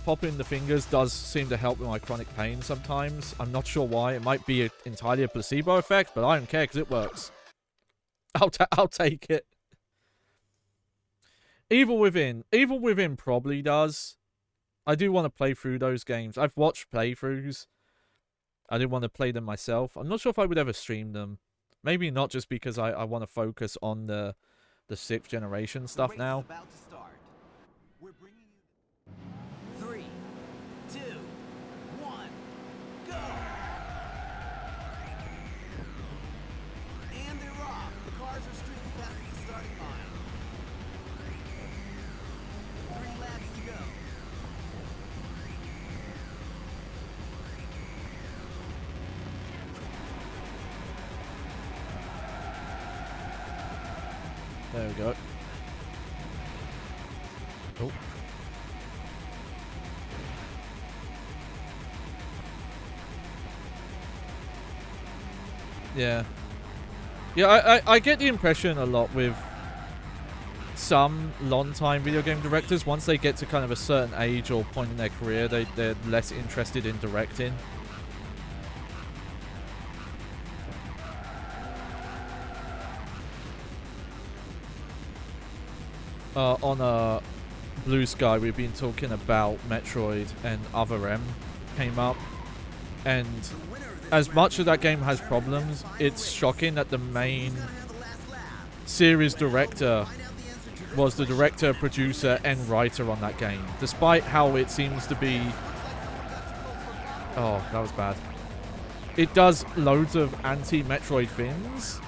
popping the fingers does seem to help with my chronic pain sometimes. I'm not sure why. It might be entirely a placebo effect, but I don't care because it works. I'll take it. Evil Within probably does. I do want to play through those games. I've watched playthroughs. I do want to play them myself. I'm not sure if I would ever stream them. Maybe not, just because I want to focus on the 6th generation stuff now. About to start. We're bringing you 3, 2, 1, go! And they're off. The cars are streaking past the starting line. 3 laps to go. There we go. Oh. Yeah. Yeah, I get the impression a lot with some long-time video game directors, once they get to kind of a certain age or point in their career, they're less interested in directing. On Blue Sky, we've been talking about Metroid, and Other M came up, and as much as that game has problems, it's shocking that the main series director was the director, producer, and writer on that game, despite how it seems to be... Oh, that was bad. It does loads of anti-Metroid things.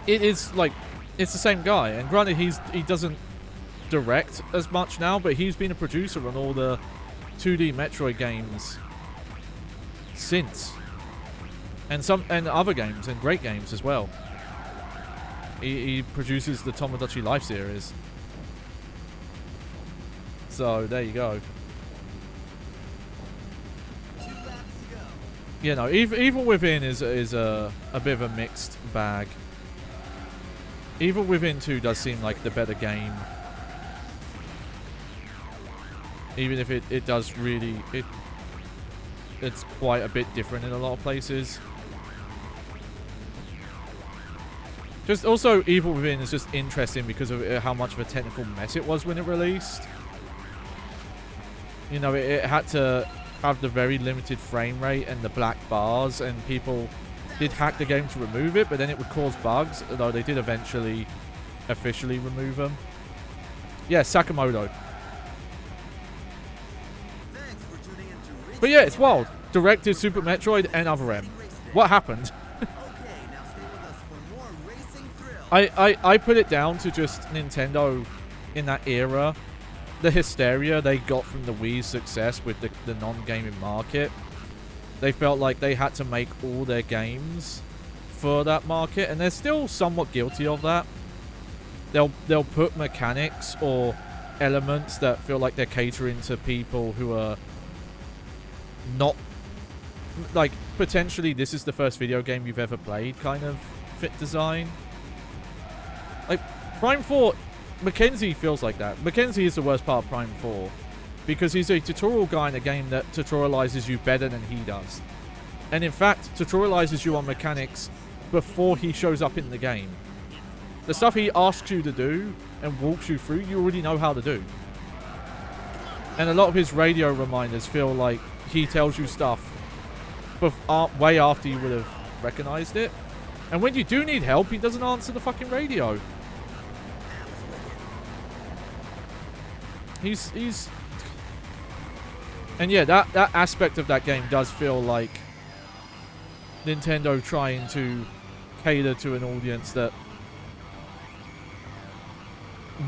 It is, like, It's the same guy, and granted, he doesn't direct as much now, but he's been a producer on all the 2D Metroid games since, and other games and great games as well. He produces the Tomodachi Life series, so there you go. You know, Evil Within is a bit of a mixed bag. Evil Within 2 does seem like the better game. Even if it does really... It's quite a bit different in a lot of places. Just also, Evil Within is just interesting because of how much of a technical mess it was when it released. You know, it had to have the very limited frame rate and the black bars, and people did hack the game to remove it, but then it would cause bugs, although they did eventually officially remove them. Yeah, Sakamoto. But yeah, it's wild. Directed Super Metroid and Other M. What happened? I put it down to just Nintendo in that era. The hysteria they got from the Wii's success with the non-gaming market. They felt like they had to make all their games for that market, and they're still somewhat guilty of that. They'll put mechanics or elements that feel like they're catering to people who are not, like, potentially this is the first video game you've ever played kind of fit design. Like, Prime 4, Mackenzie feels like that. Mackenzie is the worst part of Prime 4 because he's a tutorial guy in a game that tutorializes you better than he does. And in fact, tutorializes you on mechanics before he shows up in the game. The stuff he asks you to do and walks you through, you already know how to do. And a lot of his radio reminders feel like he tells you stuff way after you would have recognized it. And when you do need help, he doesn't answer the fucking radio. He's... And yeah, that aspect of that game does feel like Nintendo trying to cater to an audience that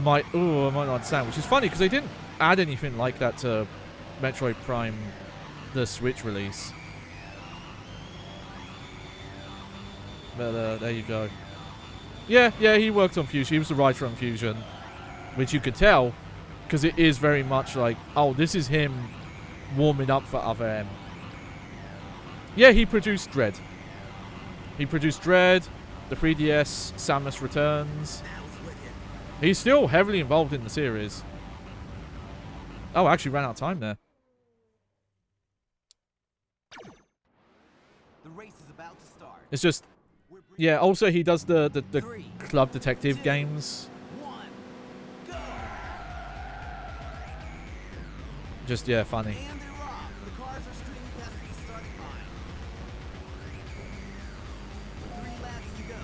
might not understand, which is funny because they didn't add anything like that to Metroid Prime, the Switch release. But there you go. Yeah, he worked on Fusion. He was the writer on Fusion, which you could tell because it is very much like, oh, this is him warming up for Other M. Yeah, he produced Dread. He produced Dread, the 3DS, Samus Returns. He's still heavily involved in the series. Oh, I actually ran out of time there. The race is about to start. It's just... Yeah, also he does the Club Detective games. Just, yeah, funny. And they're off. The cars are streaming past the starting line. 3 laps to go.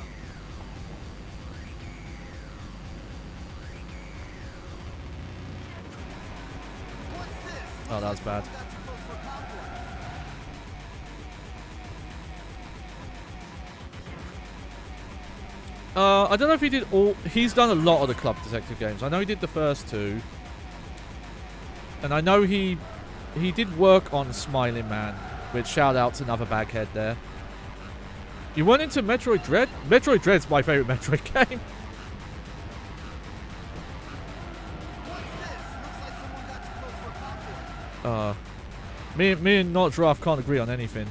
What's this? Oh, that was bad. Got too close for popcorn. I don't know if he did all... He's done a lot of the Club Detective games. I know he did the first 2. And I know he did work on Smiling Man, which shout out to another baghead there. You went into Metroid Dread? Metroid Dread's my favorite Metroid game. What's this? Looks like someone got too close for popcorn. Me and Not Giraffe can't agree on anything.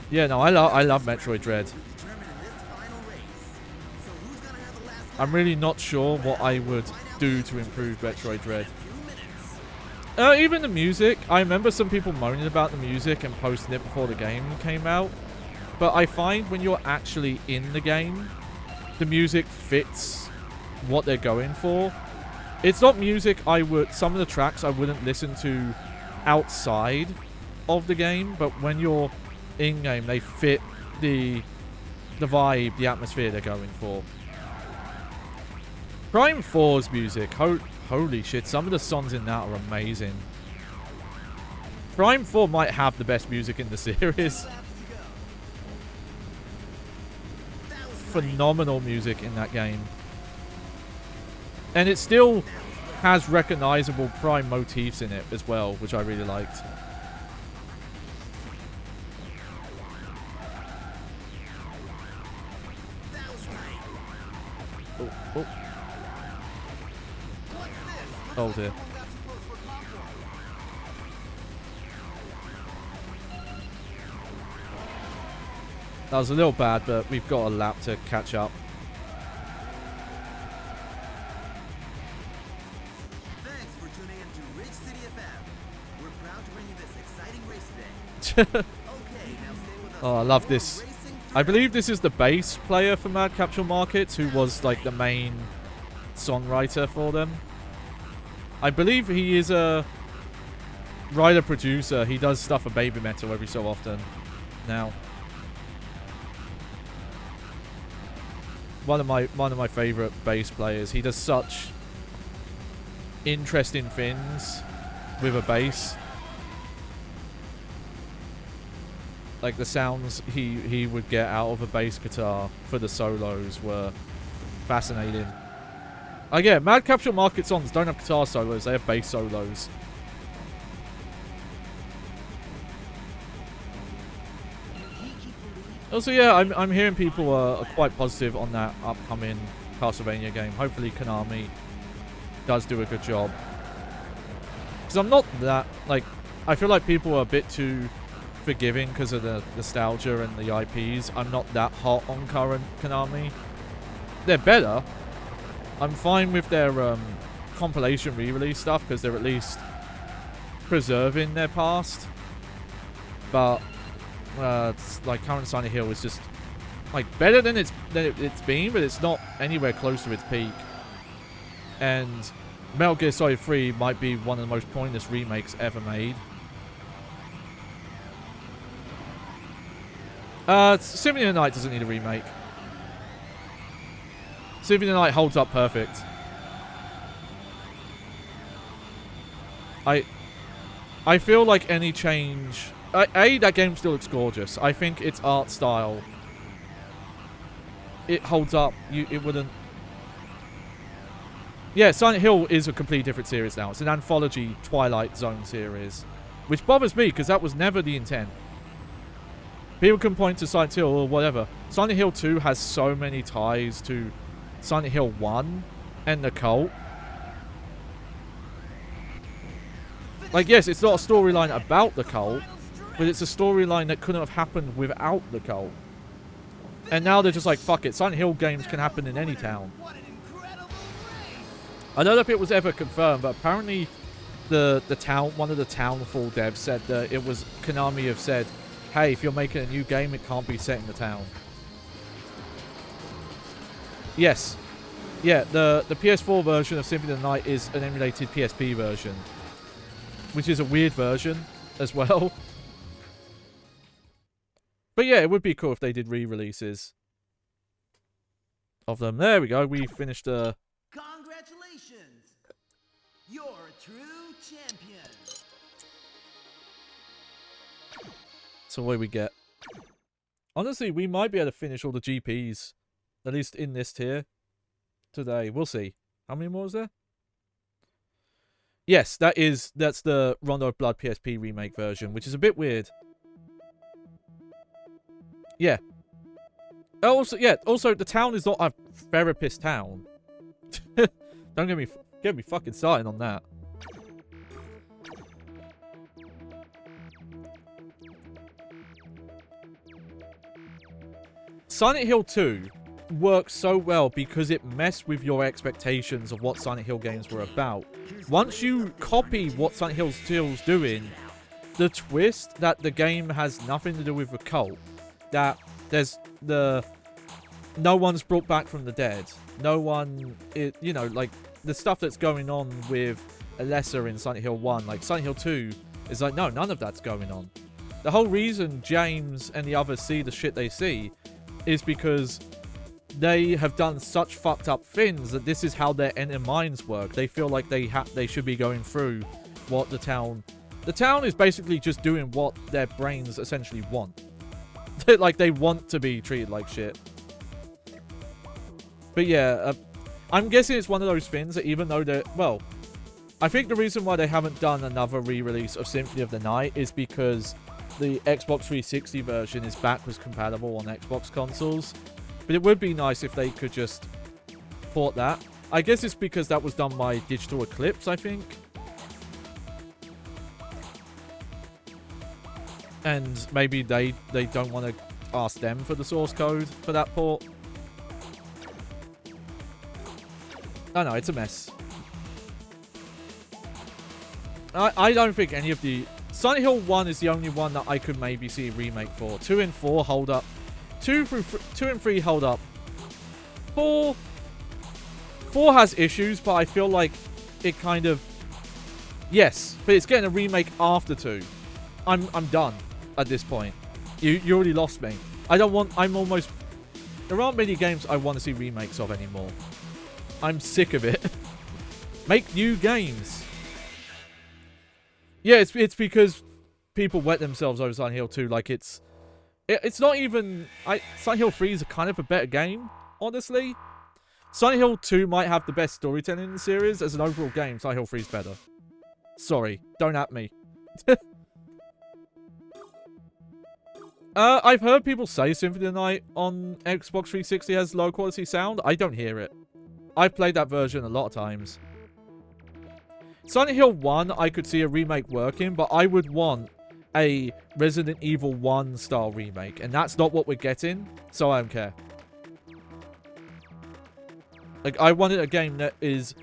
Yeah, no, I love Metroid Dread. I'm really not sure what I would do to improve Metroid Dread. Even the music. I remember some people moaning about the music and posting it before the game came out. But I find when you're actually in the game, the music fits what they're going for. It's not music some of the tracks I wouldn't listen to outside of the game, but when you're in-game, they fit the vibe, the atmosphere they're going for. Prime 4's music, holy shit, some of the songs in that are amazing. Prime 4 might have the best music in the series. Phenomenal music in that game. And it still has recognizable Prime motifs in it as well, which I really liked. Oh, oh. Oh dear. That was a little bad, but we've got a lap to catch up. Thanks for tuning in to Ridge City FM. We're proud to bring you this exciting race today. Okay, now stay with us. Oh, I love this. I believe this is the bass player for Mad Capsule Markets, who was like the main songwriter for them. I believe he is a writer-producer. He does stuff for Baby Metal every so often now. One of my favorite bass players. He does such interesting things with a bass. Like the sounds he would get out of a bass guitar for the solos were fascinating. Again, Mad Capsule Market songs don't have guitar solos, they have bass solos. Also, yeah, I'm hearing people are quite positive on that upcoming Castlevania game. Hopefully Konami does do a good job. Because I'm not that, like, I feel like people are a bit too forgiving because of the nostalgia and the IPs. I'm not that hot on current Konami. They're better. I'm fine with their compilation re-release stuff because they're at least preserving their past. But it's like current Silent Hill is just like better than it's been, but it's not anywhere close to its peak. And Metal Gear Solid 3 might be one of the most pointless remakes ever made. Symphony of the Night doesn't need a remake. Symphony of the Night holds up perfect. I feel like any change... that game still looks gorgeous. I think its art style... It holds up. It wouldn't... Yeah, Silent Hill is a completely different series now. It's an anthology Twilight Zone series. Which bothers me, because that was never the intent. People can point to Silent Hill or whatever. Silent Hill 2 has so many ties to Silent Hill 1 and the cult. Like, yes, it's not a storyline about the cult, but it's a storyline that couldn't have happened without the cult. And now they're just like, fuck it, Silent Hill games can happen in any town. I don't know if it was ever confirmed, but apparently one of the Townfall devs said that it was Konami have said, hey, if you're making a new game, it can't be set in the town. Yes. Yeah, the PS4 version of Symphony of the Night is an emulated PSP version, which is a weird version as well. But yeah, it would be cool if they did re-releases of them. There we go. We finished Congratulations! You're a true champion. So what do we get? Honestly, we might be able to finish all the GPs, at least in this tier, today. We'll see. How many more is there? Yes, that's the Rondo of Blood PSP remake version, which is a bit weird. Yeah. Also, the town is not a therapist town. Don't get me fucking started on that. Silent Hill 2 works so well because it messed with your expectations of what Silent Hill games were about. Once you copy what Silent Hill 2's doing, the twist that the game has nothing to do with the cult, that there's no one's brought back from the dead, no one, like the stuff that's going on with Alessa in Silent Hill 1, like Silent Hill 2 is like, no, none of that's going on. The whole reason James and the others see the shit they see is because they have done such fucked up things that this is how their inner minds work. They feel like they should be going through what the town The town is basically just doing what their brains essentially want. Like, they want to be treated like shit. But yeah, I'm guessing it's one of those things that even though they're... Well, I think the reason why they haven't done another re-release of Symphony of the Night is because the Xbox 360 version is backwards compatible on Xbox consoles. But it would be nice if they could just port that. I guess it's because that was done by Digital Eclipse, I think. And maybe they don't want to ask them for the source code for that port. Oh no, it's a mess. I don't think any of the... Silent Hill 1 is the only one that I could maybe see a remake for. 2 and 4 hold up. 2 and 3 hold up. 4 has issues, but I feel like it kind of... Yes, but it's getting a remake after 2. I'm done at this point. You already lost me. I'm almost... There aren't many games I want to see remakes of anymore. I'm sick of it. Make new games. Yeah, it's because people wet themselves over Silent Hill 2. Like, it's not even... Silent Hill 3 is kind of a better game, honestly. Silent Hill 2 might have the best storytelling in the series. As an overall game, Silent Hill 3 is better. Sorry, don't at me. I've heard people say Symphony of the Night on Xbox 360 has low quality sound. I don't hear it. I've played that version a lot of times. Silent Hill 1, I could see a remake working, but I would want a Resident Evil 1 style remake, and that's not what we're getting, so I don't care. Like, I wanted a game that is,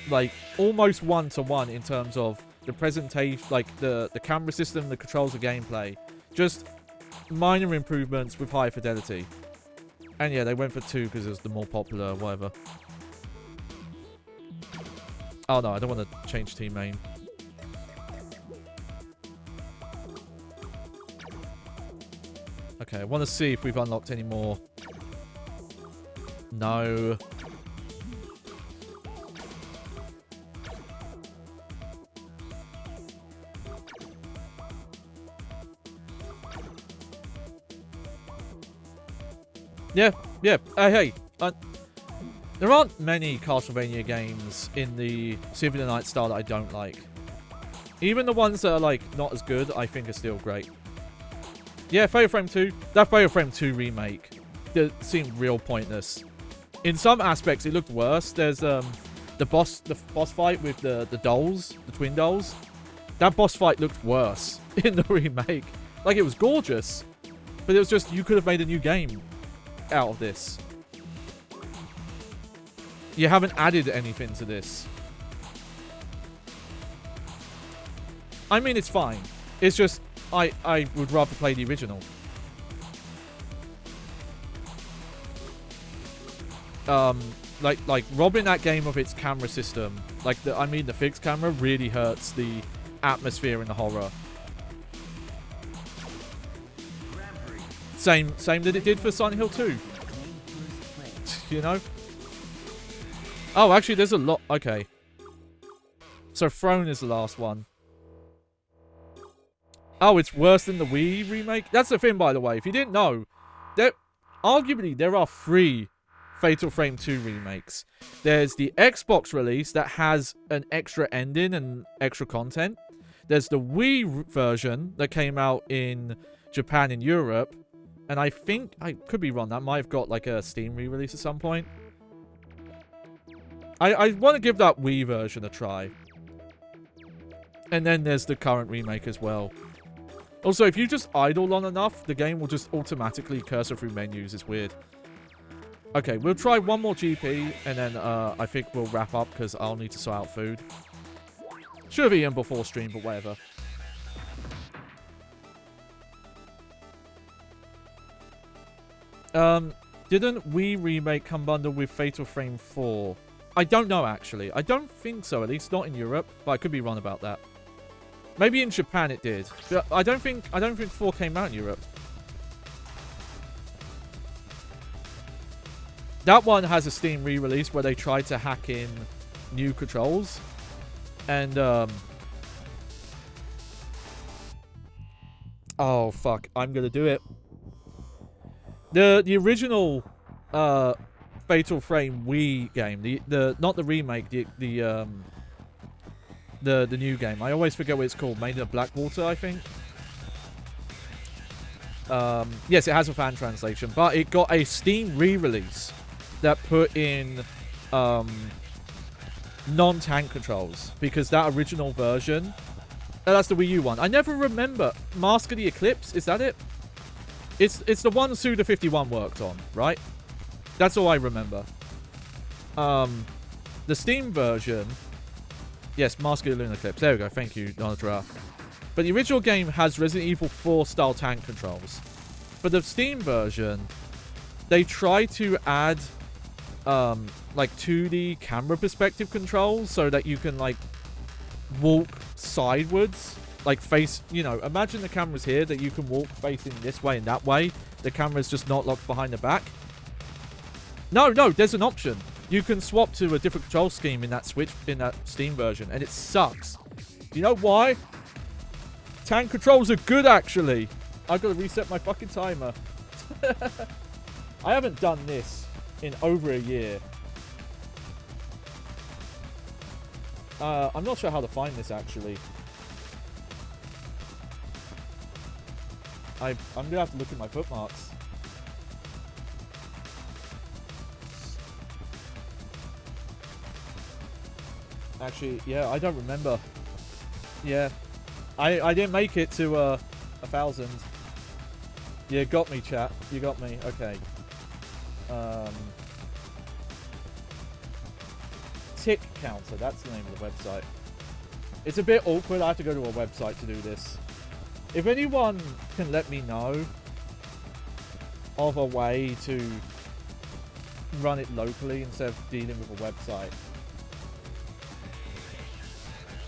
like, almost one-to-one in terms of the presentation, like, the camera system, the controls, the gameplay. Just minor improvements with high fidelity. And yeah, they went for 2 because it was the more popular, whatever. Oh no, I don't want to change team main. Okay, I want to see if we've unlocked any more. No. Yeah. Hey. There aren't many Castlevania games in the Symphony of the Night style that I don't like. Even the ones that are, like, not as good, I think are still great. Yeah, Fatal Frame 2. That Fatal Frame 2 remake seemed real pointless. In some aspects, it looked worse. There's the boss fight with the dolls, the twin dolls. That boss fight looked worse in the remake. Like, it was gorgeous, but it was just, you could have made a new game out of this. You haven't added anything to this. I mean, it's fine. It's just, I would rather play the original. Like robbing that game of its camera system, like the fixed camera really hurts the atmosphere and the horror. Same that it did for Silent Hill 2. You know? Oh, actually, there's a lot. Okay. So, Throne is the last one. Oh, it's worse than the Wii remake? That's the thing, by the way. If you didn't know, arguably, there are 3 Fatal Frame 2 remakes. There's the Xbox release that has an extra ending and extra content. There's the Wii version that came out in Japan and Europe. And I think, I could be wrong, that might have got like a Steam re-release at some point. I want to give that Wii version a try. And then there's the current remake as well. Also, if you just idle long enough, the game will just automatically cursor through menus. It's weird. Okay, we'll try one more GP, and then I think we'll wrap up because I'll need to sort out food. Should have eaten before stream, but whatever. Didn't Wii remake come bundled with Fatal Frame 4? I don't know, actually. I don't think so, at least not in Europe, but I could be wrong about that. Maybe in Japan it did. But I don't think 4 came out in Europe. That one has a Steam re-release where they tried to hack in new controls. And Oh, fuck. I'm gonna do it. The original Fatal Frame Wii game, the not the remake, the new game. I always forget what it's called. Made in Blackwater, I think. Yes, it has a fan translation, but it got a Steam re-release that put in non-tank controls, because that original version, that's the Wii U one. I never remember. Mask of the Eclipse, is that it? It's the one Suda51 worked on, right? That's all I remember. The Steam version, yes, Mask of the Lunar Eclipse. There we go. Thank you, Donald Giraffe. But the original game has Resident Evil 4 style tank controls. For the Steam version, they try to add like 2D camera perspective controls so that you can like walk sideways, like face, you know, imagine the camera's here, that you can walk facing this way and that way. The camera's just not locked behind the back. No, there's an option. You can swap to a different control scheme in that Steam version, and it sucks. You know why? Tank controls are good, actually. I've got to reset my fucking timer. I haven't done this in over a year. I'm not sure how to find this, actually. I'm going to have to look at my bookmarks. Actually, yeah, I don't remember. Yeah. I didn't make it to 1,000. Yeah, got me, chat. You got me. Okay. Tick counter. That's the name of the website. It's a bit awkward. I have to go to a website to do this. If anyone can let me know of a way to run it locally instead of dealing with a website,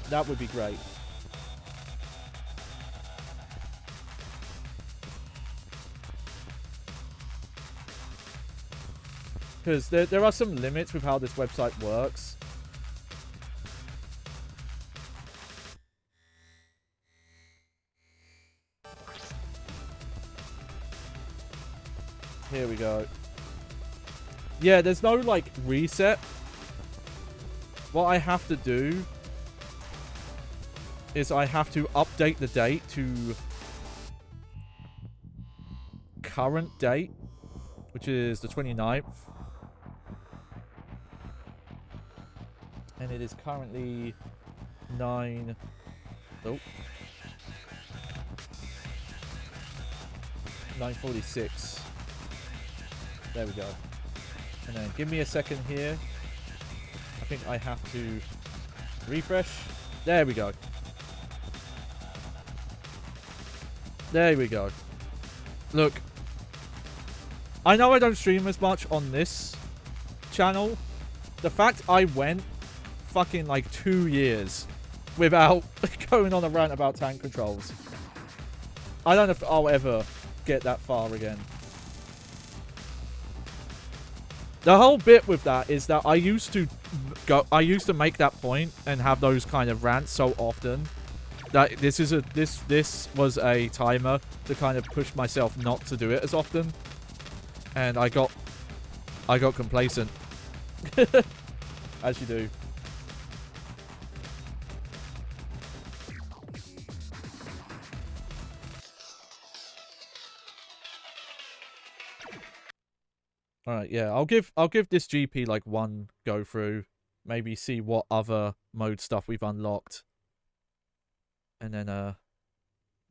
that would be great. Because there are some limits with how this website works. Here we go. Yeah, there's no, like, reset. What I have to do is I have to update the date to current date, which is the 29th. And it is currently 9:46. There we go. And then give me a second here. I think I have to refresh. There we go. There we go. Look, I know I don't stream as much on this channel. The fact I went fucking like 2 years without going on a rant about tank controls, I don't know if I'll ever get that far again. The whole bit with that is that I used to make that point and have those kind of rants so often that this was a timer to kind of push myself not to do it as often, and I got complacent. As you do. Alright, yeah, I'll give this GP like one go through, maybe see what other mode stuff we've unlocked, and then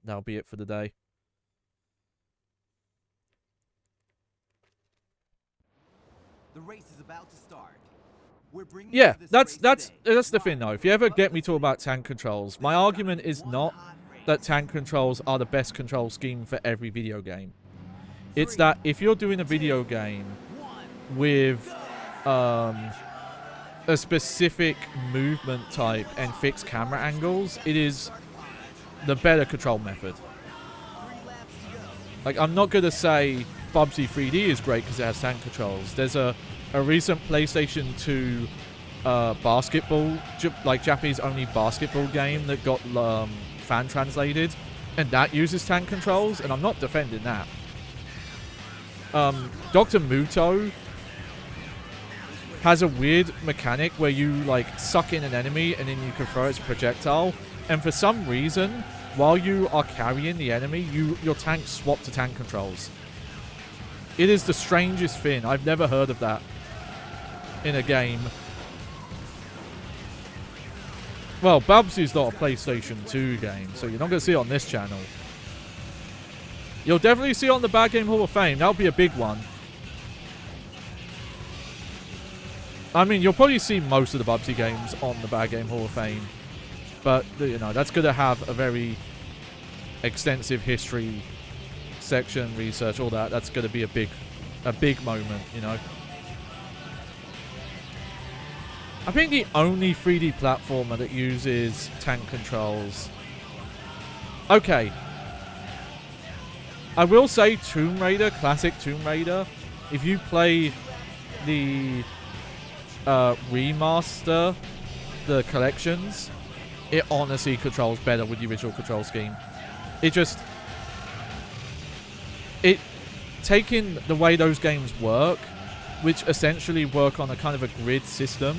that'll be it for the day. The race is about to start. Yeah, that's the thing though. If you ever get me talk about tank controls, my argument is not that tank controls are the best control scheme for every video game. It's that if you're doing a video game with a specific movement type and fixed camera angles, it is the better control method. Like, I'm not going to say Bubsy 3D is great because it has tank controls. There's a recent PlayStation 2 basketball, like Japanese only basketball game that got fan translated, and that uses tank controls, and I'm not defending that. Dr. Muto has a weird mechanic where you like suck in an enemy and then you can throw it as a projectile, and for some reason while you are carrying the enemy, your tank swap to tank controls. It is the strangest thing. I've never heard of that in a game. Well, Bubsy's not a PlayStation 2 game, so you're not going to see it on this channel. You'll definitely see it on the Bad Game Hall of Fame. That'll be a big one. I mean, you'll probably see most of the Bubsy games on the Bad Game Hall of Fame. But, you know, that's going to have a very extensive history section, research, all that. That's going to be a big moment, you know. I think the only 3D platformer that uses tank controls... Okay. I will say Tomb Raider, classic Tomb Raider, if you play the remaster, the collections, it honestly controls better with the original control scheme. Taking the way those games work, which essentially work on a kind of a grid system,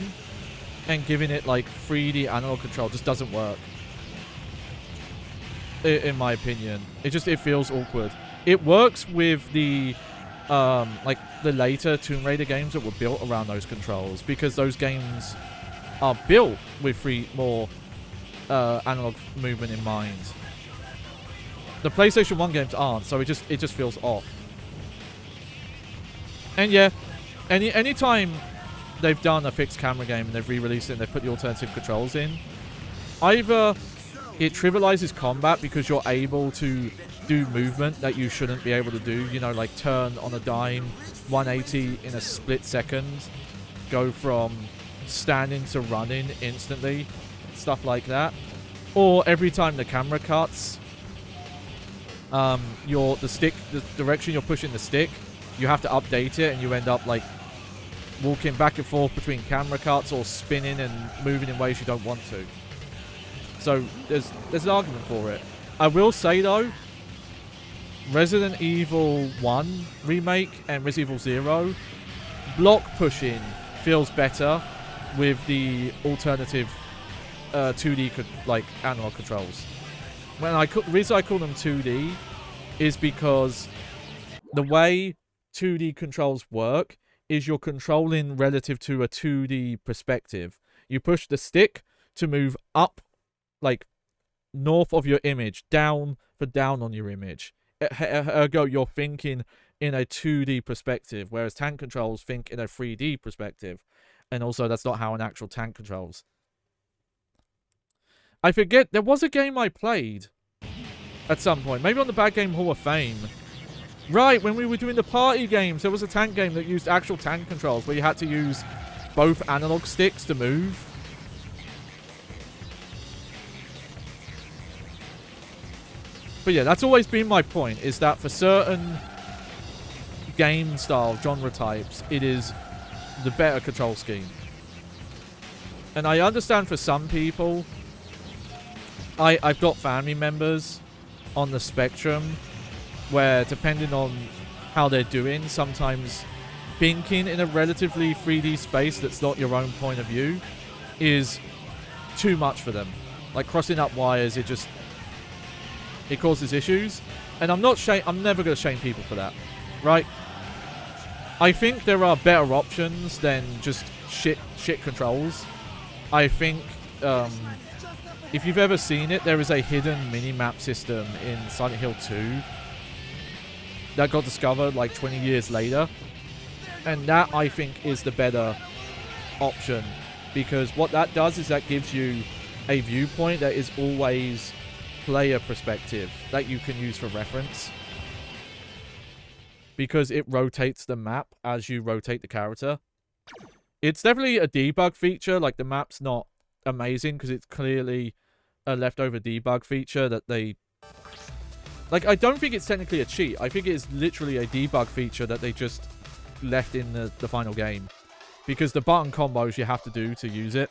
and giving it like 3D analog control just doesn't work. In my opinion. It feels awkward. It works with the like the later Tomb Raider games that were built around those controls, because those games are built with more analog movement in mind. The PlayStation 1 games aren't, so it just feels off. And yeah, anytime they've done a fixed camera game and they've re-released it and they've put the alternative controls in, either it trivializes combat because you're able to do movement that you shouldn't be able to do, you know, like turn on a dime 180 in a split second, go from standing to running instantly, stuff like that. Or every time the camera cuts, the direction you're pushing the stick, you have to update it, and you end up like walking back and forth between camera cuts or spinning and moving in ways you don't want to. So there's an argument for it. I will say though, Resident Evil 1 remake and Resident Evil 0, block pushing feels better with the alternative 2D like analog controls. The reason I call them 2D is because the way 2D controls work is you're controlling relative to a 2D perspective. You push the stick to move up, like north of your image, down for down on your image. Ergo, you're thinking in a 2D perspective, whereas tank controls think in a 3D perspective. And also, that's not how an actual tank controls. I forget, there was a game I played at some point, maybe on the Bad Game Hall of Fame. Right, when we were doing the party games, there was a tank game that used actual tank controls where you had to use both analog sticks to move. But yeah, that's always been my point, is that for certain game style, genre types, it is the better control scheme. And I understand for some people, I've got family members on the spectrum where, depending on how they're doing, sometimes thinking in a relatively 3D space that's not your own point of view is too much for them. Like crossing up wires, it causes issues. And I'm never going to shame people for that, right? I think there are better options than just shit controls. I think if you've ever seen it, there is a hidden mini-map system in Silent Hill 2 that got discovered like 20 years later. And that, I think, is the better option. Because what that does is that gives you a viewpoint that is always player perspective that you can use for reference. Because it rotates the map as you rotate the character. It's definitely a debug feature. Like, the map's not amazing because it's clearly a leftover debug feature that they... Like, I don't think it's technically a cheat. I think it's literally a debug feature that they just left in the final game. Because the button combos you have to do to use it.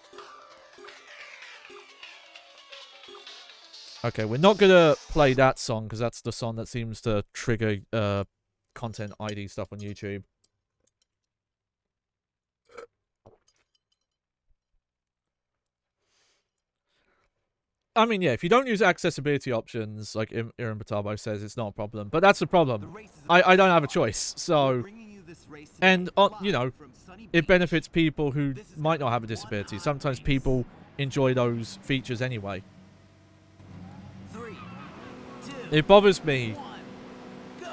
Okay, we're not gonna play that song because that's the song that seems to trigger content ID stuff on YouTube. I mean, yeah, if you don't use accessibility options, like Iran Batabo says, it's not a problem. But that's the problem. I don't have a choice. So, and, you know, it benefits people who might not have a disability. Sometimes people enjoy those features anyway. 3, 2, It bothers me 1, go!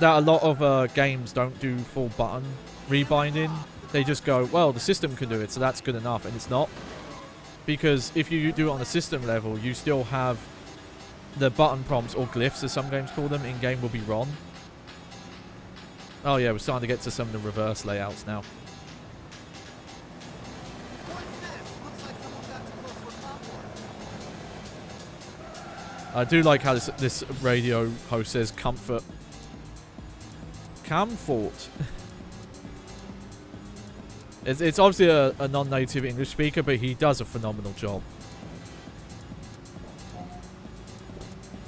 that a lot of games don't do full button rebinding. They just go, well, the system can do it, so that's good enough, and it's not. Because if you do it on the system level, you still have the button prompts, or glyphs as some games call them, in-game will be wrong. Oh yeah, we're starting to get to some of the reverse layouts now. What's this? Looks like someone got too close to a popcorn. I do like how this radio host says comfort. Comfort. It's obviously a non-native English speaker, but he does a phenomenal job.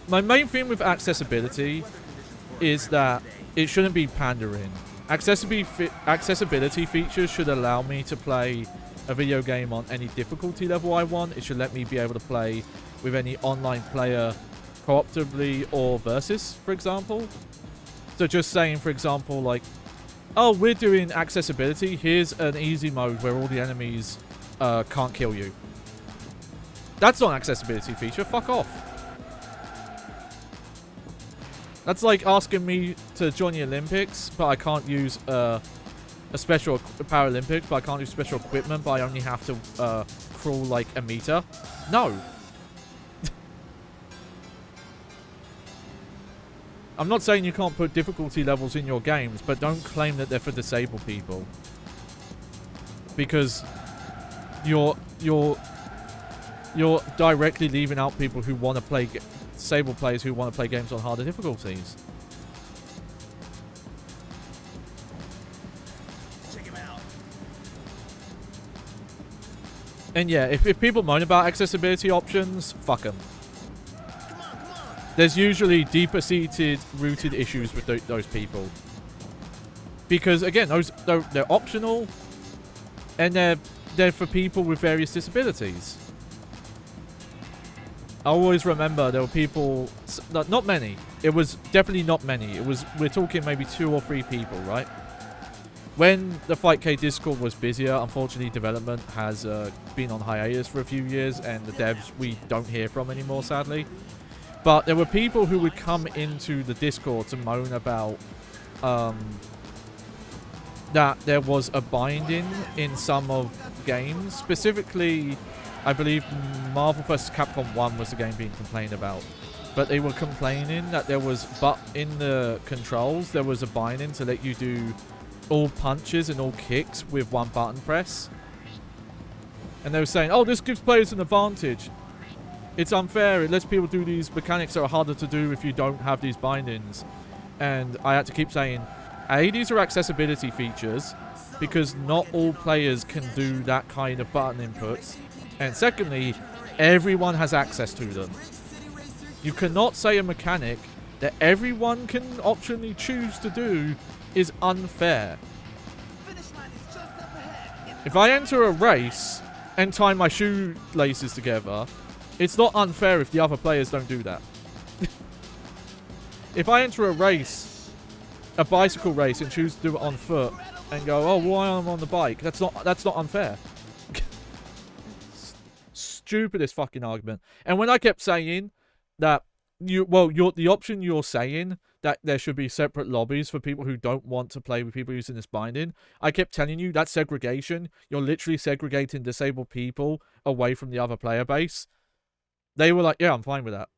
My main thing with accessibility is that it shouldn't be pandering. Accessibility features should allow me to play a video game on any difficulty level I want. It should let me be able to play with any online player cooperatively or versus, for example. So just saying, for example, like, oh, we're doing accessibility. Here's an easy mode where all the enemies can't kill you. That's not an accessibility feature. Fuck off. That's like asking me to join the Olympics, but I can't use a special Paralympics, but I can't use special equipment, but I only have to crawl like a meter. No. I'm not saying you can't put difficulty levels in your games, but don't claim that they're for disabled people. Because you're directly leaving out people who want to play, disabled players who want to play games on harder difficulties. Check him out. And yeah, if people moan about accessibility options, fuck them. There's usually deeper-seated, rooted issues with those people. Because, again, they're optional, and they're for people with various disabilities. I always remember there were people... Not many. It was definitely not many. We're talking maybe 2 or 3 people, right? When the FightK Discord was busier, unfortunately, development has been on hiatus for a few years, and the devs we don't hear from anymore, sadly. But there were people who would come into the Discord to moan about that there was a binding in some of games. Specifically, I believe Marvel vs. Capcom 1 was the game being complained about. But they were complaining that there was, but in the controls, there was a binding to let you do all punches and all kicks with one button press. And they were saying, oh, this gives players an advantage. It's unfair. It lets people do these mechanics that are harder to do if you don't have these bindings. And I had to keep saying, A, these are accessibility features because not all players can do that kind of button inputs. And secondly, everyone has access to them. You cannot say a mechanic that everyone can optionally choose to do is unfair. If I enter a race and tie my shoelaces together, it's not unfair if the other players don't do that. If I enter a race, a bicycle race, and choose to do it on foot, and go, oh, why am I on the bike? That's not unfair. Stupidest fucking argument. And when I kept saying that the option you're saying that there should be separate lobbies for people who don't want to play with people using this binding, I kept telling you that's segregation. You're literally segregating disabled people away from the other player base. They were like, yeah, I'm fine with that.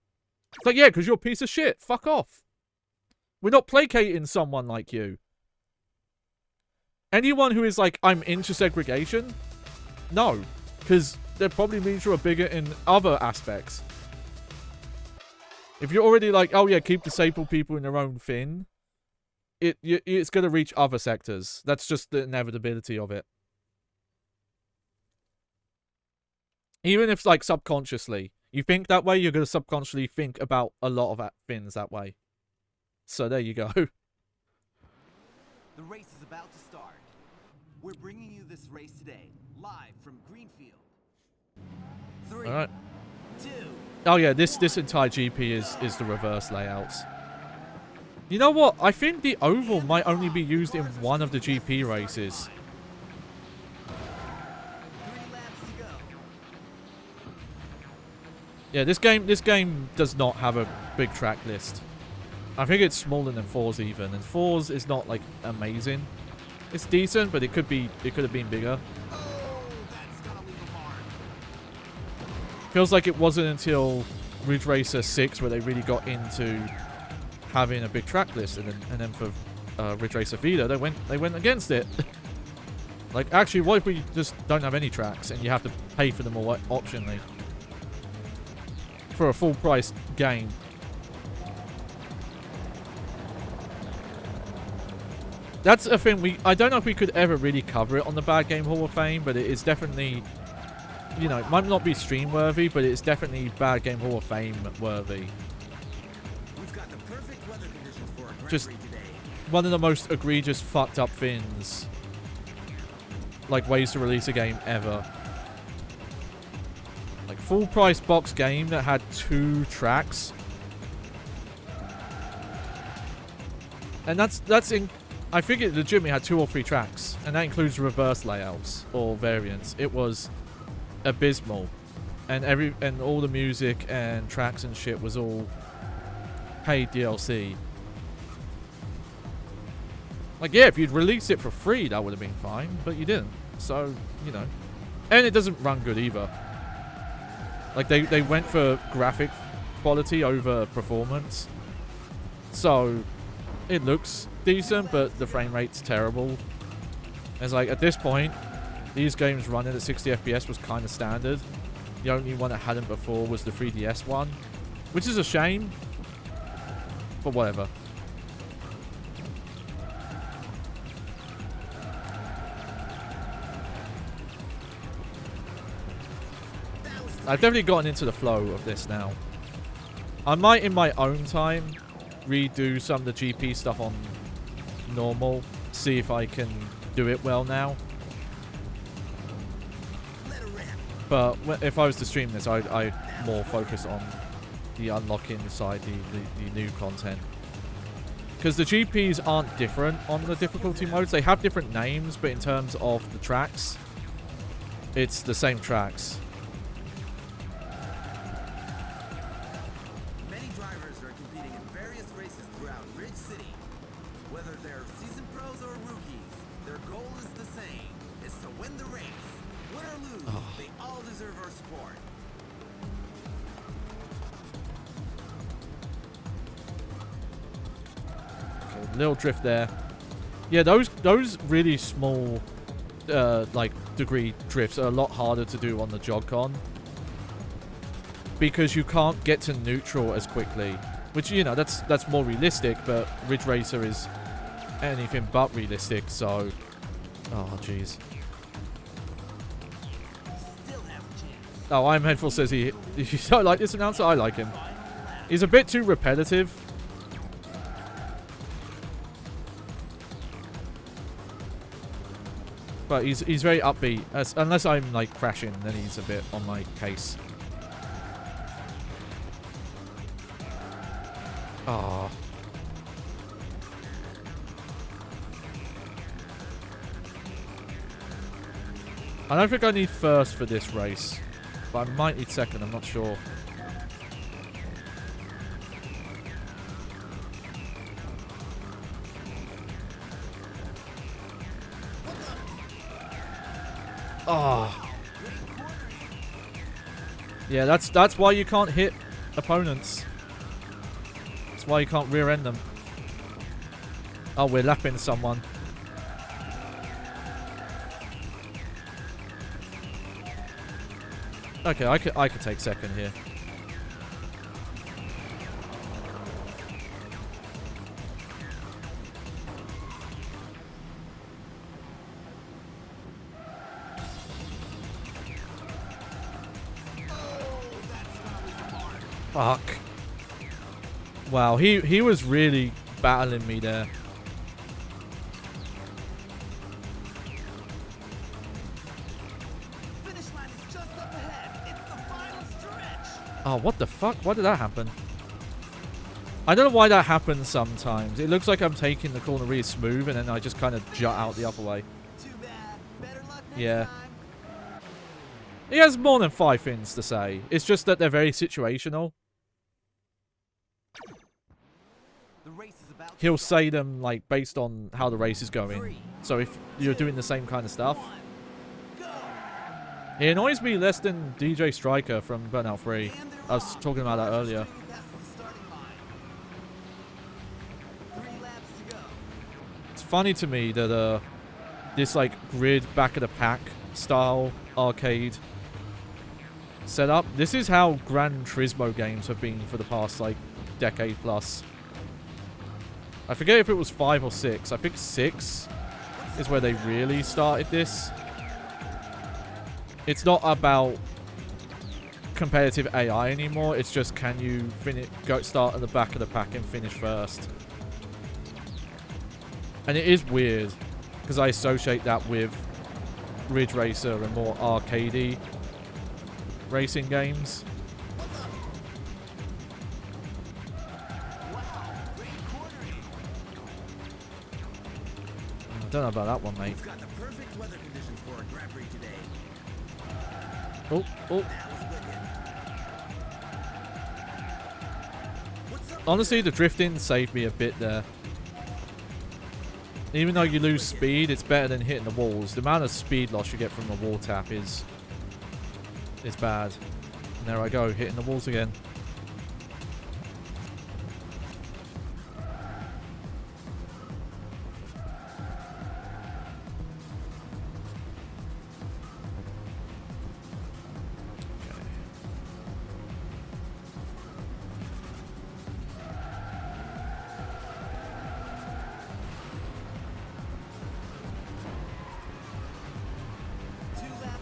It's like, yeah, because you're a piece of shit. Fuck off. We're not placating someone like you. Anyone who is like, I'm into segregation? No. Because that probably means you're bigger in other aspects. If you're already like, oh yeah, keep disabled people in their own thing, it's going to reach other sectors. That's just the inevitability of it. Even if, like, subconsciously, You think that way, you're going to subconsciously think about a lot of things that way. So there you go. The race is about to start. We're bringing you this race today, live from Greenfield. 3, Alright. 2, Oh yeah, this entire GP is the reverse layouts. You know what? I think the oval might only be used in one of the GP races. 3 laps to go. Yeah, this game does not have a big track list. I think it's smaller than 4's even, and 4's is not like amazing. It's decent, but it could have been bigger. Oh, that's gonna leave a mark. Feels like it wasn't until Ridge Racer 6 where they really got into having a big track list, and then for Ridge Racer Vita they went against it. Like, actually, what if we just don't have any tracks and you have to pay for them all optionally for a full price game? That's a thing I don't know if we could ever really cover it on the Bad Game Hall of Fame, but it is definitely, you know, it might not be stream worthy, but it's definitely Bad Game Hall of Fame worthy. We've got the perfect weather conditions for a Grand Just Prix today. one of the most egregious fucked up things, like, ways to release a game ever. Like, full price box game that had 2 tracks. And that's in, I think it legitimately had 2 or 3 tracks, and that includes reverse layouts or variants. It was abysmal, and all the music and tracks and shit was all paid DLC. Like, yeah, if you'd released it for free, that would have been fine, but you didn't. So, you know, and it doesn't run good either. Like, they went for graphic quality over performance, so it looks decent, but the frame rate's terrible. It's like, at this point, these games running at 60 FPS was kind of standard. The only one that hadn't before was the 3DS one, which is a shame, but whatever. I've definitely gotten into the flow of this now. I might, in my own time, redo some of the GP stuff on normal, see if I can do it well now. But if I was to stream this, I'd more focus on the unlocking side, the new content. Because the GPs aren't different on the difficulty modes. They have different names, but in terms of the tracks, it's the same tracks. Many drivers are competing in various races throughout Ridge City. Whether they're seasoned pros or rookies, their goal is the same. It's to win the race. Win or lose, they all deserve our support. Okay, little drift there. Yeah, those really small, like, degree drifts are a lot harder to do on the Jog-Con, because you can't get to neutral as quickly. Which, you know, that's more realistic, but Ridge Racer is anything but realistic, so... Oh, jeez. Still have a chance. Oh, I'm Headful says you don't like this announcer? I like him. He's a bit too repetitive. But he's very upbeat. Unless I'm, like, crashing, then he's a bit on my case. Ah. I don't think I need first for this race, but I might need second, I'm not sure. Ah. Yeah, that's why you can't hit opponents. That's why you can't rear end them. Oh, we're lapping someone. Okay, I could take second here. Fuck. Wow, he was really battling me there. Finish line is just up ahead. It's the final stretch. Oh, what the fuck? Why did that happen? I don't know why that happens sometimes. It looks like I'm taking the corner really smooth and then I just kind of jut out the other way. Too bad. Better luck next Yeah. time. He has more than 5 things to say. It's just that they're very situational. The race is about to He'll start. say them like based on how the race is going. So if you're doing the same kind of stuff. He annoys me less than DJ Striker from Burnout 3. I was talking about that earlier. It's funny to me that this like grid back of the pack style arcade setup. This is how Gran Turismo games have been for the past like decade plus. I forget if it was 5 or 6. I think 6 is where they really started this. It's not about competitive AI anymore. It's just can you start at the back of the pack and finish first. And it is weird because I associate that with Ridge Racer and more arcadey racing games. I don't know about that one, mate. We've got the perfect weather conditions for a Grand Prix today. Oh, oh. That was wicked. What's up? Honestly, the drifting saved me a bit there. Even though you lose speed, it's better than hitting the walls. The amount of speed loss you get from the wall tap is bad. And there I go, hitting the walls again.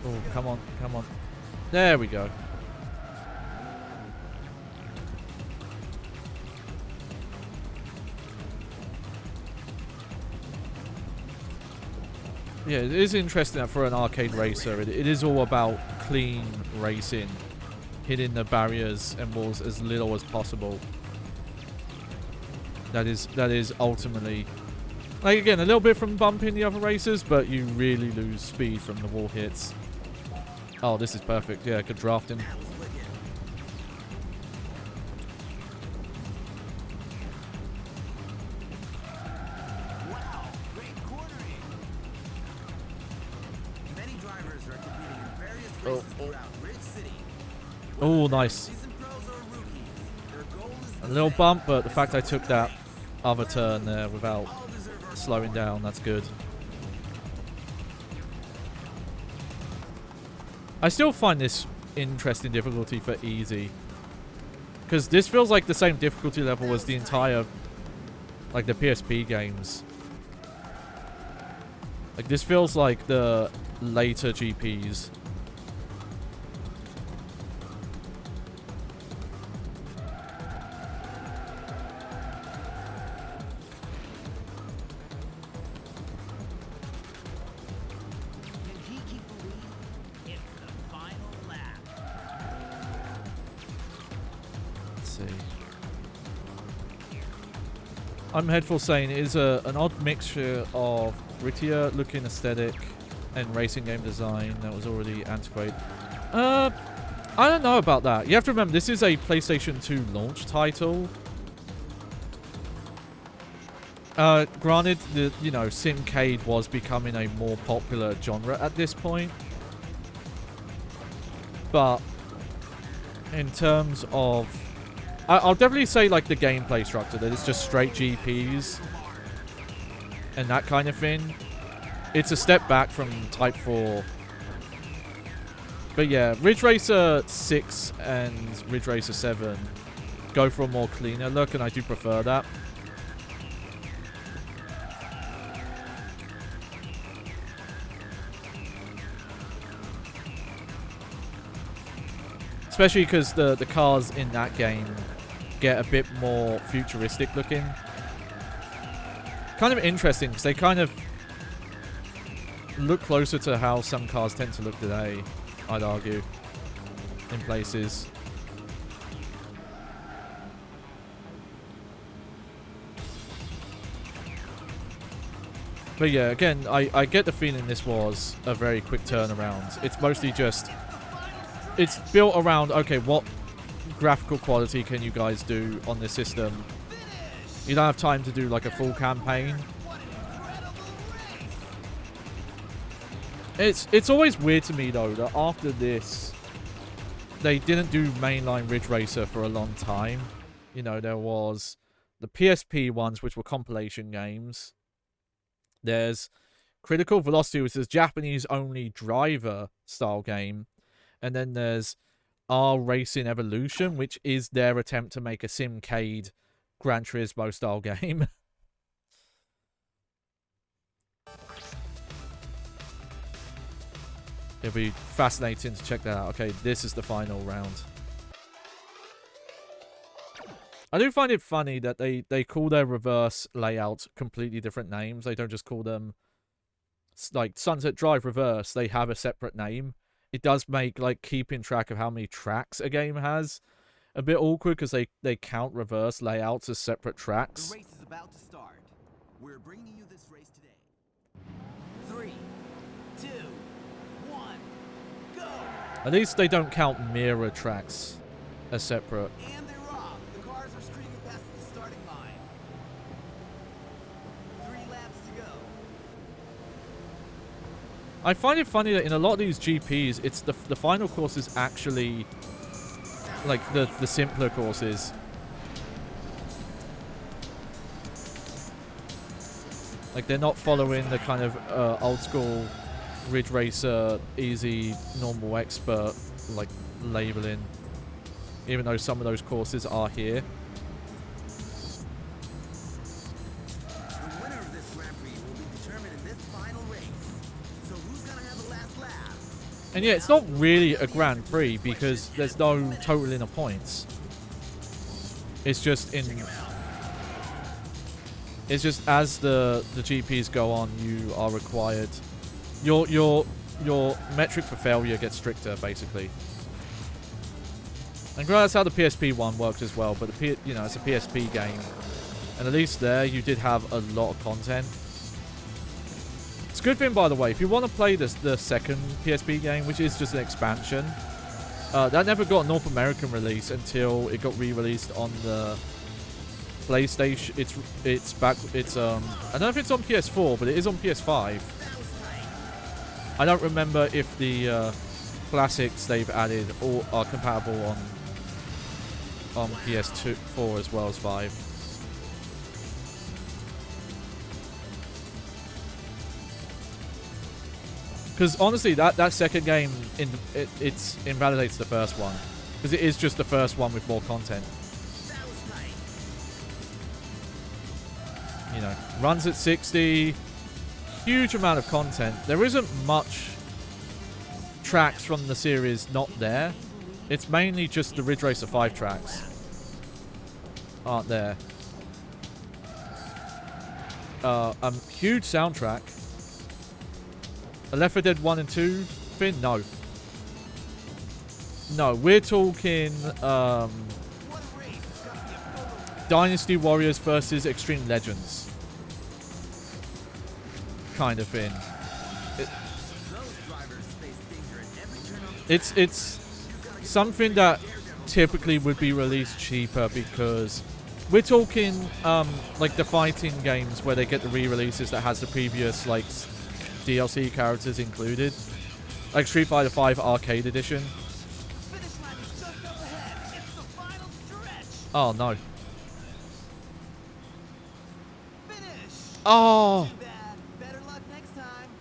Oh, come on, come on. There we go. Yeah, it is interesting that for an arcade racer, it is all about clean racing, hitting the barriers and walls as little as possible. That is ultimately, like, again, a little bit from bumping the other racers, but you really lose speed from the wall hits. Oh, this is perfect. Yeah, good drafting. That was wicked. Wow, great cornering. Many drivers are competing in various races throughout Ridge City. Oh, nice. Seasoned pros or rookies, their goal is A the little same. bump, but the fact I It's took to that win other the turn race. there without All deserve our slowing support. down, that's good. I still find this interesting difficulty for easy. Because this feels like the same difficulty level as the entire, like, the PSP games. Like, this feels like the later GPs. Can he keep the lead? It's the final lap. Let's see. I'm Headful saying it is an odd mixture of grittier looking aesthetic and racing game design that was already antiquated. I don't know about that. You have to remember, this is a PlayStation 2 launch title. Granted, you know, Simcade was becoming a more popular genre at this point. But in terms of, I'll definitely say like the gameplay structure, that it's just straight GPs and that kind of thing. It's a step back from Type 4. But yeah, Ridge Racer 6 and Ridge Racer 7 go for a more cleaner look, and I do prefer that. Especially because the cars in that game get a bit more futuristic looking. Kind of interesting because they kind of look closer to how some cars tend to look today, I'd argue, in places. But yeah, again, I get the feeling this was a very quick turnaround. It's mostly just... It's built around, okay, what graphical quality can you guys do on this system? You don't have time to do like a full campaign. It's always weird to me though that after this they didn't do mainline Ridge Racer for a long time. You know, there was the PSP ones, which were compilation games. There's Critical Velocity, which is a Japanese only driver style game. And then there's R Racing Evolution, which is their attempt to make a Simcade Gran Turismo style game. It'll be fascinating to check that out. Okay, this is the final round. I do find it funny that they call their reverse layouts completely different names. They don't just call them, like, Sunset Drive Reverse. They have a separate name. It does make, like, keeping track of how many tracks a game has a bit awkward because they count reverse layouts as separate tracks. The race is about to start. We're bringing you this race today. 3, 2, 1, go! At least they don't count mirror tracks as separate. And they're off. The cars are screaming past the starting line. 3 laps to go. I find it funny that in a lot of these GPs, it's the final course is actually like the simpler courses. Like they're not following the kind of old school Ridge Racer, easy, normal, expert like labeling. Even though some of those courses are here. The winner of this Grand Prix will be determined in this final race. So who's gonna have the last lap? And yeah, it's not really a Grand Prix because there's no totaling of points. It's just in... It's just as the GPs go on, you are required... Your metric for failure gets stricter, basically. And that's how the PSP one worked as well, but you know, it's a PSP game. And at least there, you did have a lot of content. It's a good thing, by the way, if you want to play the second PSP game, which is just an expansion, that never got a North American release until it got re-released on the PlayStation. It's back. It's I don't know if it's on PS4, but it is on PS5. I don't remember if the classics they've added or are compatible on PS2, 4 as well as 5. Because honestly, that second game it invalidates the first one, because it is just the first one with more content. You know, runs at 60, huge amount of content. There isn't much tracks from the series not there. It's mainly just the Ridge Racer 5 tracks aren't there. Huge soundtrack. A Left 4 Dead 1 and 2 thing? No. No, we're talking Dynasty Warriors versus Extreme Legends kind of thing. It's something that typically would be released cheaper, because we're talking like the fighting games where they get the re-releases that has the previous like DLC characters included, like Street Fighter V Arcade Edition. Oh no. Oh.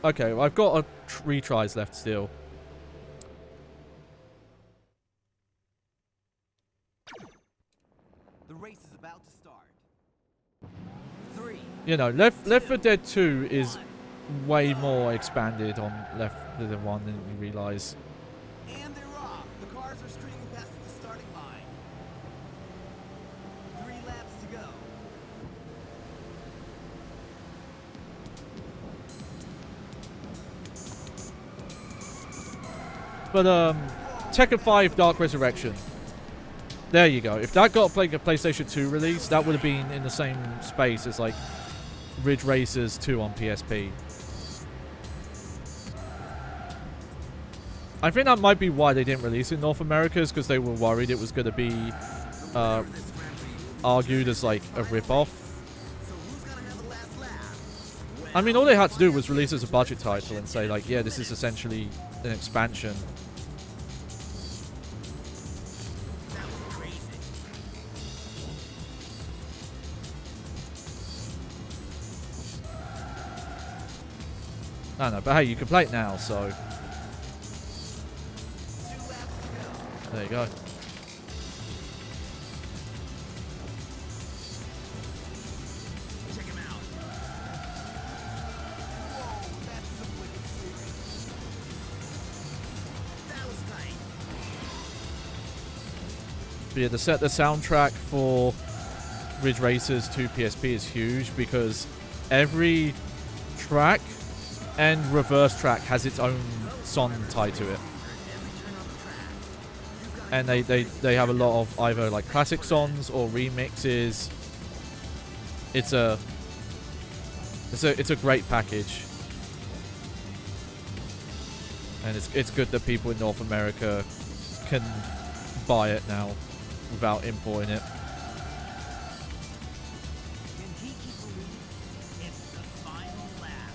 Okay, well, I've got 3 tries left still. The race is about to start. 3. You know, Left 4 Dead 2 is way more expanded on Left 4 Dead 1 than you realise. And they're off. The cars are screaming past But Tekken 5 Dark Resurrection. There you go. If that got like a PlayStation 2 release, that would have been in the same space as like Ridge Racers 2 on PSP. I think that might be why they didn't release it in North America, is because they were worried it was going to be argued as like a rip-off. I mean, all they had to do was release it as a budget title and say like, yeah, this is essentially an expansion. I know, but hey, you can play it now, so there you go. Check him out. Whoa, that's some wicked serious. That was tight. But yeah, the soundtrack for Ridge Racers 2 PSP is huge because every track and reverse track has its own song tied to it. And they have a lot of either like classic songs or remixes. It's a great package. And it's good that people in North America can buy it now without importing it. Can he keep believing? It's the final lap.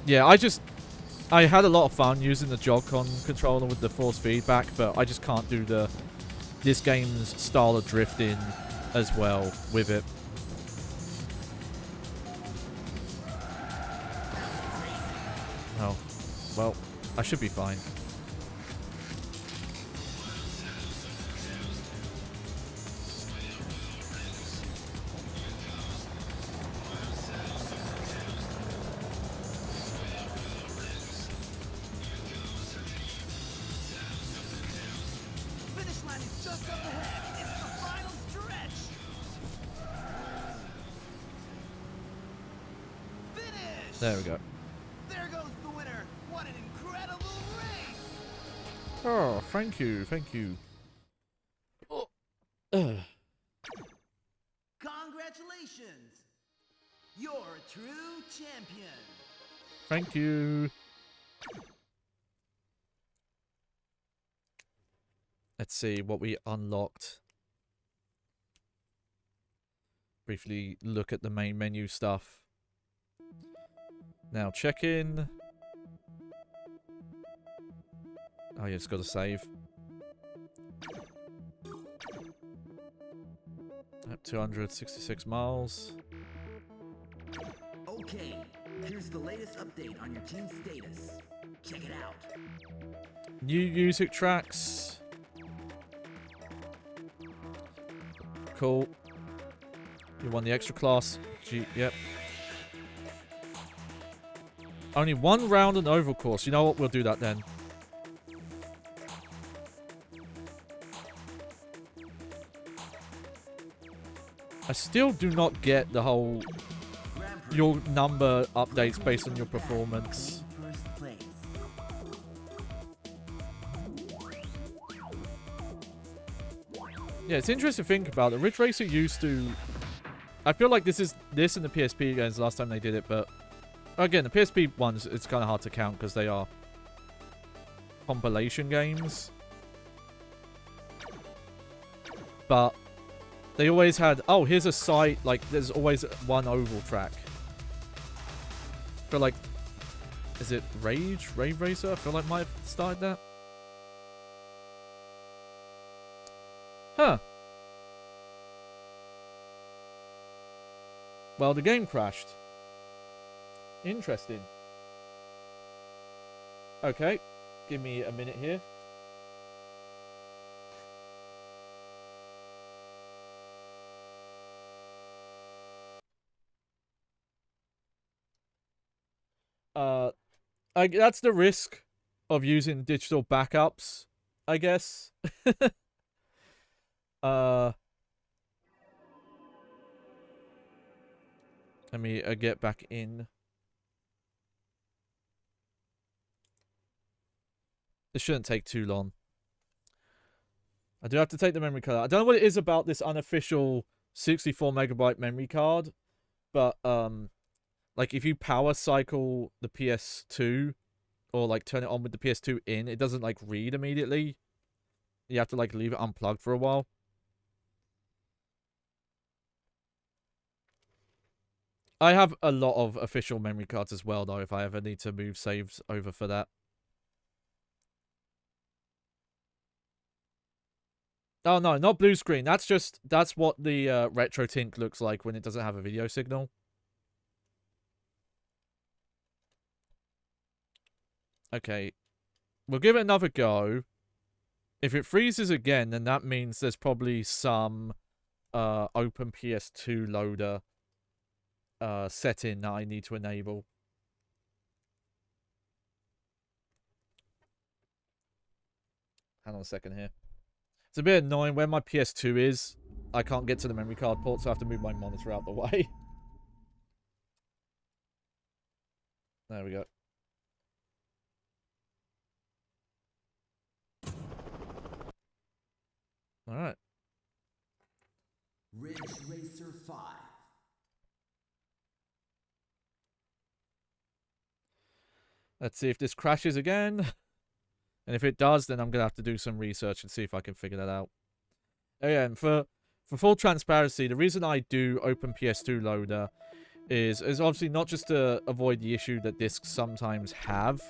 Yeah, I had a lot of fun using the Joy-Con controller with the force feedback, but I just can't do this game's style of drifting as well with it. Oh, well, I should be fine. Finish line is just up ahead. It's the final stretch. Finish. There we go. There goes the winner. What an incredible race. Oh, thank you, thank you. Oh. Congratulations. You're a true champion. Thank you. Let's see what we unlocked. Briefly look at the main menu stuff. Now check in. Oh yeah, it's got to save. At 266 miles. Okay, here's the latest update on your team status. Check it out. New music tracks. Cool. You won the extra class. Yep. Only one round and oval course. You know what? We'll do that then. I still do not get the whole your number updates based on your performance. First place. Yeah, it's interesting to think about it. Ridge Racer used to... I feel like this in the PSP games last time they did it, but... Again, the PSP ones, it's kind of hard to count because they are compilation games. But they always had... Oh, here's a site. Like, there's always one oval track. I feel like... Is it Rage Racer? I feel like might have started that. Huh. Well, the game crashed. Interesting. Okay. Give me a minute here. That's the risk of using digital backups, I guess. Let Let me get back in. This shouldn't take too long. I do have to take the memory card out. I don't know what it is about this unofficial 64 megabyte memory card, but like if you power cycle the PS2 or like turn it on with the PS2 in, it doesn't like read immediately. You have to like leave it unplugged for a while. I have a lot of official memory cards as well though if I ever need to move saves over for that. Oh no, not blue screen. That's what the retro tint looks like when it doesn't have a video signal. Okay. We'll give it another go. If it freezes again, then that means there's probably some open PS2 loader setting that I need to enable. Hang on a second here. It's a bit annoying where my PS2 is. I can't get to the memory card port, so I have to move my monitor out the way. There we go. Alright. Ridge Racer 5. Let's see if this crashes again. And if it does, then I'm going to have to do some research and see if I can figure that out. Again, for full transparency, the reason I do open PS2 loader is obviously not just to avoid the issue that discs sometimes have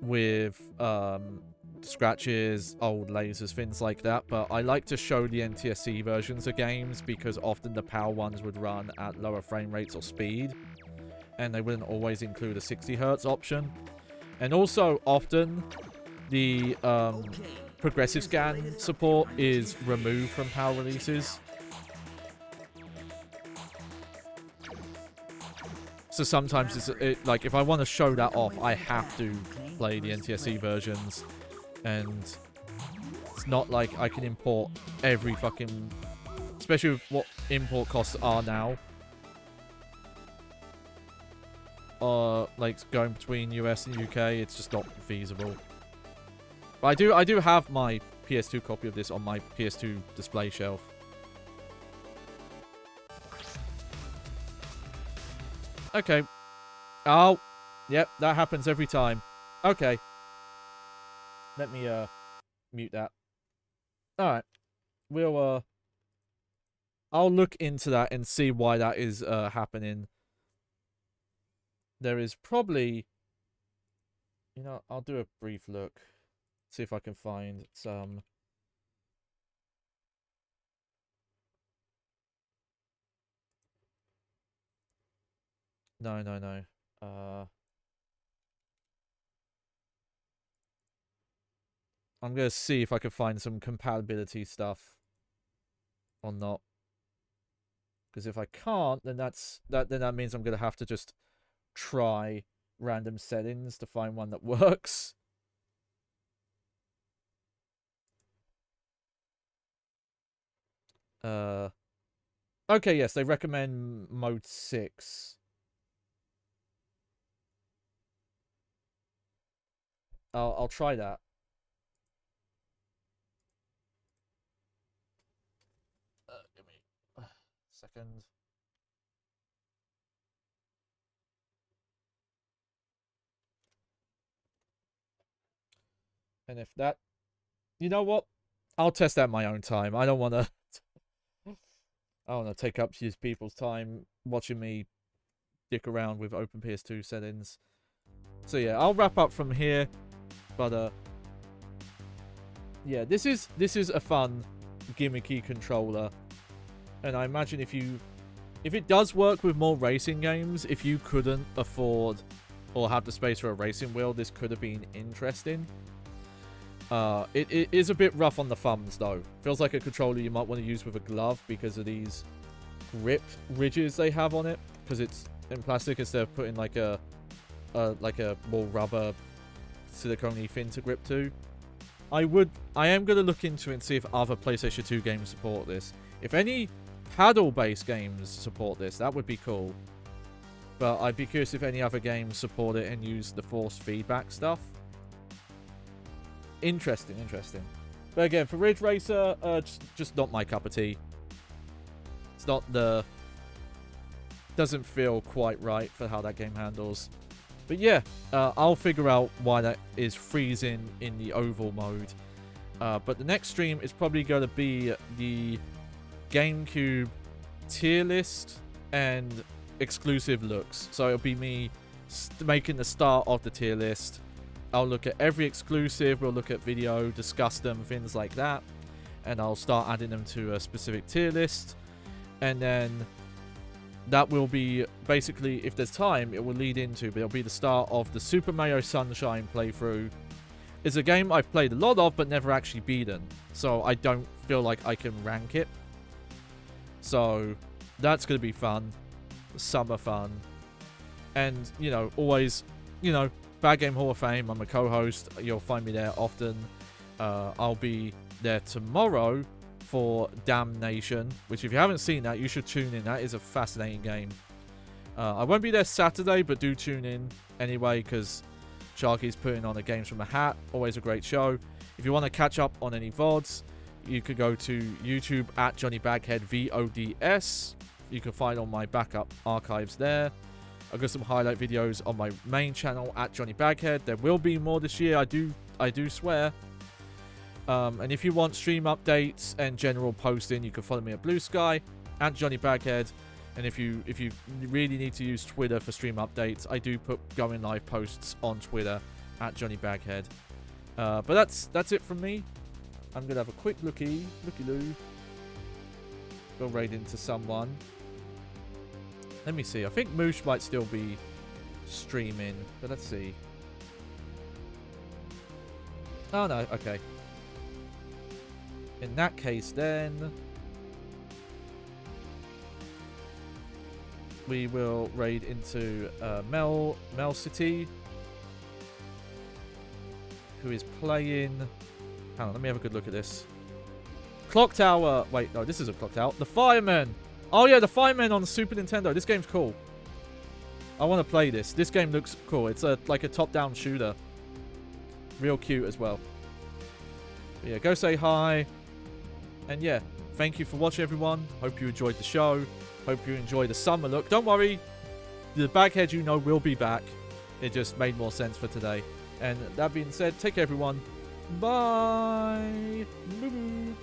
with scratches, old lasers, things like that, but I like to show the NTSC versions of games because often the PAL ones would run at lower frame rates or speed, and they wouldn't always include a 60 Hz option. And also, often, the progressive scan support is removed from PAL releases. So sometimes, like, if I want to show that off, I have to play the NTSC versions. And it's not like I can import every fucking... Especially with what import costs are now. Like going between US and UK, it's just not feasible. But I do have my PS2 copy of this on my PS2 display shelf. Okay. Oh, yep, that happens every time. Okay. Let me mute that. All right. We'll I'll look into that and see why that is happening. There is probably, you know, I'll do a brief look. See if I can find some. No. I'm going to see if I can find some compatibility stuff or not. Because if I can't, then that means I'm going to have to just try random settings to find one that works. Okay, yes, they recommend mode 6. I'll try that. Give me a second. And if that... You know what? I'll test that in my own time. I don't want to... I don't want to take up these people's time watching me dick around with open PS2 settings. So yeah, I'll wrap up from here. But yeah, this is a fun gimmicky controller. And I imagine if it does work with more racing games, if you couldn't afford or have the space for a racing wheel, this could have been interesting. It is a bit rough on the thumbs though. Feels like a controller you might want to use with a glove because of these grip ridges they have on it. Because it's in plastic instead of putting like a more rubber silicone-y fin to grip to. I am going to look into it and see if other PlayStation 2 games support this. If any paddle-based games support this, that would be cool. But I'd be curious if any other games support it and use the force feedback stuff. Interesting, interesting. But again, for Ridge Racer, just not my cup of tea. It's not the... Doesn't feel quite right for how that game handles. But yeah, I'll figure out why that is freezing in the oval mode. But the next stream is probably going to be the GameCube tier list and exclusive looks. So it'll be me making the start of the tier list. I'll look at every exclusive, we'll look at video, discuss them, things like that. And I'll start adding them to a specific tier list. And then that will be basically, if there's time, it will lead into, but it'll be the start of the Super Mario Sunshine playthrough. It's a game I've played a lot of, but never actually beaten. So I don't feel like I can rank it. So that's going to be fun. Summer fun. And, you know, always, you know, Bad Game Hall of Fame. I'm a co-host. You'll find me there often. I'll be there tomorrow for Damnation, which if you haven't seen that, you should tune in. That is a fascinating game. I won't be there Saturday, but do tune in anyway, because Sharky's putting on a Games from a Hat. Always a great show. If you want to catch up on any VODs, you could go to YouTube at Johnny Baghead VODS. You can find all my backup archives there. I've got some highlight videos on my main channel at Johnny Baghead. There will be more this year, I do swear. And if you want stream updates and general posting, you can follow me at Blue Sky at Johnny Baghead. And if you really need to use Twitter for stream updates, I do put going live posts on Twitter at Johnny Baghead. But that's it from me. I'm gonna have a quick looky-loo. Go raid into someone. Let me see. I think Moosh might still be streaming, but let's see. Oh no, okay. In that case, then we will raid into Mel City, who is playing. Hang on, let me have a good look at this. Clock Tower. Wait, no, this is a Clock Tower. The Fireman. Oh yeah, the Fireman on the Super Nintendo. This game's cool. I want to play this. This game looks cool. It's like a top-down shooter. Real cute as well. But yeah, go say hi. And yeah, thank you for watching, everyone. Hope you enjoyed the show. Hope you enjoyed the summer look. Don't worry, the Baghead you know will be back. It just made more sense for today. And that being said, take care, everyone. Bye. Boo-boo.